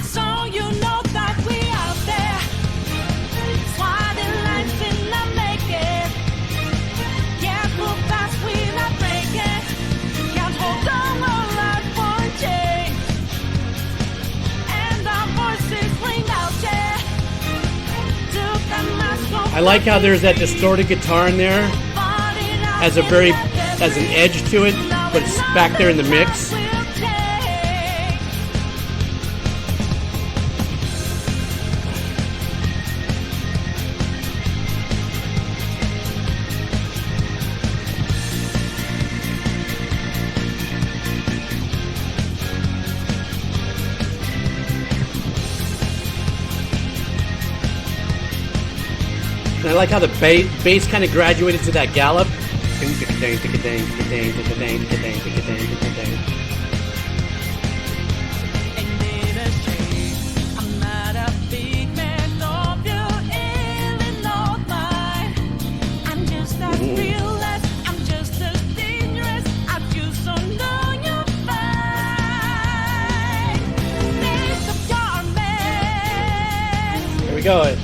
So you know that we out there, swatting lights in the making. Yeah, move fast, we not breaking. Can't hold on our life for change. And our voices ring out, yeah. Took the mask off. I like how there's that distorted guitar in there. Has an edge to it, but it's back there in the mix. And I like how the bass kind of graduated to that gallop. Here we go.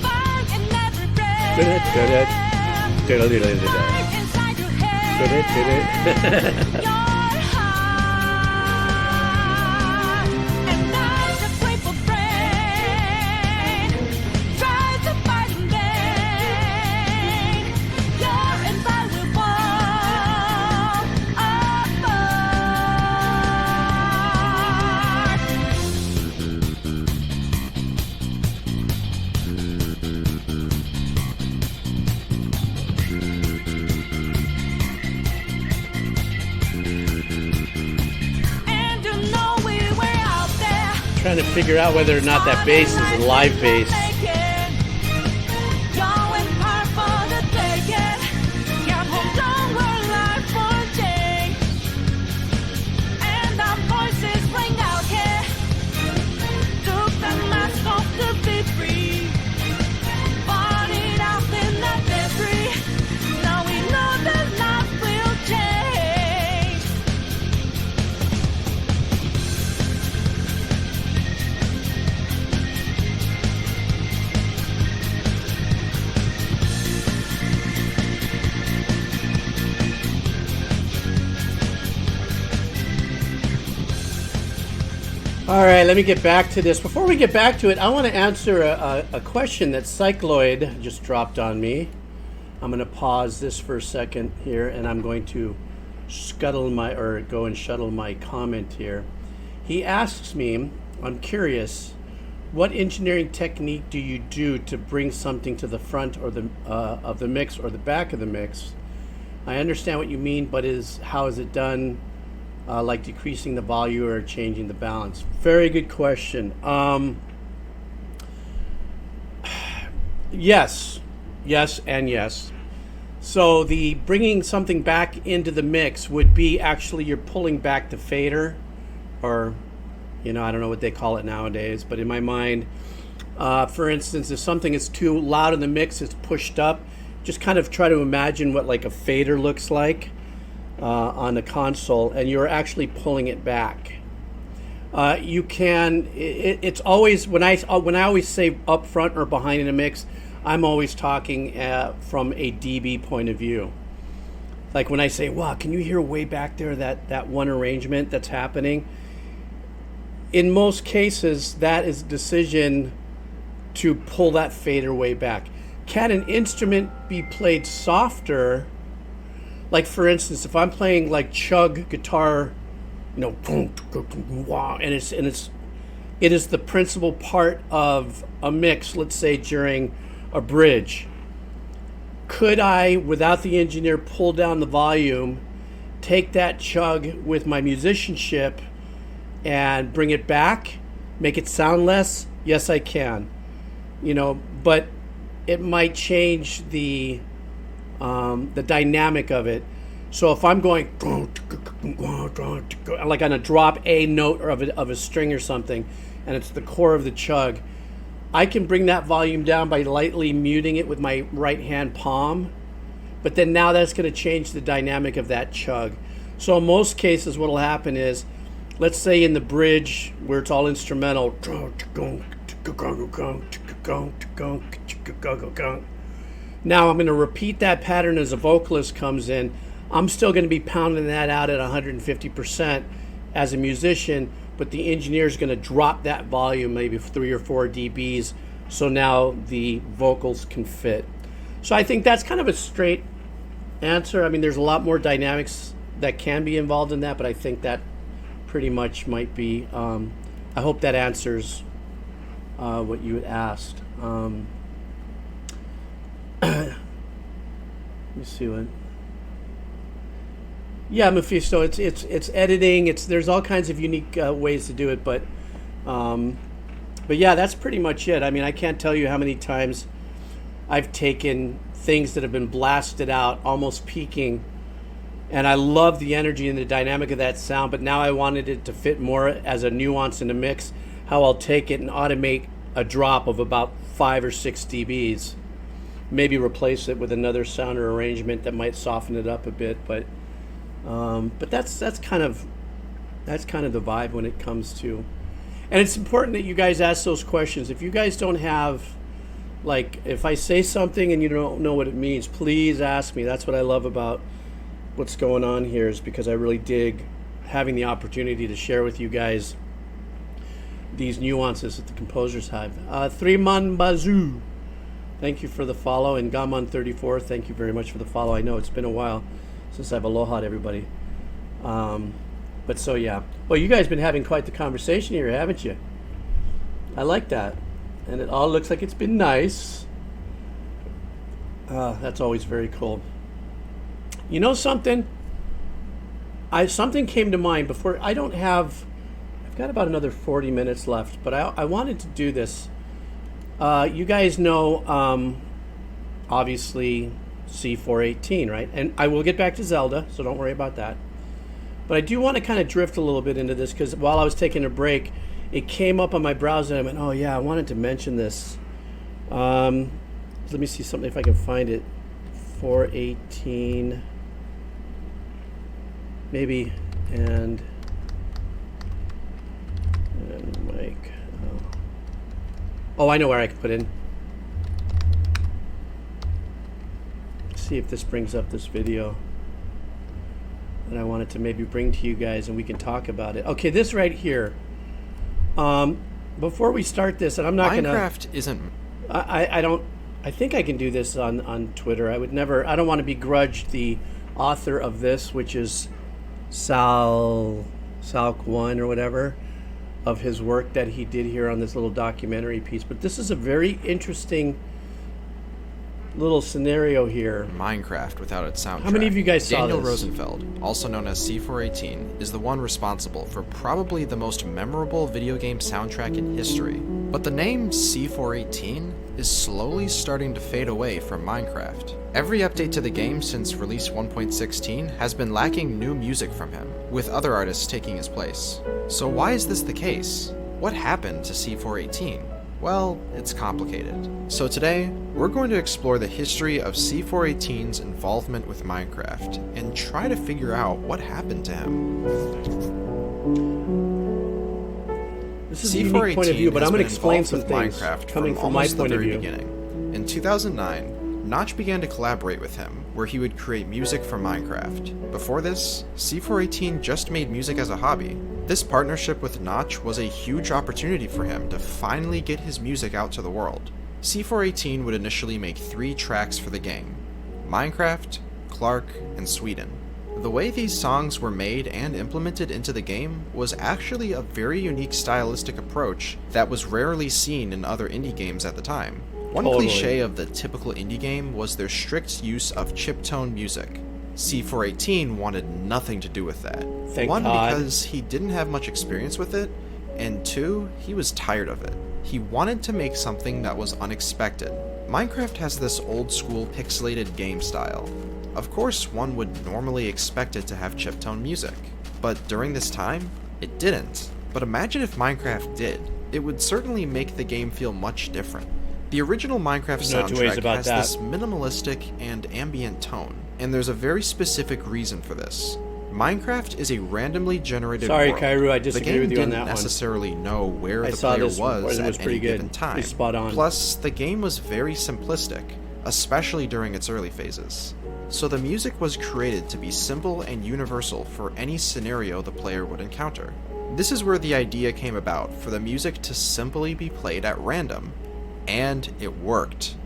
Trying to figure out whether or not that bass is a live bass. All right, let me get back to this. Before we get back to it, I want to answer a question that Cycloid just dropped on me. I'm going to pause this for a second here, and I'm going to go and shuttle my comment here. He asks me, I'm curious, what engineering technique do you do to bring something to the front or the of the mix or the back of the mix? I understand what you mean, but how is it done? Like decreasing the volume or changing the balance? Very good question. Yes, and yes. So the bringing something back into the mix would be actually you're pulling back the fader, or, you know, I don't know what they call it nowadays, but in my mind, for instance, if something is too loud in the mix, it's pushed up. Just kind of try to imagine what like a fader looks like on the console, and you're actually pulling it back. You can. It's always when I always say up front or behind in a mix, I'm always talking from a dB point of view. Like when I say, "Wow, can you hear way back there that one arrangement that's happening?" In most cases, that is a decision to pull that fader way back. Can an instrument be played softer? Like for instance, if I'm playing like chug guitar, you know, and it is the principal part of a mix, let's say during a bridge. Could I, without the engineer, pull down the volume, take that chug with my musicianship and bring it back, make it sound less? Yes, I can. You know, but it might change the dynamic of it. So if I'm going like on a drop A note of a string or something, and it's the core of the chug, I can bring that volume down by lightly muting it with my right hand palm, but then now that's going to change the dynamic of that chug. So in most cases what will happen is, let's say in the bridge where it's all instrumental, now I'm going to repeat that pattern as a vocalist comes in. I'm still going to be pounding that out at 150% as a musician, but the engineer is going to drop that volume maybe 3 or 4 dBs, so now the vocals can fit. So I think that's kind of a straight answer. I mean, there's a lot more dynamics that can be involved in that, but I think that pretty much might be, I hope that answers what you had asked. Let me see what. Yeah, Mephisto. It's editing. There's all kinds of unique ways to do it, but yeah, that's pretty much it. I mean, I can't tell you how many times I've taken things that have been blasted out, almost peaking, and I love the energy and the dynamic of that sound. But now I wanted it to fit more as a nuance in a mix. How I'll take it and automate a drop of about 5 or 6 dBs, maybe replace it with another sound or arrangement that might soften it up a bit, but that's kind of the vibe when it comes to, and it's important that you guys ask those questions. If you guys don't have, like, if I say something and you don't know what it means, please ask me. That's what I love about what's going on here, is because I really dig having the opportunity to share with you guys these nuances that the composers have. Threeman Bazoo, thank you for the follow, and Gaman34, thank you very much for the follow. I know it's been a while since I've alohaed everybody. But so yeah. Well, you guys been having quite the conversation here, haven't you? I like that. And it all looks like it's been nice. That's always very cool. You know something? Something came to mind before. I've got about another 40 minutes left, but I wanted to do this. You guys know, obviously, C418, right? And I will get back to Zelda, so don't worry about that. But I do want to kind of drift a little bit into this, because while I was taking a break, it came up on my browser, and I went, oh yeah, I wanted to mention this. Let me see something if I can find it. 418, maybe, and Mike. Oh, I know where I can put in. See if this brings up this video that I wanted to maybe bring to you guys, and we can talk about it. Okay, this right here. Before we start this, and I'm not gonna. Minecraft isn't. I don't. I think I can do this on Twitter. I would never. I don't want to begrudge the author of this, which is Salk One or whatever, of his work that he did here on this little documentary piece. But this is a very interesting little scenario here. Minecraft without its soundtrack. How many of you guys saw Daniel this? Rosenfeld, also known as C418, is the one responsible for probably the most memorable video game soundtrack in history. But the name C418 is slowly starting to fade away from Minecraft. Every update to the game since release 1.16 has been lacking new music from him, with other artists taking his place. So why is this the case? What happened to C418? Well, it's complicated. So today, we're going to explore the history of C418's involvement with Minecraft, and try to figure out what happened to him. This is a unique point of view, but I'm going to explain some things Minecraft coming from my the point of very view. beginning. In 2009, Notch began to collaborate with him, where he would create music for Minecraft. Before this, C418 just made music as a hobby. This partnership with Notch was a huge opportunity for him to finally get his music out to the world. C418 would initially make 3 tracks for the game: Minecraft, Clark, and Sweden. The way these songs were made and implemented into the game was actually a very unique stylistic approach that was rarely seen in other indie games at the time. One cliche of the typical indie game was their strict use of chiptone music. C418 wanted nothing to do with that. Thank One, God. because he didn't have much experience with it, and 2, he was tired of it. He wanted to make something that was unexpected. Minecraft has this old school pixelated game style. Of course, one would normally expect it to have chiptone music, but during this time, it didn't. But imagine if Minecraft did. It would certainly make the game feel much different. The original Minecraft There's no two ways soundtrack about has that. this minimalistic and ambient tone, and there's a very specific reason for this. Minecraft is a randomly generated Sorry, world. Kairu, I The disagree game with you on didn't that one. necessarily know where I the saw player this one, was and it was at pretty any good. given time. It's spot on. Plus, the game was very simplistic, especially during its early phases. So the music was created to be simple and universal for any scenario the player would encounter. This is where the idea came about for the music to simply be played at random. And it worked.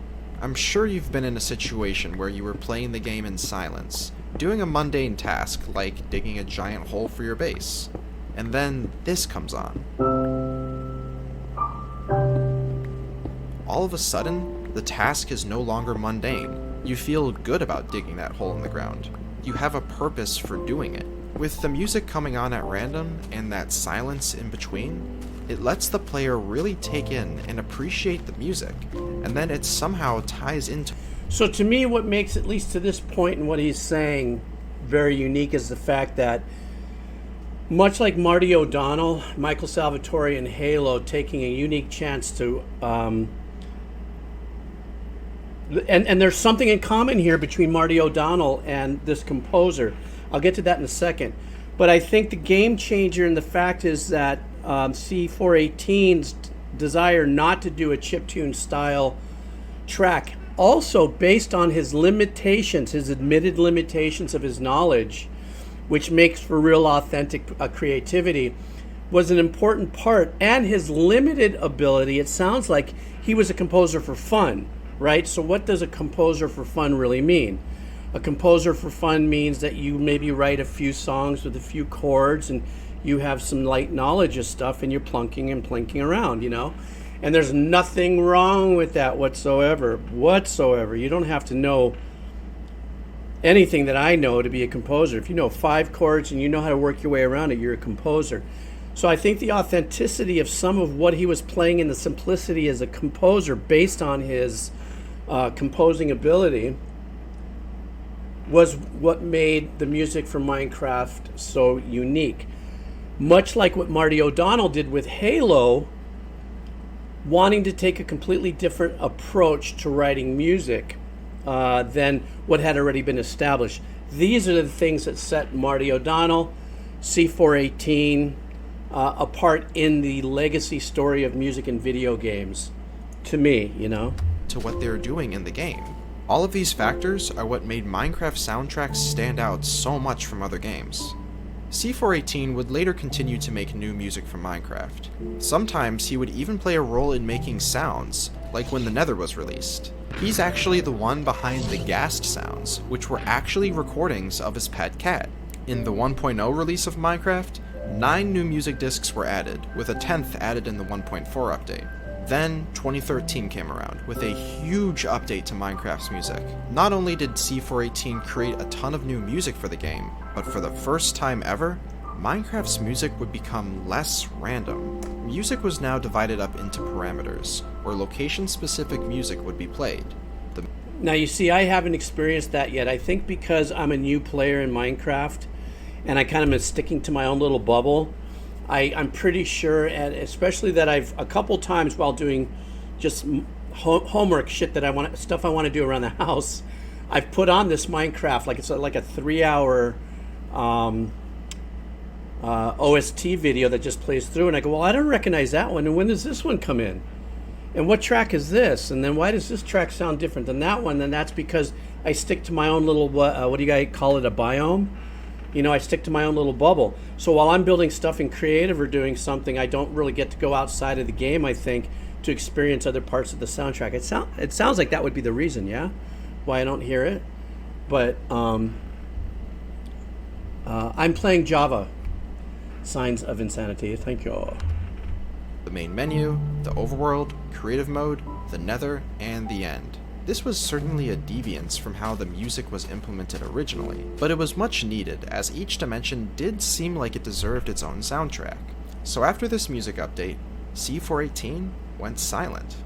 I'm sure you've been in a situation where you were playing the game in silence, doing a mundane task like digging a giant hole for your base, and then this comes on. All of a sudden, the task is no longer mundane. You feel good about digging that hole in the ground. You have a purpose for doing it. With the music coming on at random and that silence in between, it lets the player really take in and appreciate the music, and then it somehow ties into... So to me, what makes, at least to this point in what he's saying, very unique is the fact that, much like Marty O'Donnell, Michael Salvatore in Halo taking a unique chance to... and there's something in common here between Marty O'Donnell and this composer. I'll get to that in a second. But I think the game changer and the fact is that C418's desire not to do a chiptune style track, also based on his limitations, his admitted limitations of his knowledge, which makes for real authentic creativity, was an important part. And his limited ability, it sounds like he was a composer for fun, right? So what does a composer for fun really mean? A composer for fun means that you maybe write a few songs with a few chords and you have some light knowledge of stuff and you're plunking and plinking around, you know? And there's nothing wrong with that whatsoever. You don't have to know anything that I know to be a composer. If you know 5 chords and you know how to work your way around it, you're a composer. So I think the authenticity of some of what he was playing and the simplicity as a composer based on his composing ability was what made the music for Minecraft so unique. Much like what Marty O'Donnell did with Halo, wanting to take a completely different approach to writing music than what had already been established. These are the things that set Marty O'Donnell, C418, apart in the legacy story of music and video games, to me, you know? to what they're doing in the game. All of these factors are what made Minecraft soundtracks stand out so much from other games. C418 would later continue to make new music for Minecraft. Sometimes he would even play a role in making sounds, like when the Nether was released. He's actually the one behind the ghast sounds, which were actually recordings of his pet cat. In the 1.0 release of Minecraft, 9 new music discs were added, with a 10th added in the 1.4 update. Then 2013 came around with a huge update to Minecraft's music. Not only did C418 create a ton of new music for the game, but for the first time ever, Minecraft's music would become less random. Music was now divided up into parameters, where location-specific music would be played. Now you see, I haven't experienced that yet. I think because I'm a new player in Minecraft, and I kind of am sticking to my own little bubble, I'm pretty sure, and especially that I've a couple times while doing just homework shit that stuff I want to do around the house, I've put on this Minecraft like it's like a 3-hour OST video that just plays through, and I go, well, I don't recognize that one, and when does this one come in? And what track is this? And then why does this track sound different than that one? Then that's because I stick to my own little, what do you guys call it, a biome? You know, I stick to my own little bubble. So while I'm building stuff in creative or doing something, I don't really get to go outside of the game, I think, to experience other parts of the soundtrack. It sounds like that would be the reason, yeah? Why I don't hear it. But I'm playing Java. Signs of Insanity. Thank you. The main menu, the overworld, creative mode, the nether, and the end. This was certainly a deviance from how the music was implemented originally, but it was much needed as each dimension did seem like it deserved its own soundtrack. So after this music update, C418 went silent.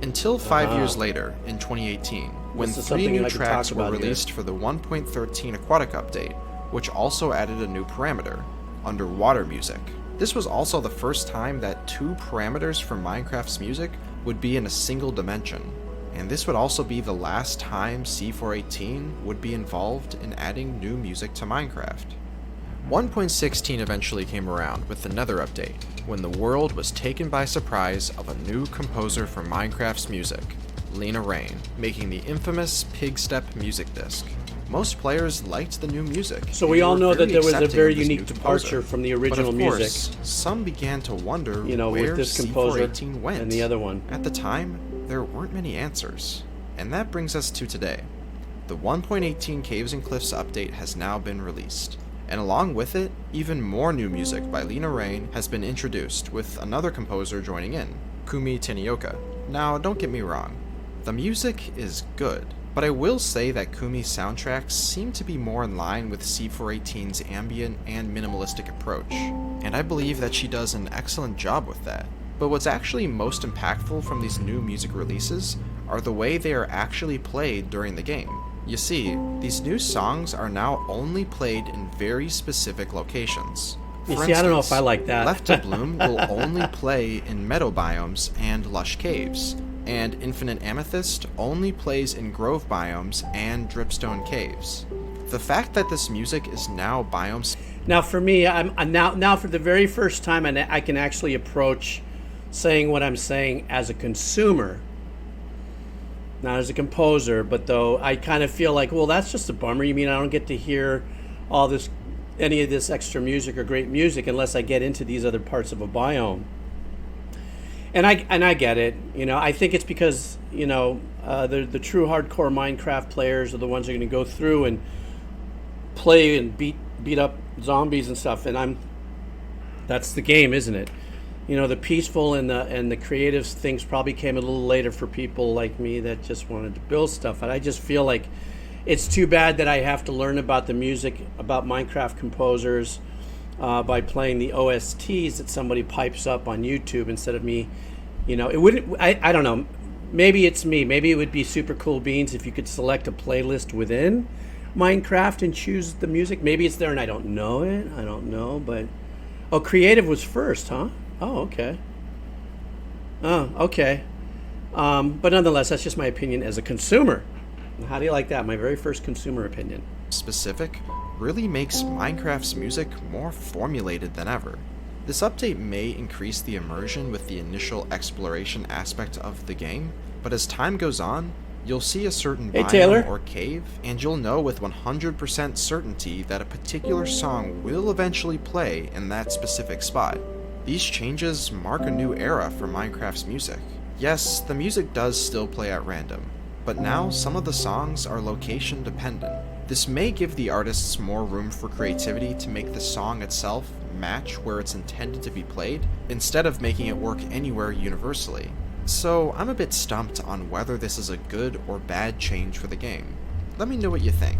Until 5 years later, in 2018, when 3 new tracks were released for the 1.13 Aquatic update, which also added a new parameter, underwater music. This was also the first time that 2 parameters for Minecraft's music would be in a single dimension, and this would also be the last time C418 would be involved in adding new music to Minecraft. 1.16 eventually came around with the Nether update, when the world was taken by surprise of a new composer for Minecraft's music, Lena Raine, making the infamous Pigstep music disc. Most players liked the new music. So we all know that there was a very unique departure from the original music. Some began to wonder where with this composer C418 went. And the other one. At the time, there weren't many answers. And that brings us to today. The 1.18 Caves and Cliffs update has now been released. And along with it, even more new music by Lena Raine has been introduced, with another composer joining in, Kumi Tenioka. Now, don't get me wrong, the music is good, but I will say that Kumi's soundtracks seem to be more in line with C418's ambient and minimalistic approach, and I believe that she does an excellent job with that. But what's actually most impactful from these new music releases are the way they are actually played during the game. You see, these new songs are now only played in very specific locations. For instance, I don't know if I like that. Left to Bloom will only play in meadow biomes and lush caves, and Infinite Amethyst only plays in grove biomes and dripstone caves. The fact that this music is now biomes... Now for me, I'm now for the very first time, I can actually approach saying what I'm saying as a consumer, not as a composer. But though I kind of feel like, well, that's just a bummer. You mean I don't get to hear any of this extra music or great music unless I get into these other parts of a biome? And I get it. I think it's because the true hardcore Minecraft players are the ones that are going to go through and play and beat up zombies and stuff. And that's the game, isn't it? The peaceful and the creative things probably came a little later for people like me that just wanted to build stuff. And I just feel like it's too bad that I have to learn about the music, about Minecraft composers, by playing the OSTs that somebody pipes up on YouTube instead of me. It wouldn't. I don't know. Maybe it's me. Maybe it would be super cool beans if you could select a playlist within Minecraft and choose the music. Maybe it's there and I don't know it. I don't know. But creative was first, huh? Oh, okay. Oh, okay. But nonetheless, that's just my opinion as a consumer. How do you like that? My very first consumer opinion. Specific really makes Minecraft's music more formulated than ever. This update may increase the immersion with the initial exploration aspect of the game, but as time goes on, you'll see a certain biome or cave, and you'll know with 100% certainty that a particular song will eventually play in that specific spot. These changes mark a new era for Minecraft's music. Yes, the music does still play at random, but now some of the songs are location dependent. This may give the artists more room for creativity to make the song itself match where it's intended to be played, instead of making it work anywhere universally. So I'm a bit stumped on whether this is a good or bad change for the game. Let me know what you think.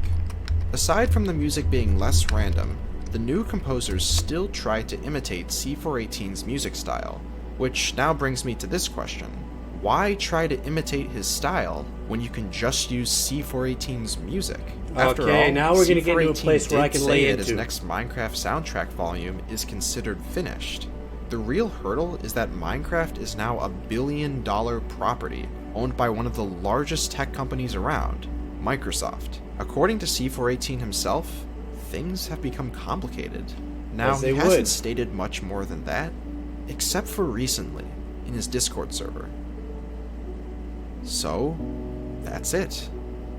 Aside from the music being less random, the new composers still tried to imitate C418's music style, which now brings me to this question. Why try to imitate his style when you can just use C418's music? After Okay, all, now we're gonna get into a C418 place where I did can say lay that his into. next Minecraft soundtrack volume is considered finished. The real hurdle is that Minecraft is now a billion-dollar property owned by one of the largest tech companies around, Microsoft. According to C418 himself, things have become complicated. Now, As they he hasn't would. stated much more than that, except for recently, in his Discord server. So, that's it.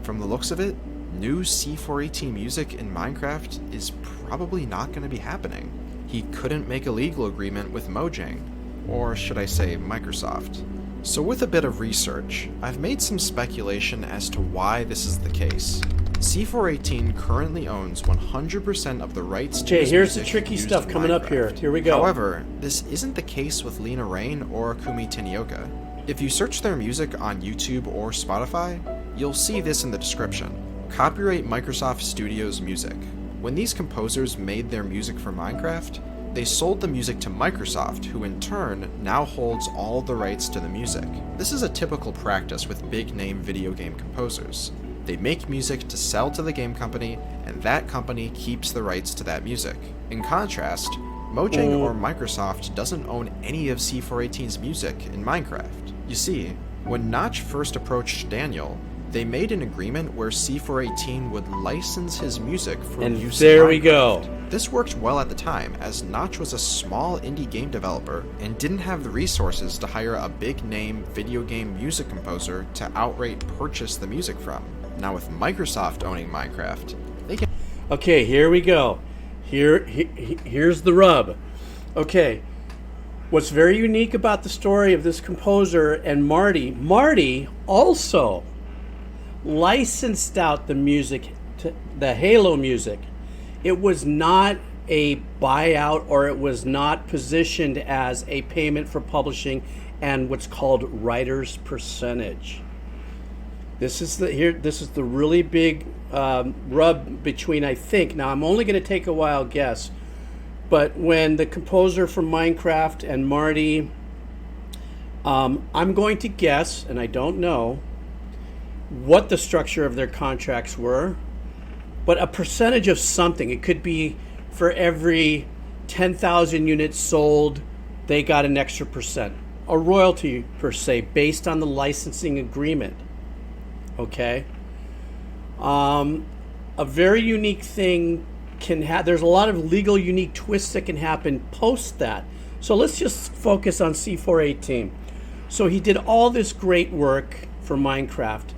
From the looks of it, new C418 music in Minecraft is probably not going to be happening. He couldn't make a legal agreement with Mojang, or should I say Microsoft. So with a bit of research, I've made some speculation as to why this is the case. C418 currently owns 100% of the rights to Okay, his here's the music tricky used stuff in coming up here. Minecraft. Here we go. However, this isn't the case with Lena Raine or Kumi Tenioka. If you search their music on YouTube or Spotify, you'll see this in the description. Copyright Microsoft Studios Music. When these composers made their music for Minecraft, they sold the music to Microsoft, who in turn now holds all the rights to the music. This is a typical practice with big-name video game composers. They make music to sell to the game company, and that company keeps the rights to that music. In contrast, Mojang or Microsoft doesn't own any of C418's music in Minecraft. You see, when Notch first approached Daniel, they made an agreement where C418 would license his music for And use there in we Minecraft. go. This worked well at the time, as Notch was a small indie game developer and didn't have the resources to hire a big-name video game music composer to outright purchase the music from. Now with Microsoft owning Minecraft, they can... Okay, here we go. Here's the rub. Okay, what's very unique about the story of this composer and Marty also licensed out the music, to the Halo music. It was not a buyout, or it was not positioned as a payment for publishing and what's called writer's percentage. This is the really big rub between, I think. Now I'm only going to take a wild guess, but when the composer from Minecraft and Marty, I'm going to guess, and I don't know what the structure of their contracts were, but a percentage of something. It could be for every 10,000 units sold, they got an extra percent. A royalty, per se, based on the licensing agreement. Okay? A very unique thing can happen. There's a lot of legal unique twists that can happen post that. So let's just focus on C418. So he did all this great work for Minecraft.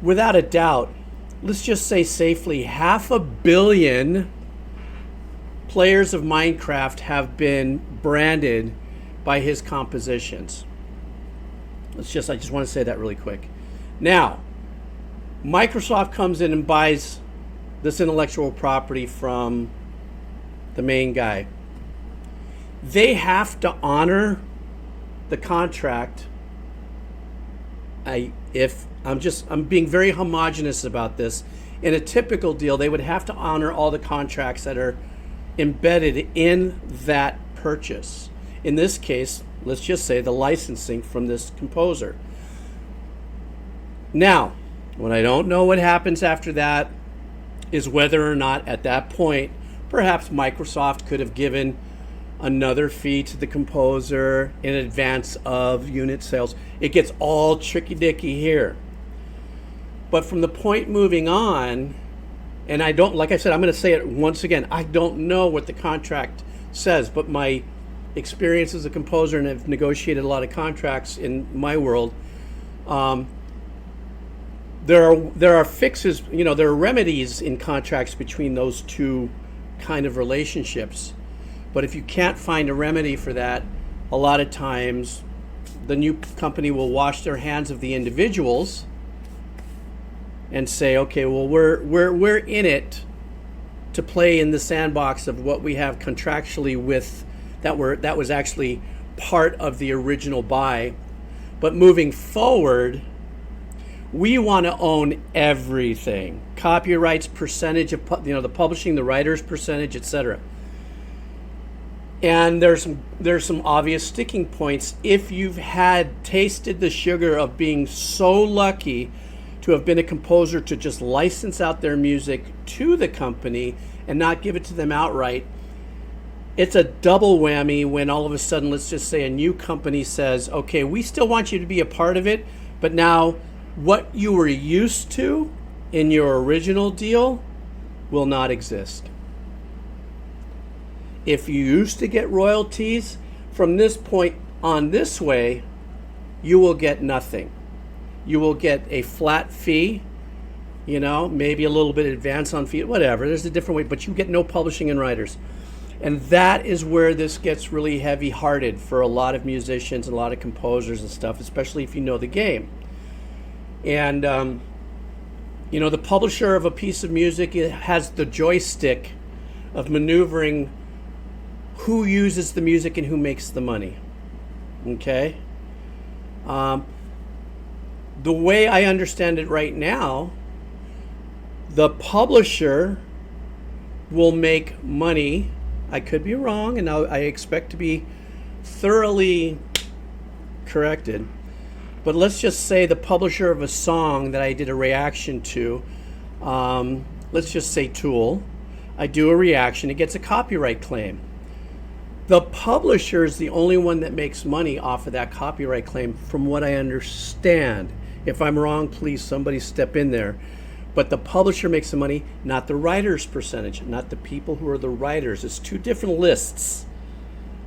Without a doubt, let's just say safely, 500 million players of Minecraft have been branded by his compositions. I just want to say that really quick. Now, Microsoft comes in and buys this intellectual property from the main guy. They have to honor the contract. I'm being very homogenous about this. In a typical deal, they would have to honor all the contracts that are embedded in that purchase. In this case, let's just say the licensing from this composer. Now, what I don't know what happens after that is whether or not at that point, perhaps Microsoft could have given another fee to the composer in advance of unit sales. It gets all tricky-dicky here. But from the point moving on, and I don't, like I said, I'm going to say it once again, I don't know what the contract says, but my experience as a composer, and I've negotiated a lot of contracts in my world, there are fixes, there are remedies in contracts between those two kind of relationships. But if you can't find a remedy for that, a lot of times the new company will wash their hands of the individuals and say, okay, well, we're in it to play in the sandbox of what we have contractually with that was actually part of the original buy. But moving forward, we want to own everything. Copyrights, percentage of the publishing, the writer's percentage, etc. And there's some obvious sticking points. If you've tasted the sugar of being so lucky to have been a composer to just license out their music to the company and not give it to them outright, it's a double whammy when all of a sudden, let's just say a new company says, okay, we still want you to be a part of it, but now what you were used to in your original deal will not exist. If you used to get royalties, from this point on this way, you will get nothing. You will get a flat fee, maybe a little bit advance on fee, whatever. There's a different way, but you get no publishing and writers. And that is where this gets really heavy-hearted for a lot of musicians and a lot of composers and stuff, especially if you know the game. And, the publisher of a piece of music has the joystick of maneuvering who uses the music and who makes the money. Okay? The way I understand it right now, the publisher will make money. I could be wrong, and I expect to be thoroughly corrected. But let's just say the publisher of a song that I did a reaction to, let's just say Tool, I do a reaction, it gets a copyright claim. The publisher is the only one that makes money off of that copyright claim, from what I understand. If I'm wrong, please somebody step in there. But the publisher makes the money, not the writer's percentage, not the people who are the writers. It's two different lists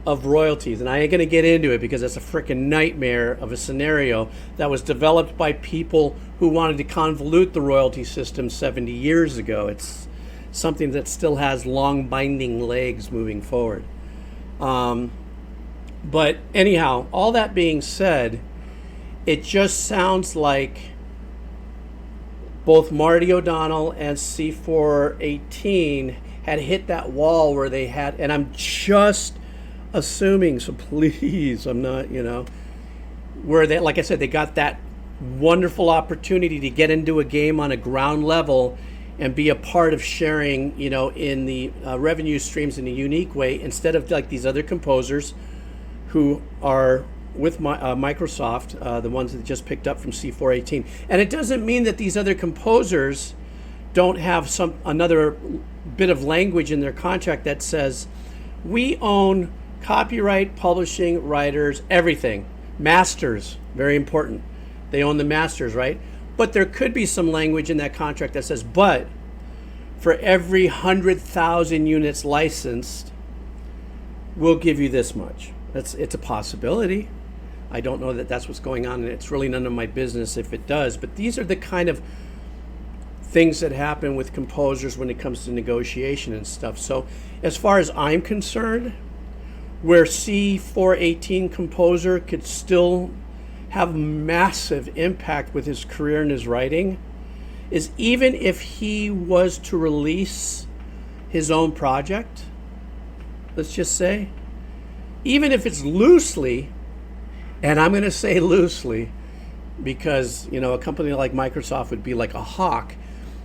of royalties. And I ain't going to get into it because that's a freaking nightmare of a scenario that was developed by people who wanted to convolute the royalty system 70 years ago. It's something that still has long binding legs moving forward. But anyhow, all that being said, it just sounds like both Marty O'Donnell and C418 had hit that wall where they had, and I'm just assuming, so please, I'm not, where they, like I said, they got that wonderful opportunity to get into a game on a ground level and be a part of sharing, in the revenue streams in a unique way, instead of like these other composers who are with Microsoft, the ones that just picked up from C418. And it doesn't mean that these other composers don't have another bit of language in their contract that says, we own copyright, publishing, writers, everything. Masters, very important. They own the masters, right? But there could be some language in that contract that says, but for every 100,000 units licensed, we'll give you this much. It's a possibility. I don't know that that's what's going on, and it's really none of my business if it does. But these are the kind of things that happen with composers when it comes to negotiation and stuff. So as far as I'm concerned, where C418 composer could still have massive impact with his career and his writing is even if he was to release his own project, let's just say, even if it's loosely, and I'm going to say loosely because, a company like Microsoft would be like a hawk,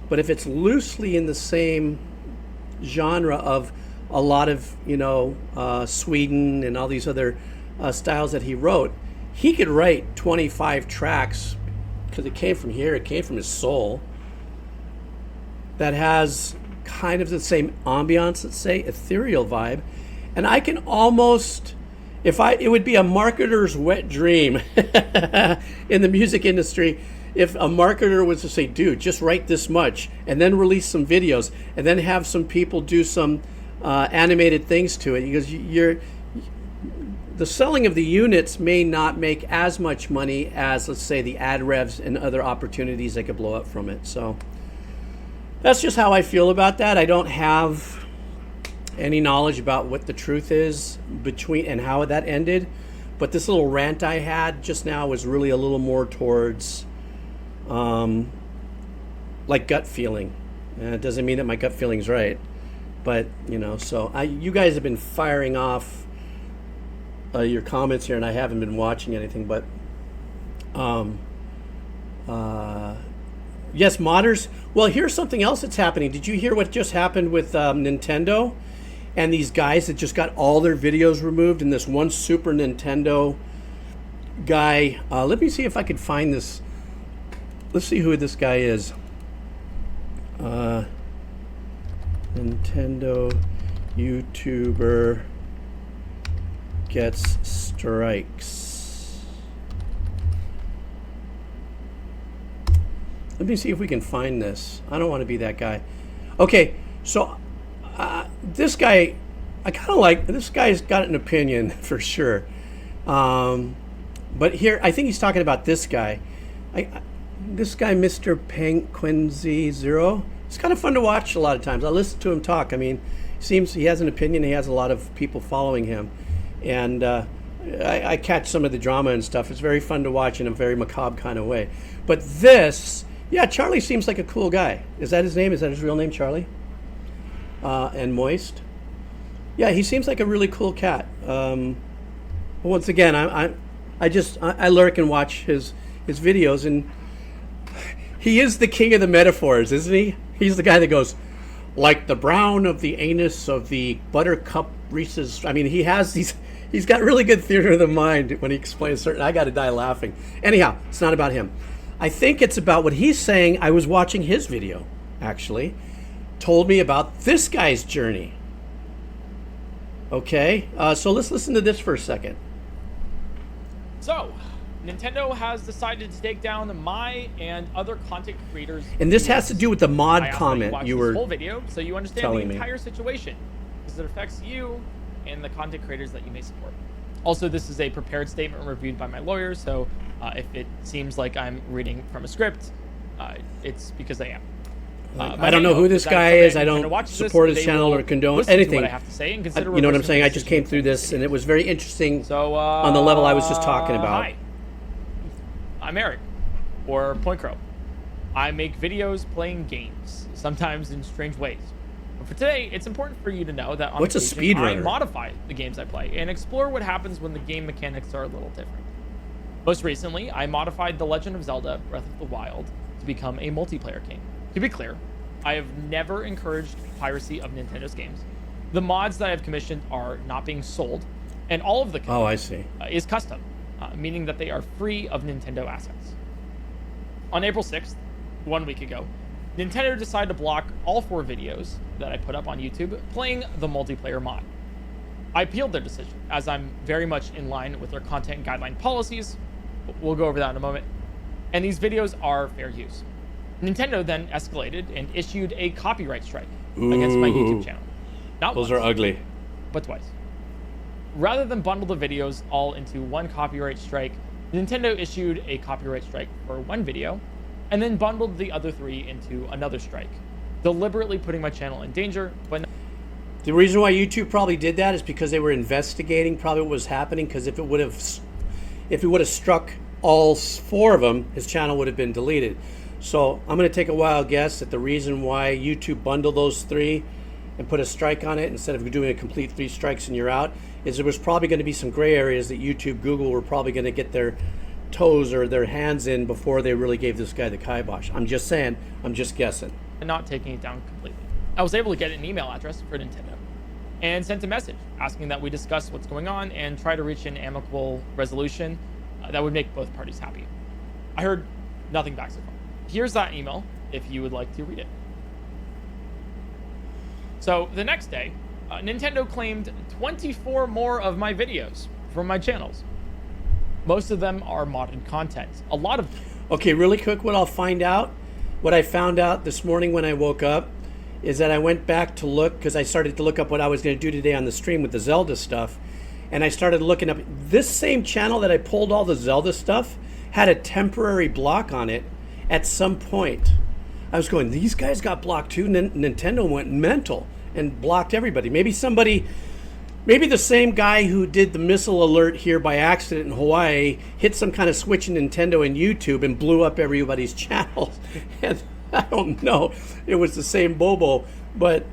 but if it's loosely in the same genre of a lot of, Sweden and all these other styles that he wrote, he could write 25 tracks because it came from here, it came from his soul, that has kind of the same ambiance, let's say, ethereal vibe. And I can almost, it would be a marketer's wet dream in the music industry if a marketer was to say, dude, just write this much and then release some videos and then have some people do some animated things to it, because the selling of the units may not make as much money as, let's say, the ad revs and other opportunities that could blow up from it. So that's just how I feel about that. I don't have any knowledge about what the truth is between and how that ended, but this little rant I had just now was really a little more towards like gut feeling. It doesn't mean that my gut feeling's right. But, you know, so you guys have been firing off your comments here, and I haven't been watching anything. But, yes, modders. Well, here's something else that's happening. Did you hear what just happened with Nintendo and these guys that just got all their videos removed? And this one Super Nintendo guy. Let me see if I could find this. Let's see who this guy is. Nintendo YouTuber gets strikes. Let me see if we can find this. I don't want to be that guy. Okay, so this guy, I kind of like, this guy's got an opinion for sure. But here, I think he's talking about this guy. This guy, Mr. Penquinzy Zero. It's kind of fun to watch a lot of times. I listen to him talk. I mean, seems he has an opinion. He has a lot of people following him. And I catch some of the drama and stuff. It's very fun to watch in a very macabre kind of way. But this, yeah, Charlie seems like a cool guy. Is that his name? Is that his real name, Charlie? And Moist. Yeah, he seems like a really cool cat. Once again, I lurk and watch his videos, and he is the king of the metaphors, isn't he? He's the guy that goes, like the brown of the anus of the buttercup Reese's. I mean, he's got really good theater of the mind when he explains certain. I got to die laughing. Anyhow, it's not about him. I think it's about what he's saying. I was watching his video, actually. Told me about this guy's journey. Okay, so let's listen to this for a second. So, Nintendo has decided to take down my and other content creators. And this has to do with the mod I asked comment watch you this were whole video, so you understand telling the me. entire situation, because it affects you and the content creators that you may support. Also, this is a prepared statement reviewed by my lawyer, so if it seems like I'm reading from a script, it's because I am. I don't know who this guy is. I don't support his channel or condone anything. What I have to say and consider You know what I'm reversing saying? the I just came decision through to this, and it was very interesting So, on the level I was just talking about. Hi. I'm Eric, or Point Crow. I make videos playing games, sometimes in strange ways. But for today, it's important for you to know that on What's a occasion, I speedrunner? modify the games I play and explore what happens when the game mechanics are a little different. Most recently, I modified The Legend of Zelda Breath of the Wild to become a multiplayer game. To be clear, I have never encouraged piracy of Nintendo's games. The mods that I've commissioned are not being sold, and all of the code Oh, I see. is custom, meaning that they are free of Nintendo assets. On April 6th, 1 week ago, Nintendo decided to block all 4 videos that I put up on YouTube playing the multiplayer mod. I appealed their decision, as I'm very much in line with their content guideline policies. We'll go over that in a moment. And these videos are fair use. Nintendo then escalated and issued a copyright strike against my YouTube channel. Not Those once, are ugly. but twice. Rather than bundle the videos all into one copyright strike, Nintendo issued a copyright strike for one video, and then bundled the other 3 into another strike, deliberately putting my channel in danger, but The reason why YouTube probably did that is because they were investigating probably what was happening. Because if it would have struck all 4 of them, his channel would have been deleted. So I'm going to take a wild guess that the reason why YouTube bundled those 3 and put a strike on it instead of doing a complete 3 strikes and you're out is there was probably going to be some gray areas that YouTube, Google were probably going to get their toes or their hands in before they really gave this guy the kibosh. I'm just saying. I'm just guessing. not taking it down completely. I was able to get an email address for Nintendo and sent a message asking that we discuss what's going on and try to reach an amicable resolution that would make both parties happy. I heard nothing back so far. Here's that email if you would like to read it. So the next day, Nintendo claimed 24 more of my videos from my channels. Most of them are modded content. A lot of... Okay, really quick, what I found out this morning when I woke up is that I went back to look, because I started to look up what I was going to do today on the stream with the Zelda stuff, and I started looking up, this same channel that I pulled all the Zelda stuff had a temporary block on it at some point. I was going, these guys got blocked too. Nintendo went mental and blocked everybody. Maybe the same guy who did the missile alert here by accident in Hawaii hit some kind of switch in Nintendo and YouTube and blew up everybody's channels. And I don't know. It was the same Bobo, but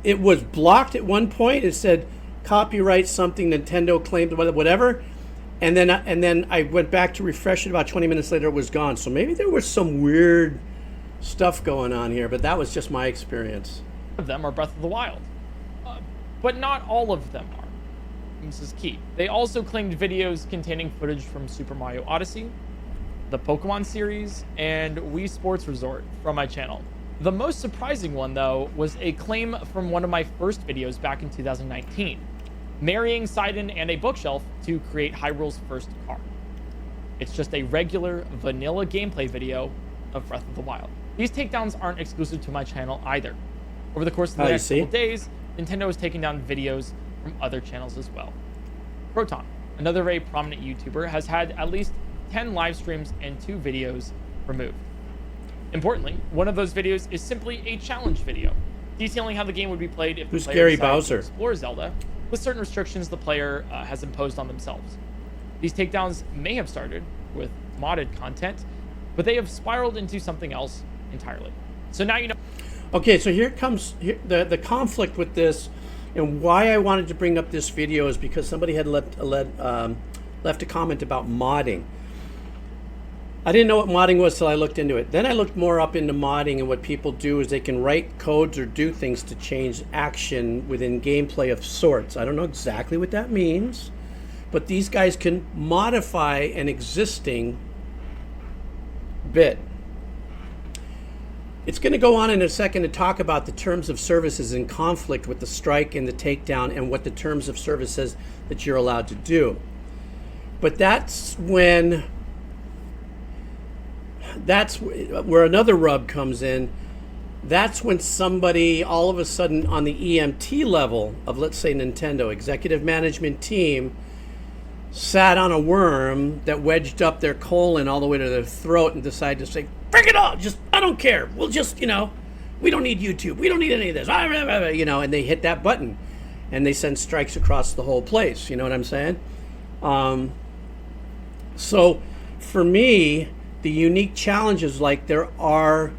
it was blocked at one point. It said copyright something Nintendo claimed, whatever. And then I went back to refresh it. About 20 minutes later, it was gone. So maybe there was some weird stuff going on here, but that was just my experience. Of them are Breath of the Wild, but not all of them are. This is key. They also claimed videos containing footage from Super Mario Odyssey, the Pokemon series, and Wii Sports Resort from my channel. The most surprising one, though, was a claim from one of my first videos back in 2019, marrying Sidon and a bookshelf to create Hyrule's first car. It's just a regular, vanilla gameplay video of Breath of the Wild. These takedowns aren't exclusive to my channel either. Over the course of the next couple days, Nintendo is taking down videos from other channels as well. Proton, another very prominent YouTuber, has had at least 10 live streams and 2 videos removed. Importantly, one of those videos is simply a challenge video, detailing how the game would be played if the player Gary decided Bowser? to explore Zelda, with certain restrictions the player has imposed on themselves. These takedowns may have started with modded content, but they have spiraled into something else entirely. So now you know. Okay, so here comes the conflict with this, and why I wanted to bring up this video is because somebody had left a comment about modding. I didn't know what modding was till I looked into it. Then I looked more up into modding, and what people do is they can write codes or do things to change action within gameplay of sorts. I don't know exactly what that means, but these guys can modify an existing bit. It's going to go on in a second to talk about the terms of services in conflict with the strike and the takedown and what the terms of service says that you're allowed to do. But that's where another rub comes in. That's when somebody all of a sudden on the EMT level of, let's say, Nintendo, executive management team, sat on a worm that wedged up their colon all the way to their throat and decided to say, bring it on, I don't care. We'll just, we don't need YouTube. We don't need any of this. And they hit that button and they send strikes across the whole place. You know what I'm saying? So for me, the unique challenge is like there are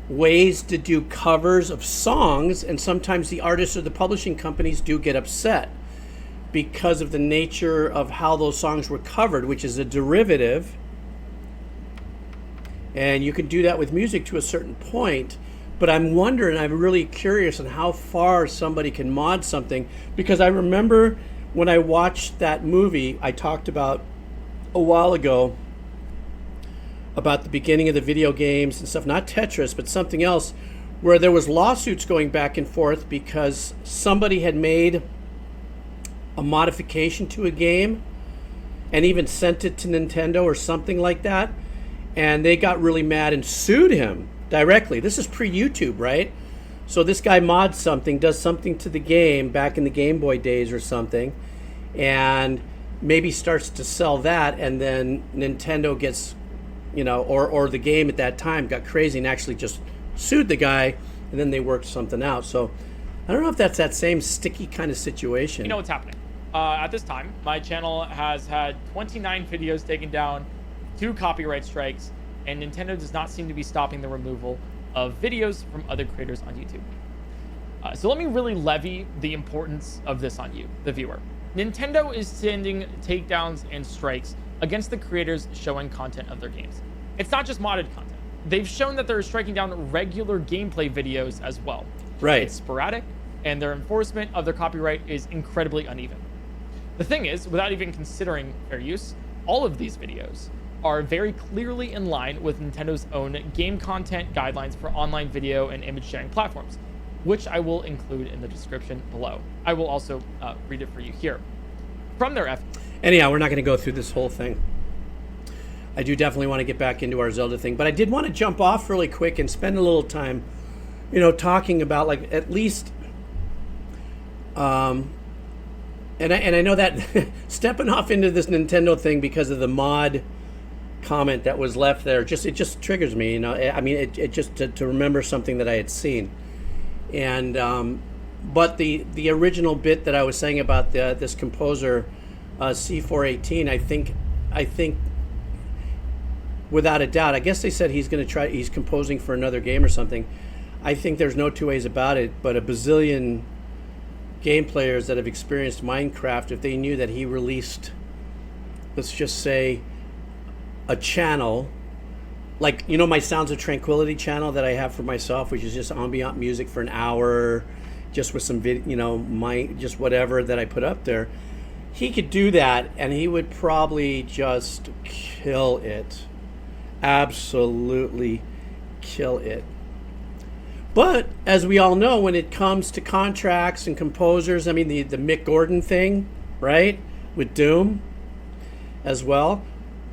ways to do covers of songs, and sometimes the artists or the publishing companies do get upset because of the nature of how those songs were covered, which is a derivative. And you can do that with music to a certain point. But I'm wondering, I'm really curious on how far somebody can mod something, because I remember when I watched that movie I talked about a while ago about the beginning of the video games and stuff, not Tetris, but something else, where there was lawsuits going back and forth because somebody had made a modification to a game and even sent it to Nintendo or something like that, and they got really mad and sued him directly. This is pre-YouTube, right? So this guy mods something, does something to the game back in the Game Boy days or something, and maybe starts to sell that, and then Nintendo gets, or the game at that time got crazy and actually just sued the guy, and then they worked something out. So I don't know if that's that same sticky kind of situation. You know what's happening. At this time, my channel has had 29 videos taken down, 2 copyright strikes, and Nintendo does not seem to be stopping the removal of videos from other creators on YouTube. So let me really levy the importance of this on you, the viewer. Nintendo is sending takedowns and strikes against the creators showing content of their games. It's not just modded content. They've shown that they're striking down regular gameplay videos as well. Right. It's sporadic, and their enforcement of their copyright is incredibly uneven. The thing is, without even considering fair use, all of these videos are very clearly in line with Nintendo's own game content guidelines for online video and image sharing platforms, which I will include in the description below. I will also read it for you here. From their Anyhow, we're not going to go through this whole thing. I do definitely want to get back into our Zelda thing, but I did want to jump off really quick and spend a little time, talking about, like, at least, and I know that stepping off into this Nintendo thing because of the mod comment that was left there, it just triggers me, it just to remember something that I had seen. And but the original bit that I was saying about this composer, C418, I think without a doubt, I guess they said he's composing for another game or something. I think there's no two ways about it, but a bazillion game players that have experienced Minecraft, if they knew that he released, let's just say, a channel, like, you know, my Sounds of Tranquility channel that I have for myself, which is just ambient music for an hour, just with some video, you know, just whatever that I put up there. He could do that, and he would probably just kill it. Absolutely kill it. But, as we all know, when it comes to contracts and composers, I mean, the Mick Gordon thing, right? With Doom as well.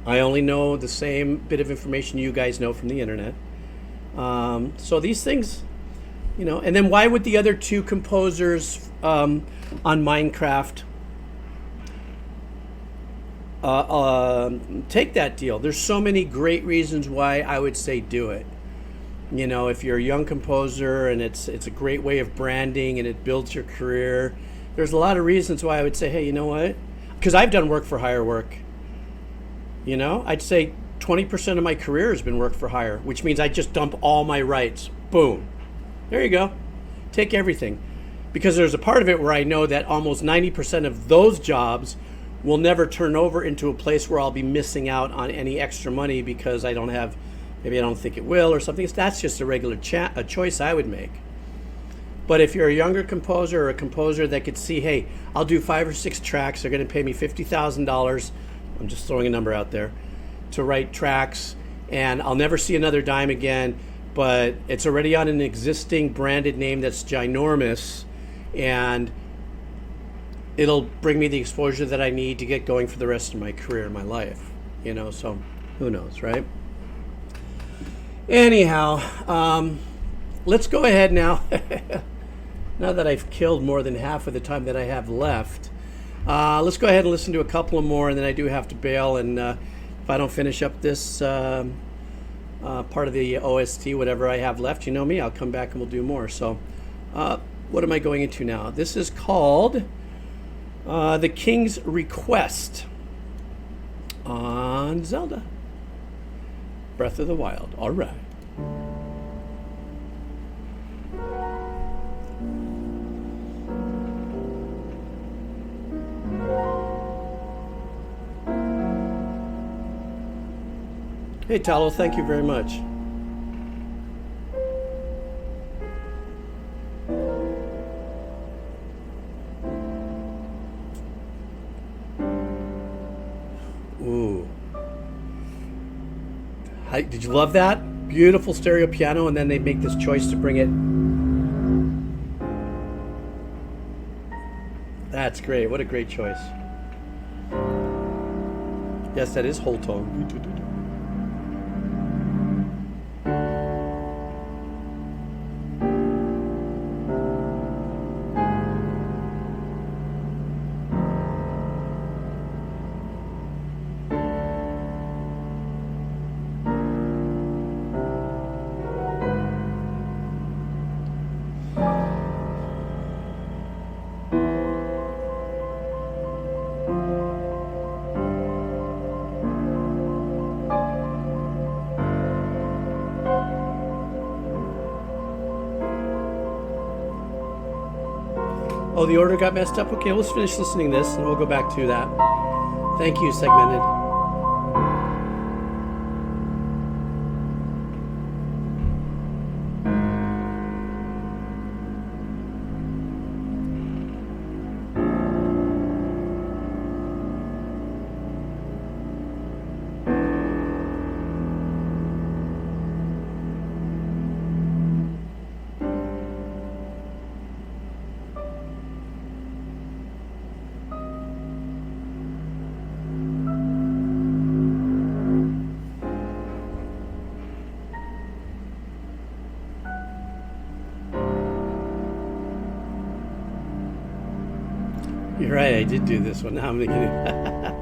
I only know the same bit of information you guys know from the internet. So these things, you know, and then why would the other two composers on Minecraft take that deal? There's so many great reasons why I would say do it. You know, if you're a young composer and it's a great way of branding and it builds your career, there's a lot of reasons why I would say, hey, you know what? Because I've done work for hire work. You know, I'd say 20% of my career has been work for hire, which means I just dump all my rights. Boom. There you go. Take everything. Because there's a part of it where I know that almost 90% of those jobs will never turn over into a place where I'll be missing out on any extra money because I don't have, maybe I don't think it will or something. That's just a regular a choice I would make. But if you're a younger composer or a composer that could see, hey, I'll do 5 or 6 tracks, they're going to pay me $50,000, I'm just throwing a number out there, to write tracks, and I'll never see another dime again, but it's already on an existing branded name that's ginormous, and it'll bring me the exposure that I need to get going for the rest of my career and my life, you know, so who knows, right? Anyhow, let's go ahead now. Now that I've killed more than half of the time that I have left, let's go ahead and listen to a couple of more, and then I do have to bail, and if I don't finish up this part of the OST, whatever I have left, you know me, I'll come back and we'll do more. So what am I going into now? This is called The King's Request on Zelda Breath of the Wild. All right. Hey, Talo, thank you very much. Ooh. Hi, did you love that? Beautiful stereo piano, and then they make this choice to bring it. That's great. What a great choice. Yes, that is whole tone. Oh, the order got messed up? Okay, let's finish listening to this and we'll go back to that. Thank you, Segmented. You're right, I did do this one. Now I'm gonna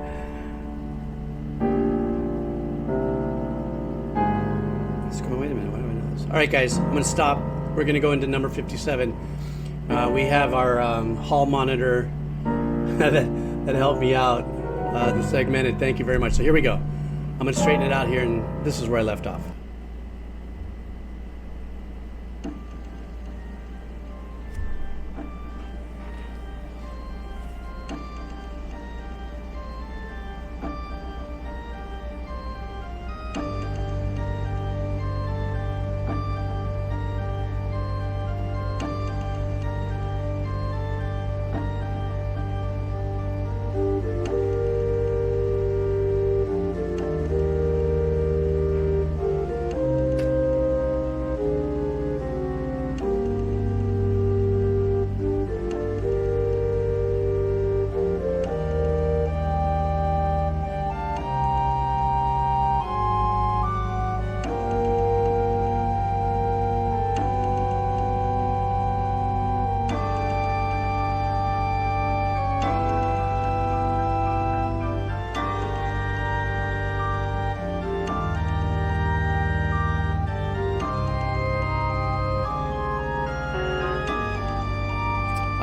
Let's go, wait a minute, why do I know this? Alright guys, I'm gonna stop. We're gonna go into number 57. We have our hall monitor that helped me out, the Segmented. Thank you very much. So here we go. I'm gonna straighten it out here, and this is where I left off.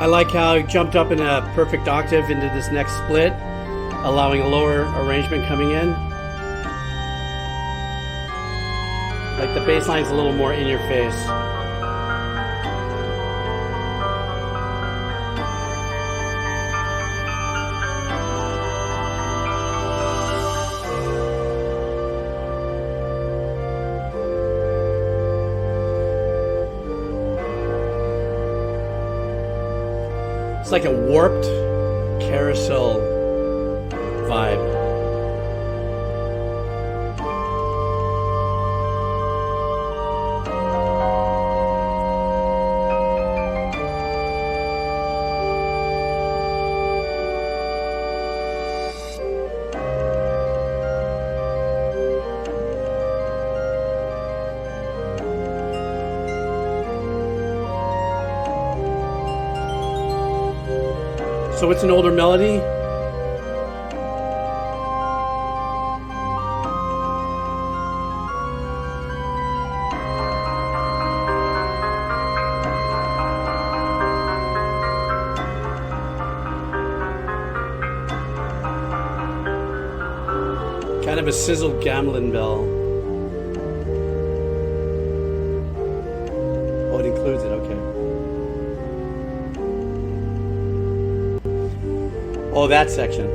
I like how he jumped up in a perfect octave into this next split, allowing a lower arrangement coming in. Like the bass line's a little more in your face. It's like a warped carousel vibe. So it's an older melody. Kind of a sizzled gambling bell. Oh, it includes it, okay. Oh, that section.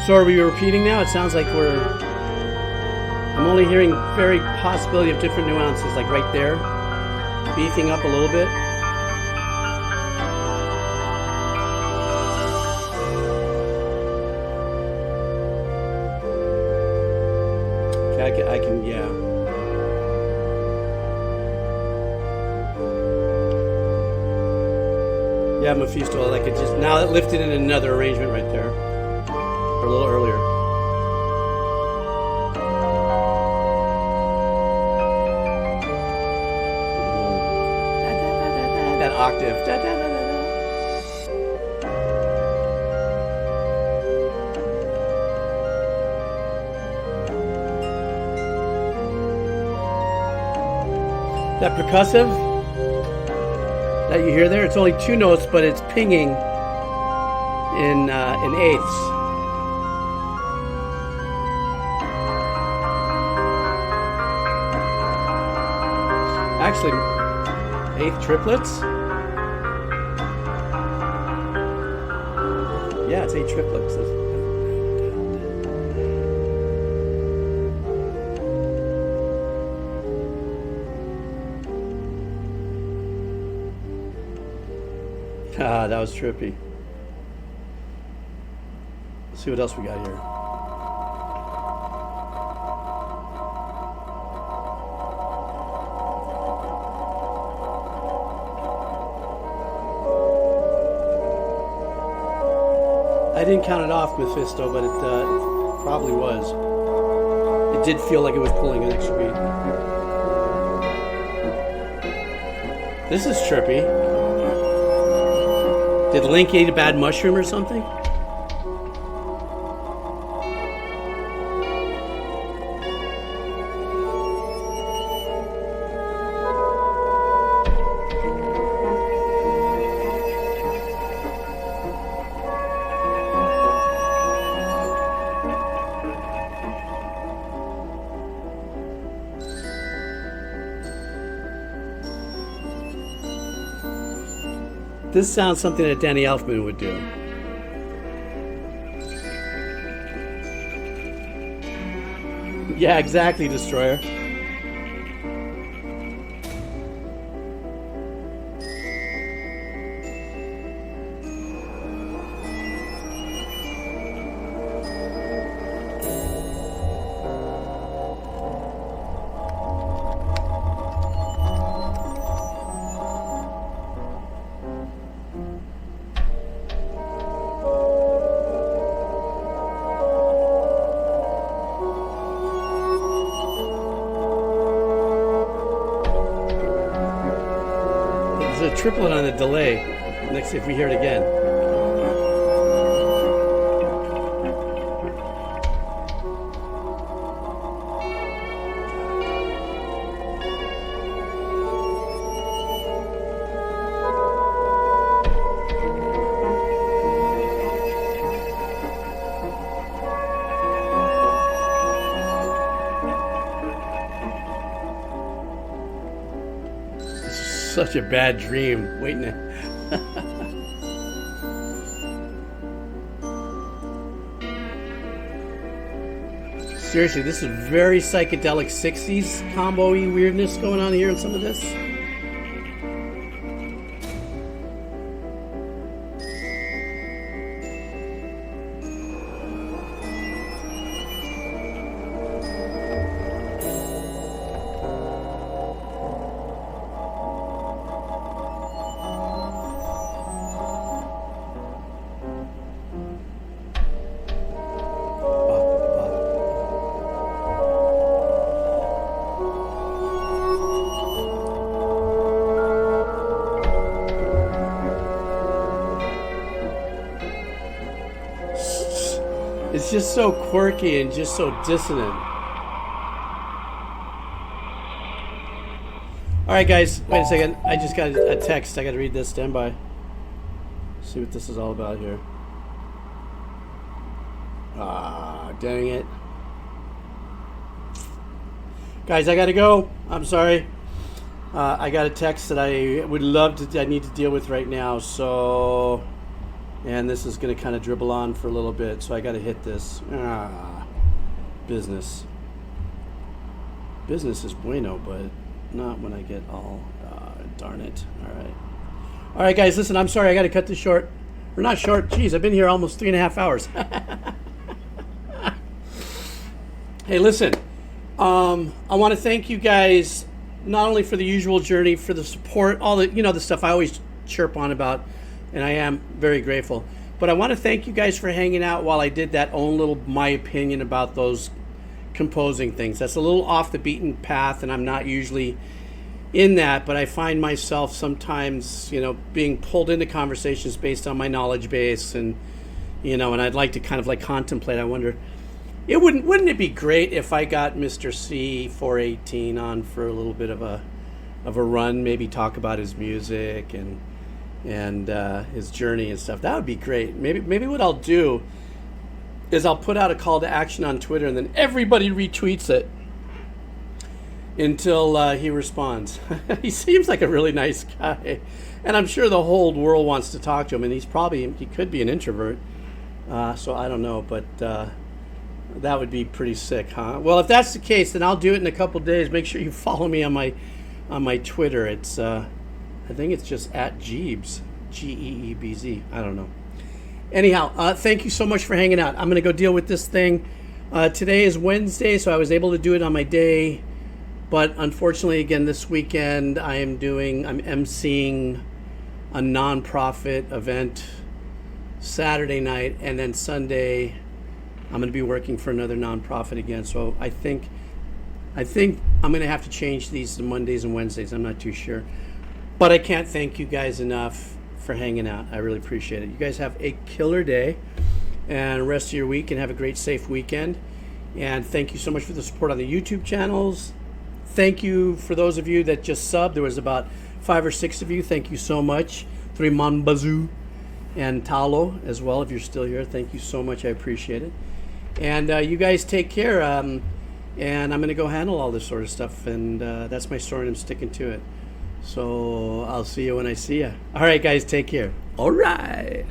So are we repeating now? It sounds like I'm only hearing very possibility of different nuances, like right there, beefing up a little bit. Okay, I can, yeah. Yeah, Mephisto, like it just, now it lifted in another arrangement right there. Or a little earlier. That octave. That percussive that you hear there, it's only 2 notes, but it's pinging in eighths. Actually, 8th triplets? Yeah, it's 8 triplets. Ah, that was trippy. Let's see what else we got here. I didn't count it off, Mephisto, but it probably was. It did feel like it was pulling an extra beat. This is trippy. Did Link eat a bad mushroom or something? This sounds something that Danny Elfman would do. Yeah, exactly, Destroyer. triple it on the delay. Next, if we hear it again. Such a bad dream waiting to... Seriously, this is very psychedelic 60s combo-y weirdness going on here in some of this. It's just so quirky and just so dissonant. Alright guys, wait a second. I just got a text. I gotta read this. Stand by. See what this is all about here. Ah, dang it. Guys, I gotta go. I'm sorry. I got a text that I would love to, I need to deal with right now, so... And this is going to kind of dribble on for a little bit, so I got to hit this. Business. Business is bueno, but not when I get all... darn it. All right. All right, guys, listen, I'm sorry. I got to cut this short. Or not short. Jeez, I've been here almost 3.5 hours. Hey, listen. I want to thank you guys, not only for the usual journey, for the support, all the, the stuff I always chirp on about, and I am very grateful. But I want to thank you guys for hanging out while I did that own little, my opinion about those composing things. That's a little off the beaten path, and I'm not usually in that, but I find myself sometimes, being pulled into conversations based on my knowledge base, and, and I'd like to kind of like contemplate. I wonder, wouldn't it be great if I got Mr. C418 on for a little bit of a run, maybe talk about his music and his journey and stuff. That would be great. Maybe what I'll do is I'll put out a call to action on Twitter, and then everybody retweets it until he responds. He seems like a really nice guy, and I'm sure the whole world wants to talk to him, and he could be an introvert, so I don't know, but that would be pretty sick, huh? Well, if that's the case, then I'll do it in a couple days. Make sure you follow me on my Twitter. It's I think it's just at Geebz, Geebz. I don't know. Anyhow, thank you so much for hanging out. I'm going to go deal with this thing. Today is Wednesday, so I was able to do it on my day. But unfortunately, again, this weekend, I'm emceeing a nonprofit event Saturday night. And then Sunday, I'm going to be working for another nonprofit again. So I think I'm going to have to change these to Mondays and Wednesdays. I'm not too sure. But I can't thank you guys enough for hanging out. I really appreciate it. You guys have a killer day and rest of your week, and have a great, safe weekend. And thank you so much for the support on the YouTube channels. Thank you for those of you that just subbed. There was about 5 or 6 of you. Thank you so much. Thriman Bazoo and Talo as well, if you're still here. Thank you so much. I appreciate it. And you guys take care. And I'm going to go handle all this sort of stuff. And that's my story, and I'm sticking to it. So I'll see you when I see you. All right, guys, take care. All right.